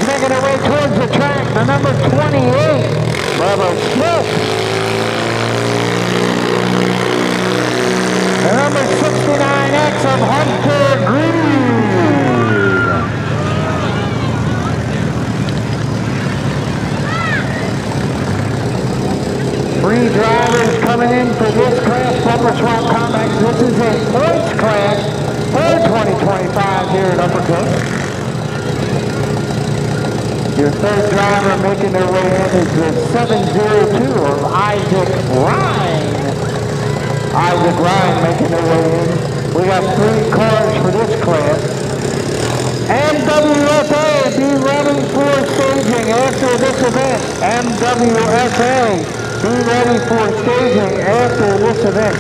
Making their way towards the track, the number 28, Bubba Smith. The number 69X of Hunter Green. Three drivers coming in for this class, Bumper Swap Compacts. This is a points class for 2025 here at Upperco. Your third driver making their way in is the 702 of Isaac Ryan. Isaac Ryan making their way in. We got 3 cars for this class. MWFA, be ready for staging after this event. MWFA, be ready for staging after this event.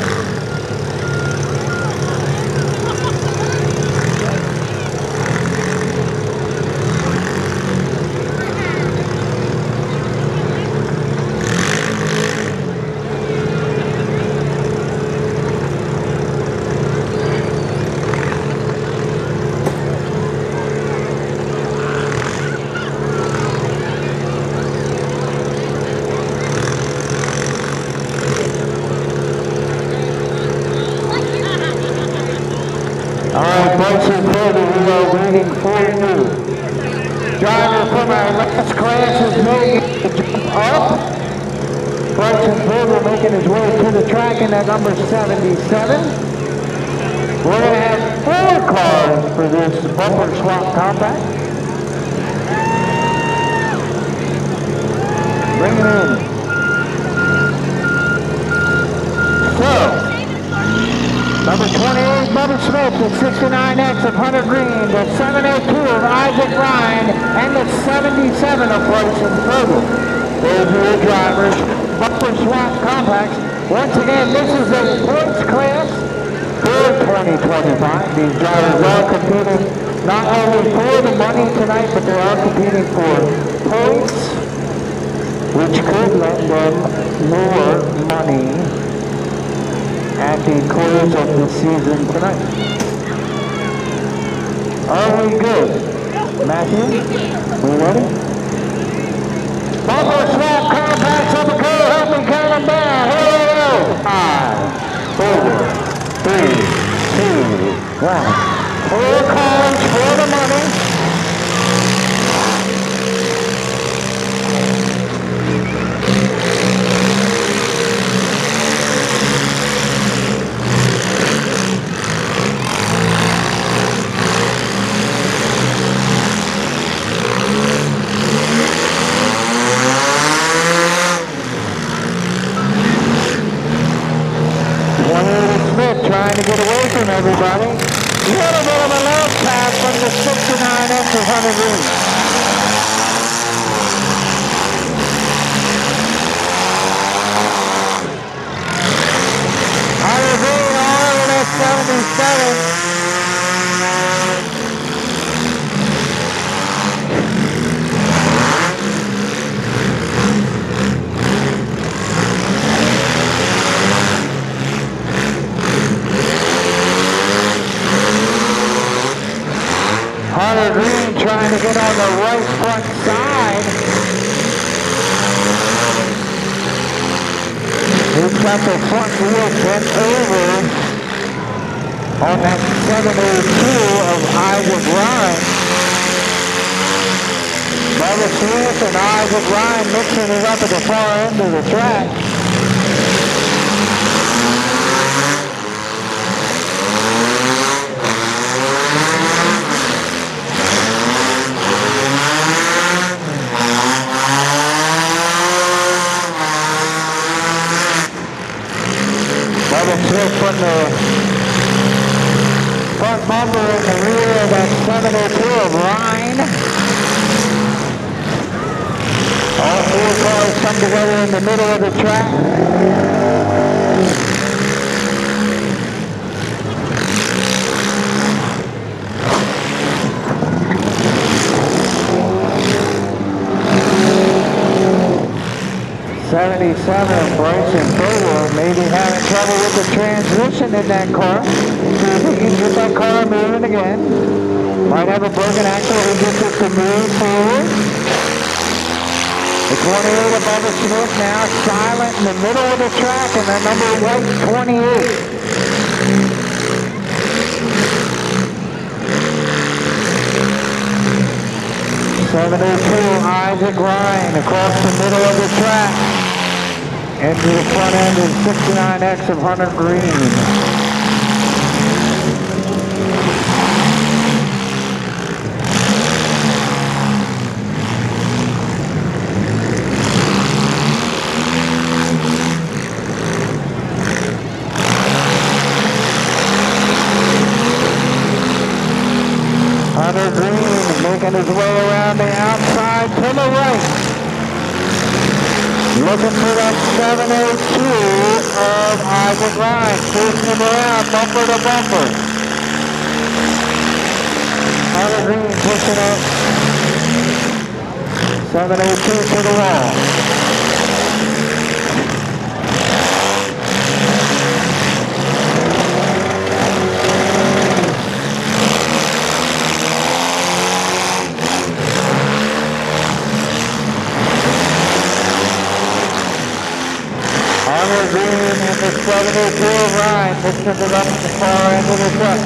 Driver from our last class is making the jump up. Bryson Porter making his way to the track in that number 77. We're going to have 4 cars for this Bumper Swap Compact. Bring it in. So, number 28, Bubba Smith, the 69X of Hunter Green, the 702 of Isaac Ryan, and the 77 of Bryson Fogel. Those are your drivers, Bumper Swap Compacts. Once again, this is a points class for 2025. These drivers are competing not only for the money tonight, but they are competing for points, which could lend them more money at the close of the season tonight. Are we good? Matthew, we ready? Bumper Swap Compacts on the curve, help me count them down. Here we go. 5, 4, 3, 2, 1. 4 cars for the money. Trying to get away from everybody. A little bit of a low pass from the 69X of Hunter Green. Hunter Green all in at 77. Hunter Green trying to get on the right front side. He's got the front wheel bent over on that 702 of Isaac Ryan. Bubba Smith and Isaac Ryan mixing it up at the far end of the track. Putting the front bumper in the rear of that 702 of Rhine. All four cars come together in the middle of the track. Bryson Bower may be having trouble with the transmission in that car. See if he can get that car moving again. Might have a broken axle, he gets it to move forward. The 28 above the Smith now silent in the middle of the track, and the number white 28. .702 Isaac Ryan across the middle of the track. Into the front end is 69X of Hunter Green. Hunter Green making his way around the outside to the right. Looking for that 702 of Isaac Ryan. Chasing him around, bumper to bumper. Hunter Green pushing up. 702 to the wall. Hunter Green and the 702 of Ryan mixing it up at the far end of the truck.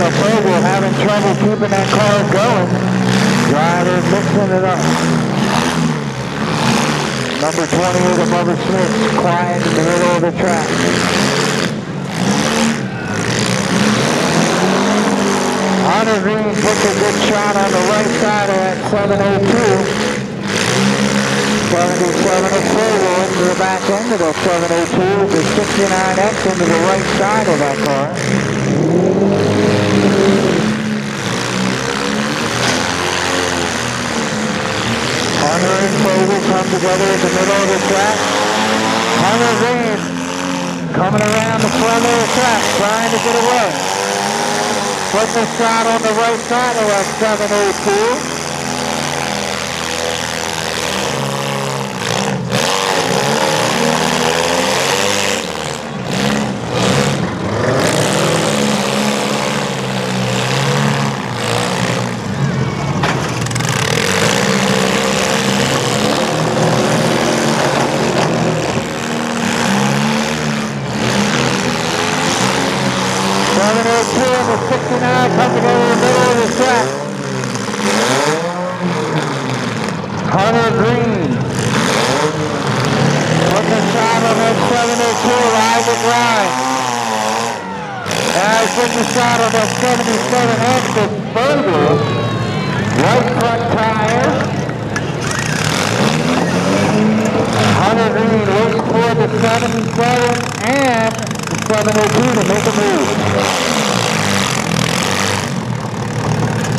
Upperco having trouble keeping that car going. Driver mixing it up. Number 28 above the Smith, quiet in the middle of the track. Hunter Green puts a good shot on the right side of that 702. 77 Upperco into the back end of that 702. The 69X into the right side of that car. Hunter and Upperco come together in the middle of the track. Hunter Green coming around the front of the track, trying to get away. Putting a shot on the right side of that 702. The 69 coming over the middle of the track. Hunter Green putting a shot on that 702 Isaac Ryan. Now he's putting a shot on that 77X of Upperco. Right front tire. Hunter Green waits for the 77 and the 702 to make a move.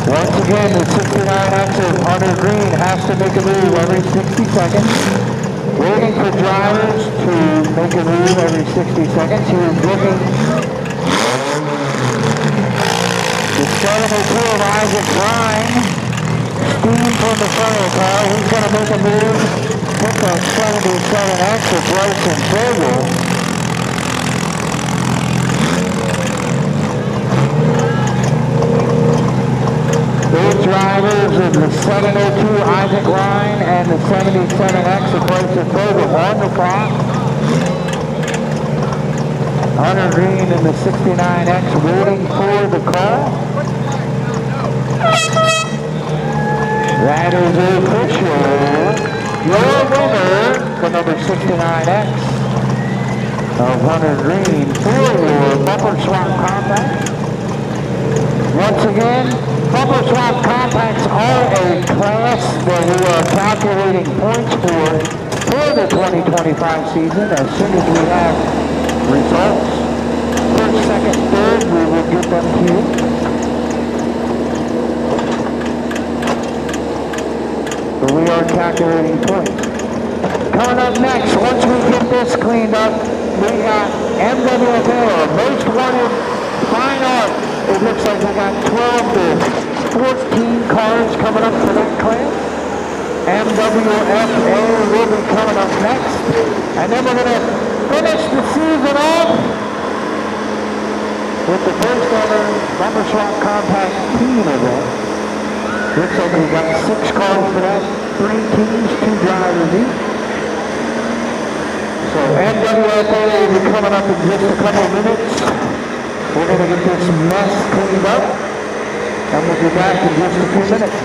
Once again, the 69X of Hunter Green has to make a move every 60 seconds. Waiting for drivers to make a move every 60 seconds. He is looking. The 702 of Isaac Ryan. Steam from the front of the car. He's going to make a move. Put that 77X of Bryson Bower. Those drivers of the 702 Isaac Ryan and the 77X of Bryson Bower on the clock. Hunter Green and the 69X waiting for the call. That is official. Your winner, the number 69X of Hunter Green for your bumper swap compact. Once again, bumper swap compacts are a class that we are calculating points for the 2025 season. As soon as we have results, first, second, third, we will get them to you. But we are calculating points. Coming up next, once we get this cleaned up, we got MWFL, Most Wanted Fine Art. It looks like we got 12 to 14 cars coming up for that class. MWFA will be coming up next. And then we're going to finish the season off with the first ever Bumper Swap Compact Team event. Looks like we've got 6 cars for that, 3 teams, 2 drivers each. So MWFA will be coming up in just a couple of minutes. We're going to get this mess cleaned up, and we'll be back in just a few minutes.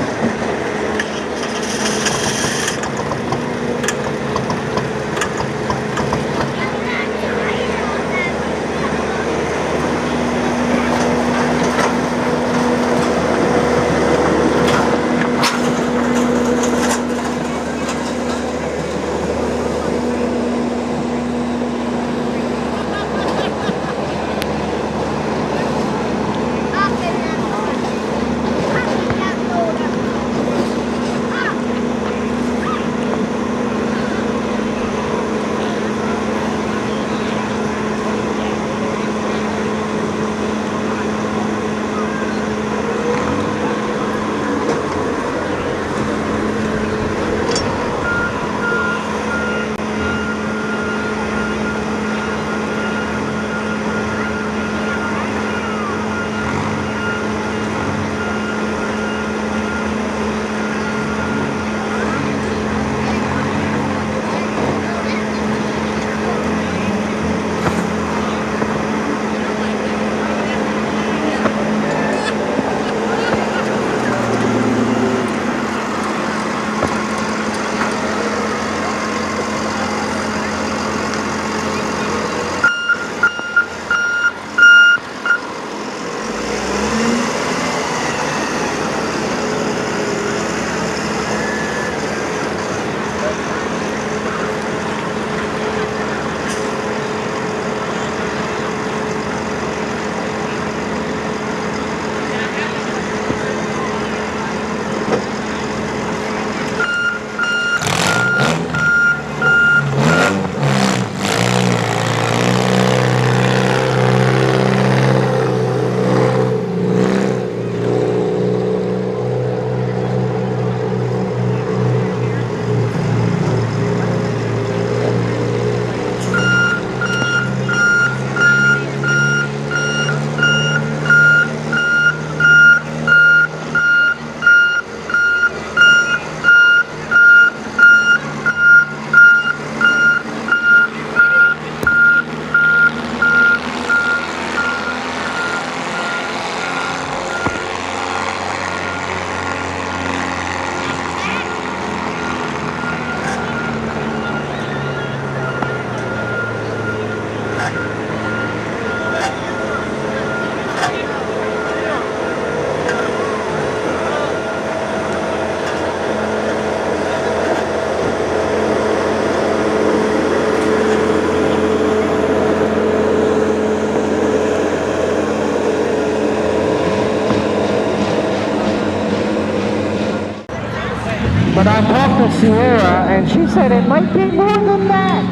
But I talked to Sierra, and she said it might be more than that,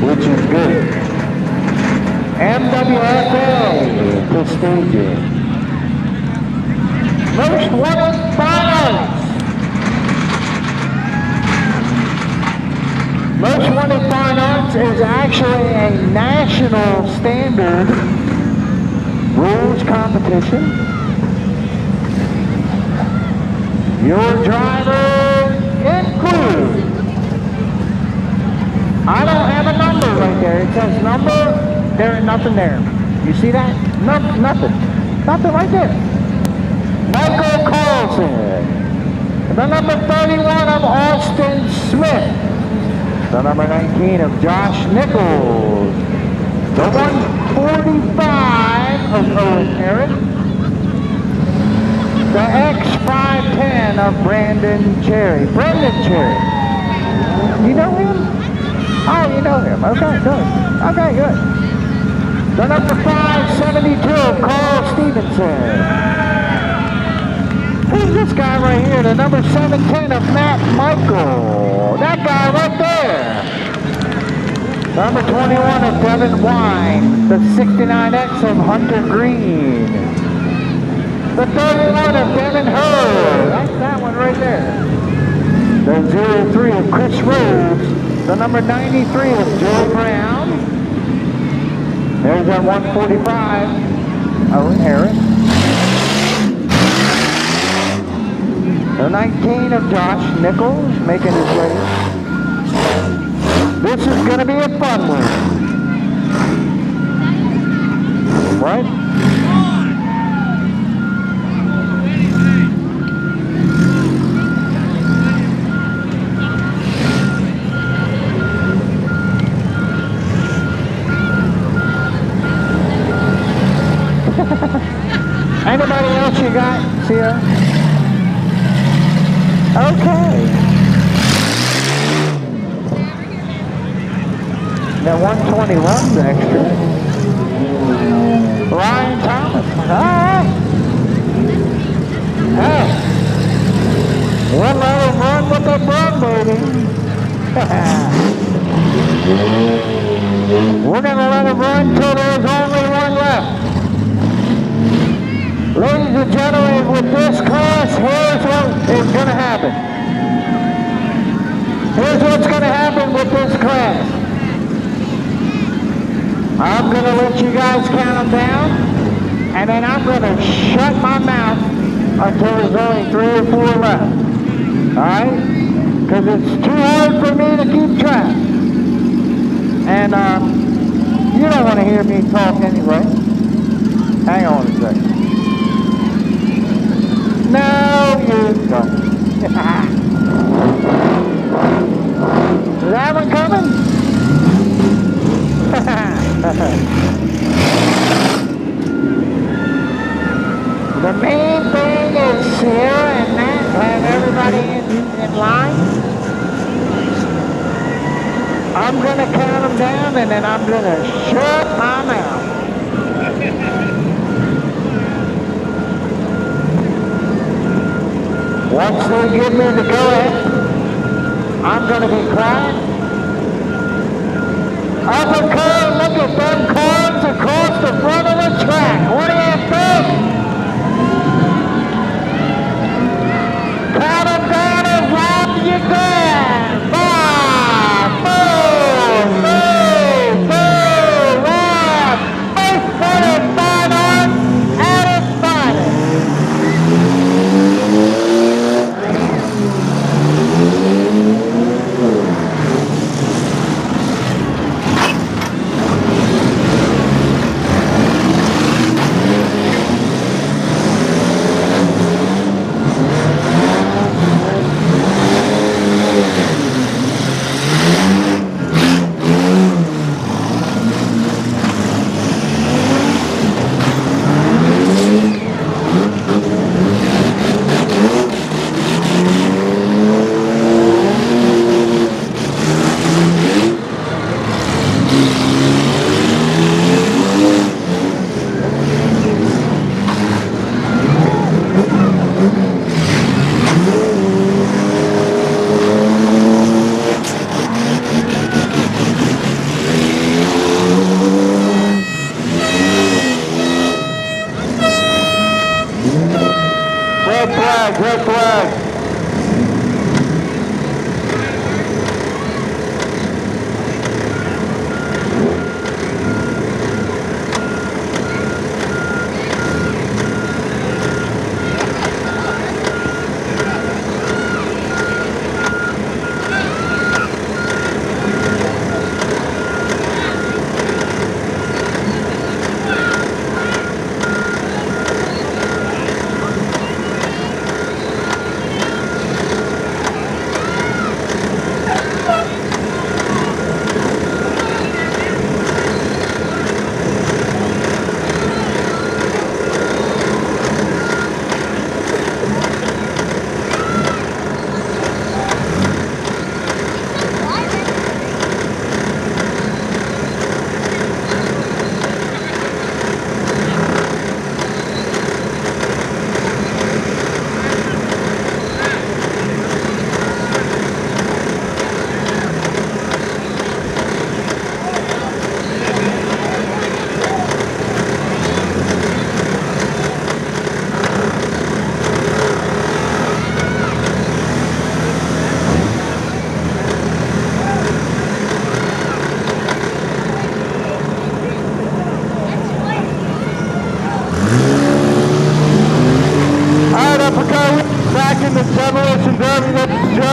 which is good. MWFA prestigious. Most Wanted Fine Arts. Most Wanted Fine Arts is actually a national standard rules competition. Your driver includes, I don't have a number right there. It says number, there ain't nothing there. You see that? No, nothing. Nothing right there. Michael Carlson. Wilson. The number 31 of Austin Smith. The number 19 of Josh Nichols. The 145 of Owen Harris. The X510 of Brandon Cherry. Brendan Cherry. You know him? Oh, you know him. Okay, good. Okay, good. The number 572 of Carl Stevenson. Who's this guy right here? The number 710 of Matt Michael. That guy right there. Number 21 of Devin Wine. The 69X of Hunter Green. The 31 of Devin Hurd. That's that one right there. The 03 of Chris Rhodes. The number 93 of Joe Brown. There's that 145. Owen Harris. The 19 of Josh Nichols making his way. This is going to be a fun one. Right? Anybody else you got? See ya? Okay. That 121's extra. Ryan Thomas. Alright. Hey. We'll let him run with the front, baby. We're going to let him run till there's only one left. Ladies and gentlemen, with this class, here's what is going to happen. Here's what's going to happen with this class. I'm going to let you guys count them down, and then I'm going to shut my mouth until there's only 3 or 4 left. Alright? Because it's too hard for me to keep track. And you don't want to hear me talk anyway. Hang on a second. No, you don't. Is that one coming? The main thing is Sarah and Matt have everybody in line. I'm going to count them down and then I'm going to shut my mouth. Once they give me the go-ahead, I'm going to be quiet. Upperco, look at them cars across the front of the track. What do you think? Count them down as loud as you can. 5, 4, 3, 2, 1. First one is fine on at its finest. Red flag.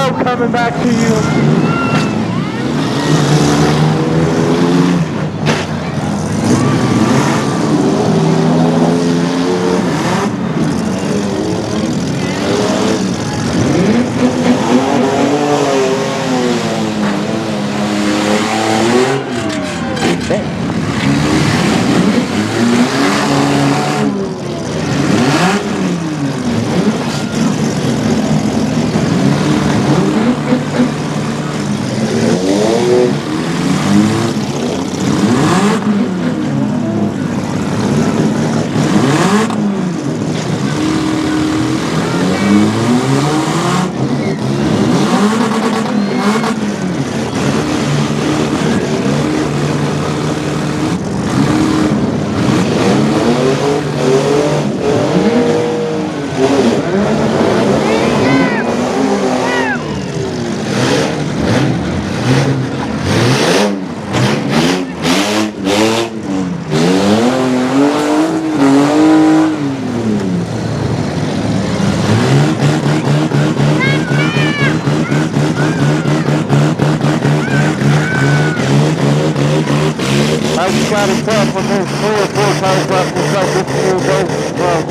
Upperco coming back to you. I just got to tell from this 3 or 4 times left to start this new base as well.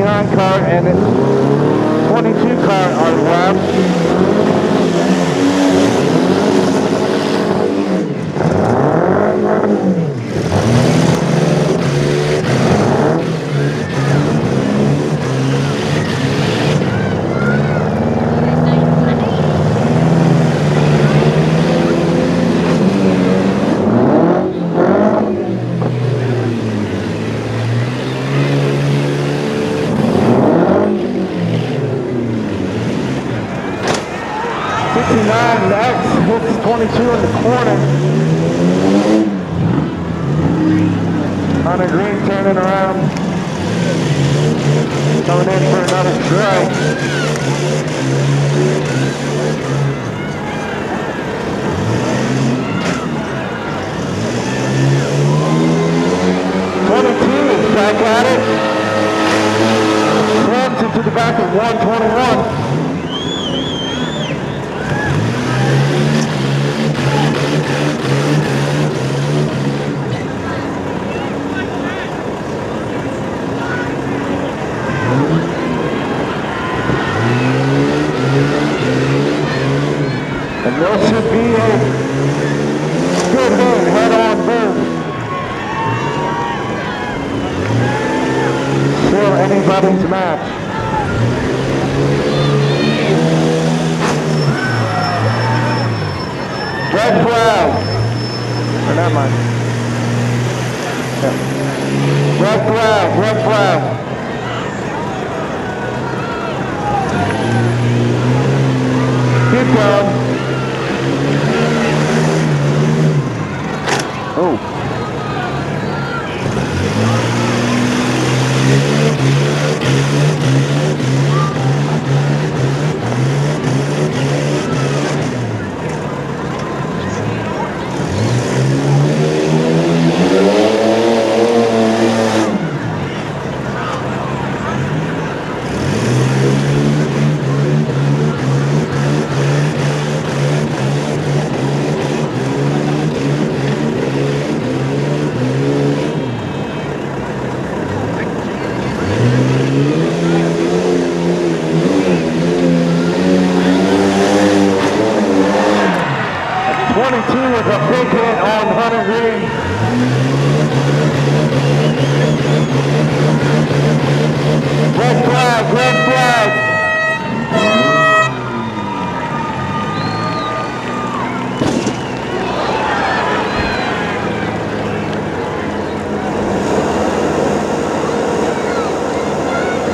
29 car and its 22 car are left. Next, hits 22 in the corner. Hunter Green turning around. Coming in for another strike. Back at it. Runs into the back of 121. And this should be a good hit, head-on move. Still anybody's match. Red flag. Or never mind. Yeah. Red flag, red flag. Keep going. Oh.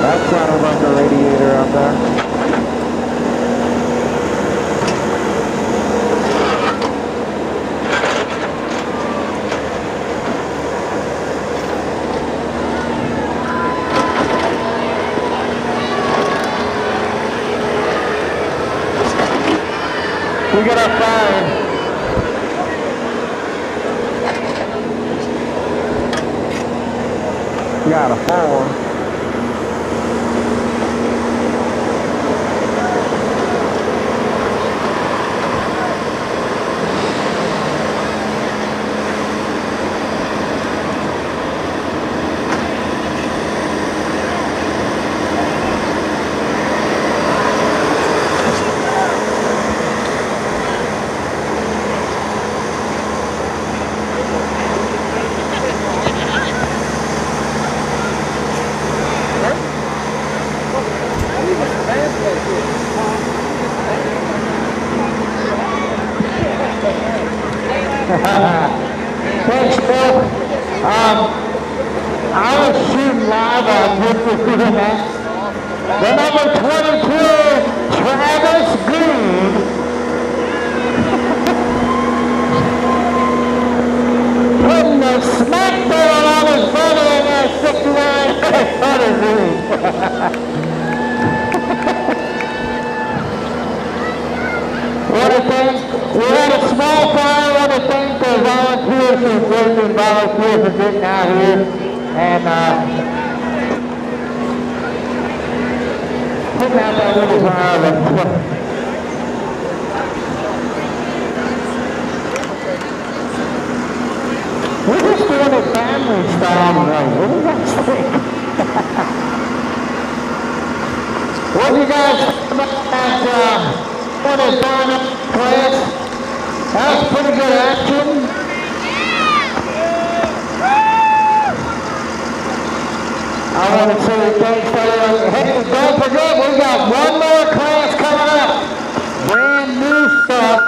That sounded like a radiator up there. We got our fine. We got a 4. Thanks, Bill. I was shooting live on this. The number 22, Travis Green. Putting the smackdown on his brother in that 69 Green. What a thing. We had a small fire. I want to thank the volunteers who worked and volunteers for getting out here and putting out that little fire. We're just doing it family style tonight. What do you guys think? you guys about that one at Barnum class? That was pretty good action. I want to say thanks for everyone. Hey, don't forget, we got one more class coming up. Brand new stuff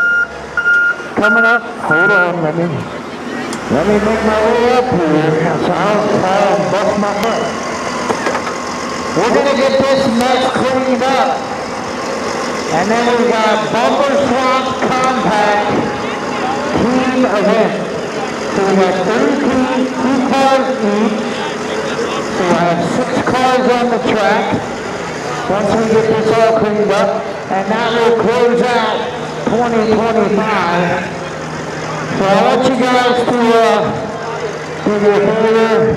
coming up. Hold on, let me make my way up here. So I'll bust my butt. We're gonna get this mess cleaned up. And then we got Bumper Swap Compact Team Event. So we got 3 teams, 2 cars each. So we'll have 6 cars on the track. Once we get this all cleaned up. And that will close out 2025. So I want you guys to do me a favor.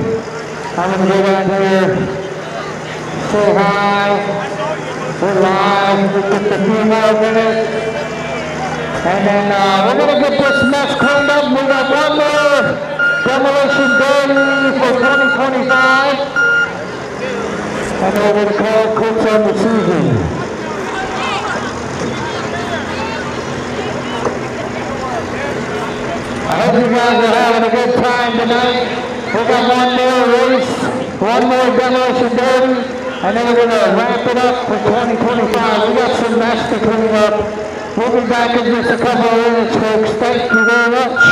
I'm gonna go down here, say hi. We're live for just a few more minutes. And then we're gonna get this mess cleaned up. We got one more Demolition Derby for 2025. And then we're gonna call it quits on the season. I hope you guys are having a good time tonight. We got one more race, one more Demolition Derby, and then we're going to wrap it up for 2025. We got some mess to clean up. We'll be back in just a couple of minutes, folks. Thank you very much.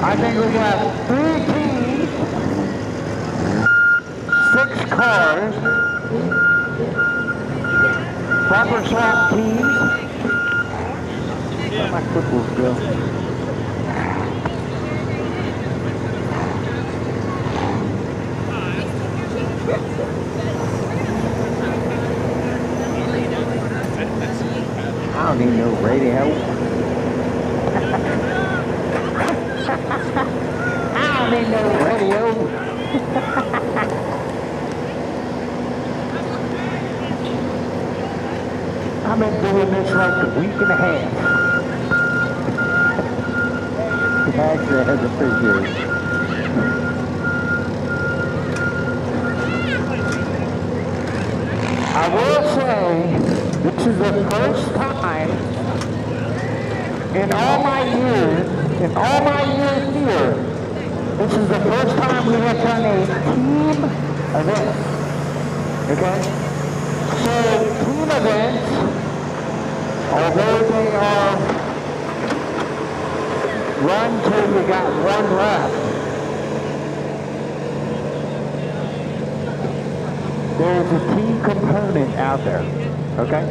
I think we got 3 teams, 6 cars, proper swap teams. Where my cripples go? I don't need no radio. I don't need no radio. I've been doing this like a week and a half. Actually, I appreciate it. I will say, this is the first time in all my years here, this is the first time we have done a team event. Okay? So, team events, although they are run till you got one left, there's a team component out there. Okay?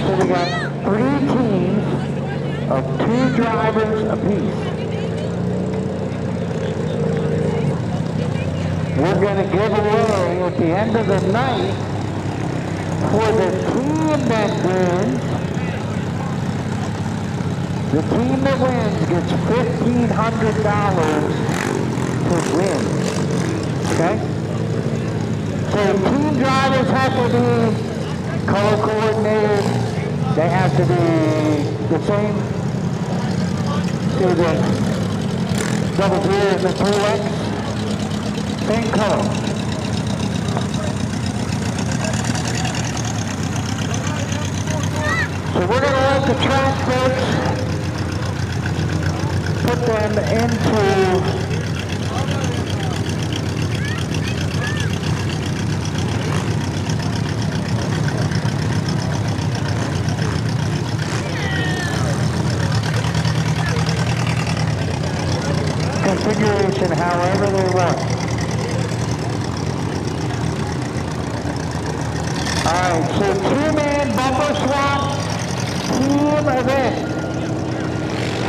So we got 3 teams of 2 drivers apiece. We're going to give away at the end of the night for the team that wins. The team that wins gets $1,500 to win. Okay? So team drivers have to be color coordinated. They have to be the same to the double gear and the 2X. Same color. So we're going to let the track folks put them into configuration however they want. Alright, so two-man bumper swap team event.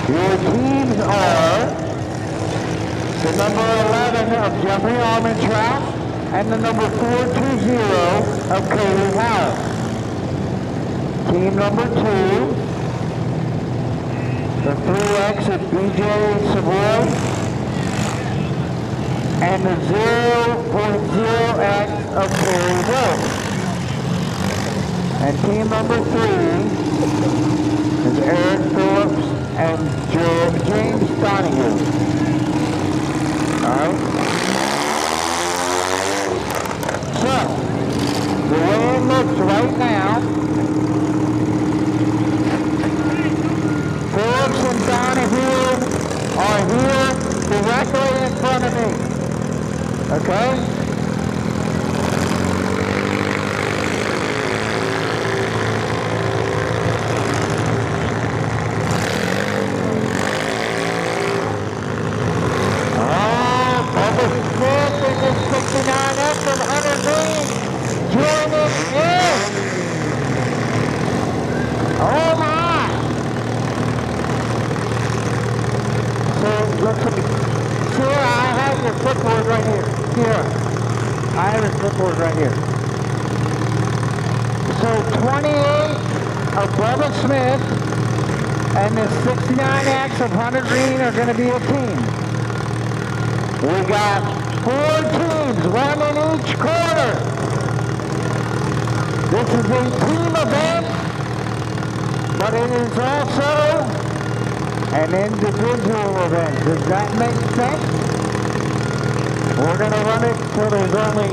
Your teams are the number 11 of Jeffrey Armentrout and the number 420 of Cody Howard. Team number 2, the 3X of BJ Savoy and the 0.0X of Corey Rose. And team number 3 is Eric Phillips and James Donahue. Alright? So, the way it looks right now, Phillips and Donahue are here directly in front of me. Okay? Right here. So 28 of Bubba Smith and the 69X of Hunter Green are going to be a team. We got 4 teams, 1 in each corner. This is a team event, but it is also an individual event. Does that make sense? We're going to run it till there's only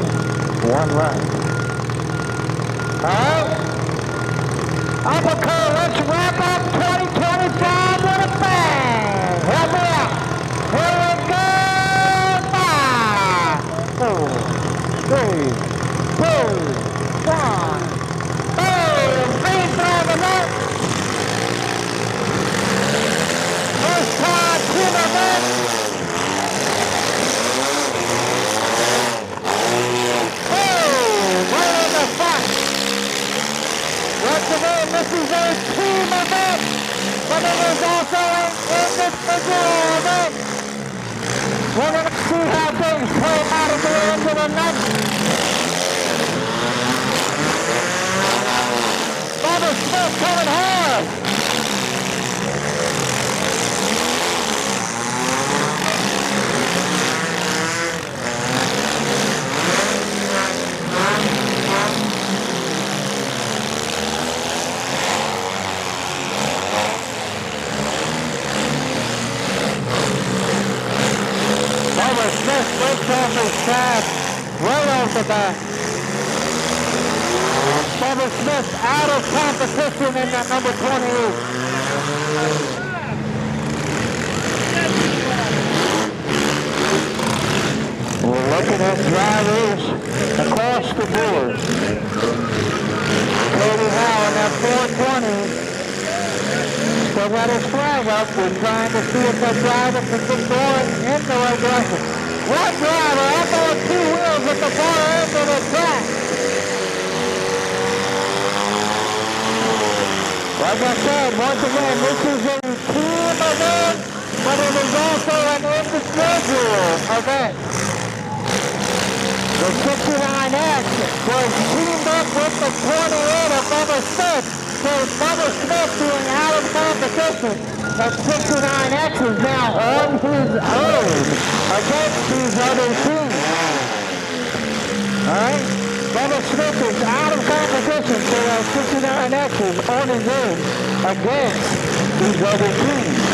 one run. Alright? Upperco, let's wrap up 2025 with a bang! Help me out! Here we go! 5, 4, 3, 2, 1. Boom! Green flag of that! First time team event! This is a team event, but it is also an individual event. We're going to see how things play out at the end of the night. Bubba Smith coming hard. Smith breaks off his pad right off the bat. Bubba Smith out of competition in that number 28. We're looking at drivers across the board. Cody Howe in that 420. Still got his flag up. We're trying to see if that driver can get going in the right direction. One driver up on 2 wheels at the far end of the track. Like I said, once again, this is a team event, but it is also an individual event. The 69X was teamed up with the 28 of Bubba Smith. So Bubba Smith being out of competition, that 69X is now on his own against these other teams. Alright? Bubba Smith is out of competition, so that 69X is on his own against these other teams.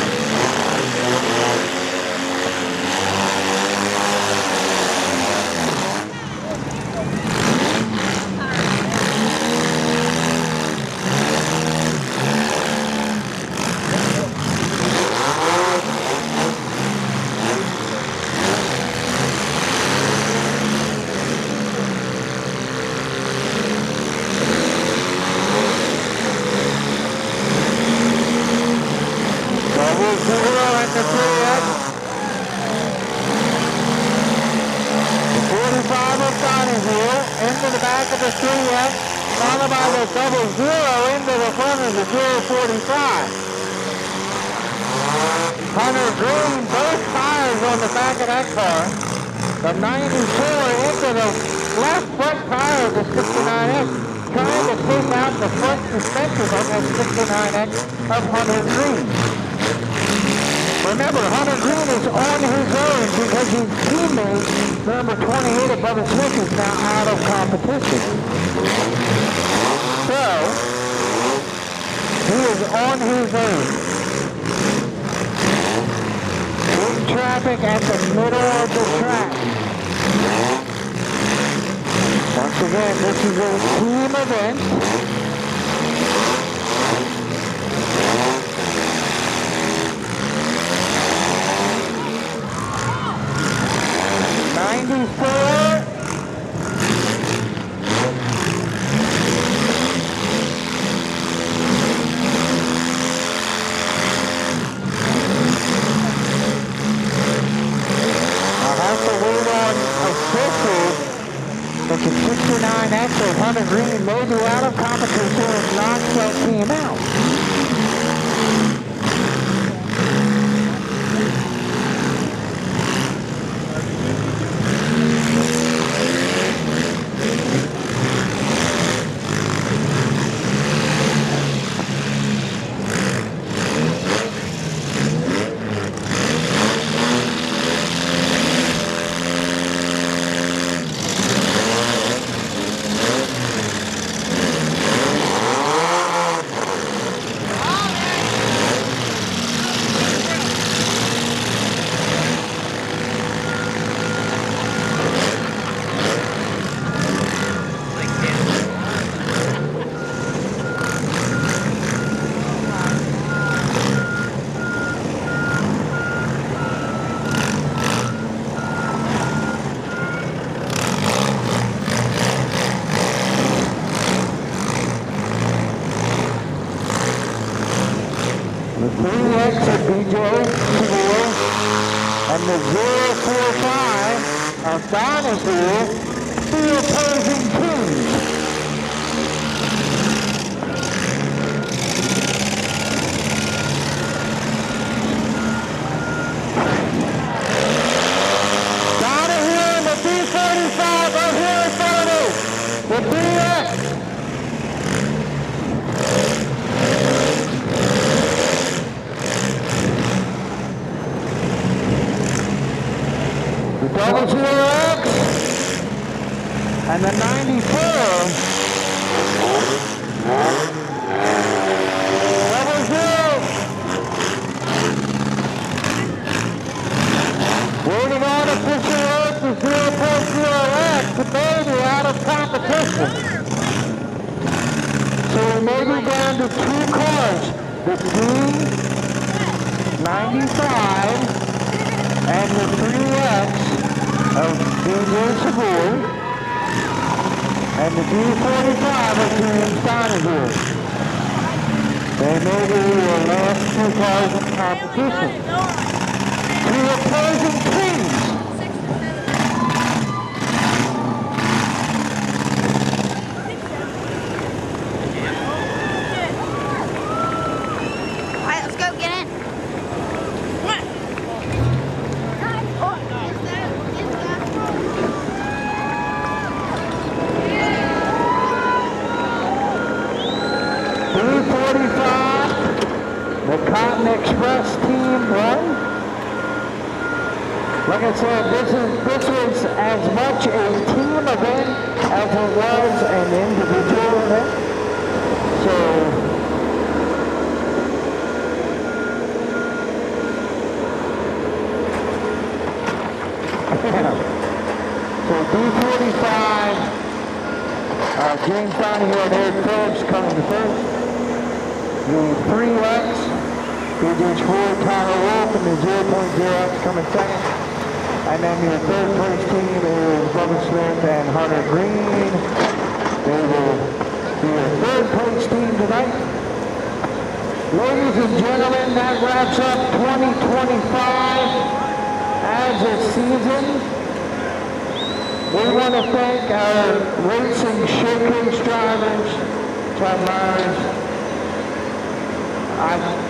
of Donahue into the back of the 3X, followed by the 00 into the front of the 045. Hunter Green, both tires on the back of that car. The 94 into the left front tire of the 69X, trying to take out the front suspension on that 69X of Hunter Green. Remember, Hunter Green is on his own because his teammate, number 28 of Bubba Smith, is now out of competition. So, he is on his own. In traffic at the middle of the track. Once again, this is a team event. But the 69X of Hunter Green may be out of competition and knocks that team out. And the 045 of Donahue, the opposing teams. Donahue and the B45 are here in front of me. The BS. The 00X and the 94. Waiting on official road to 0.0X, the baby out of competition. So we may be down to two cars, the D95 and the 3X of DJ Savoy and the D45 of James Donahue. They may be the last two cars in competition. Two opposing teams. Alright, let's go get in. The Cotton Express team won. Like I said, this is as much a team event as it was an individual event. So D45, James Donahue and Eric Phillips coming to first. The 3X, BJ Ford, Tyler Wolf, and the 0.0X coming second. And then your third place team is Bubba Smith and Hunter Green. They will be your third place team tonight. Ladies and gentlemen, that wraps up 2025 as a season. We want to thank our racing showcase drivers,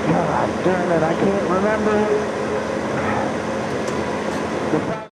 God darn it, I can't remember.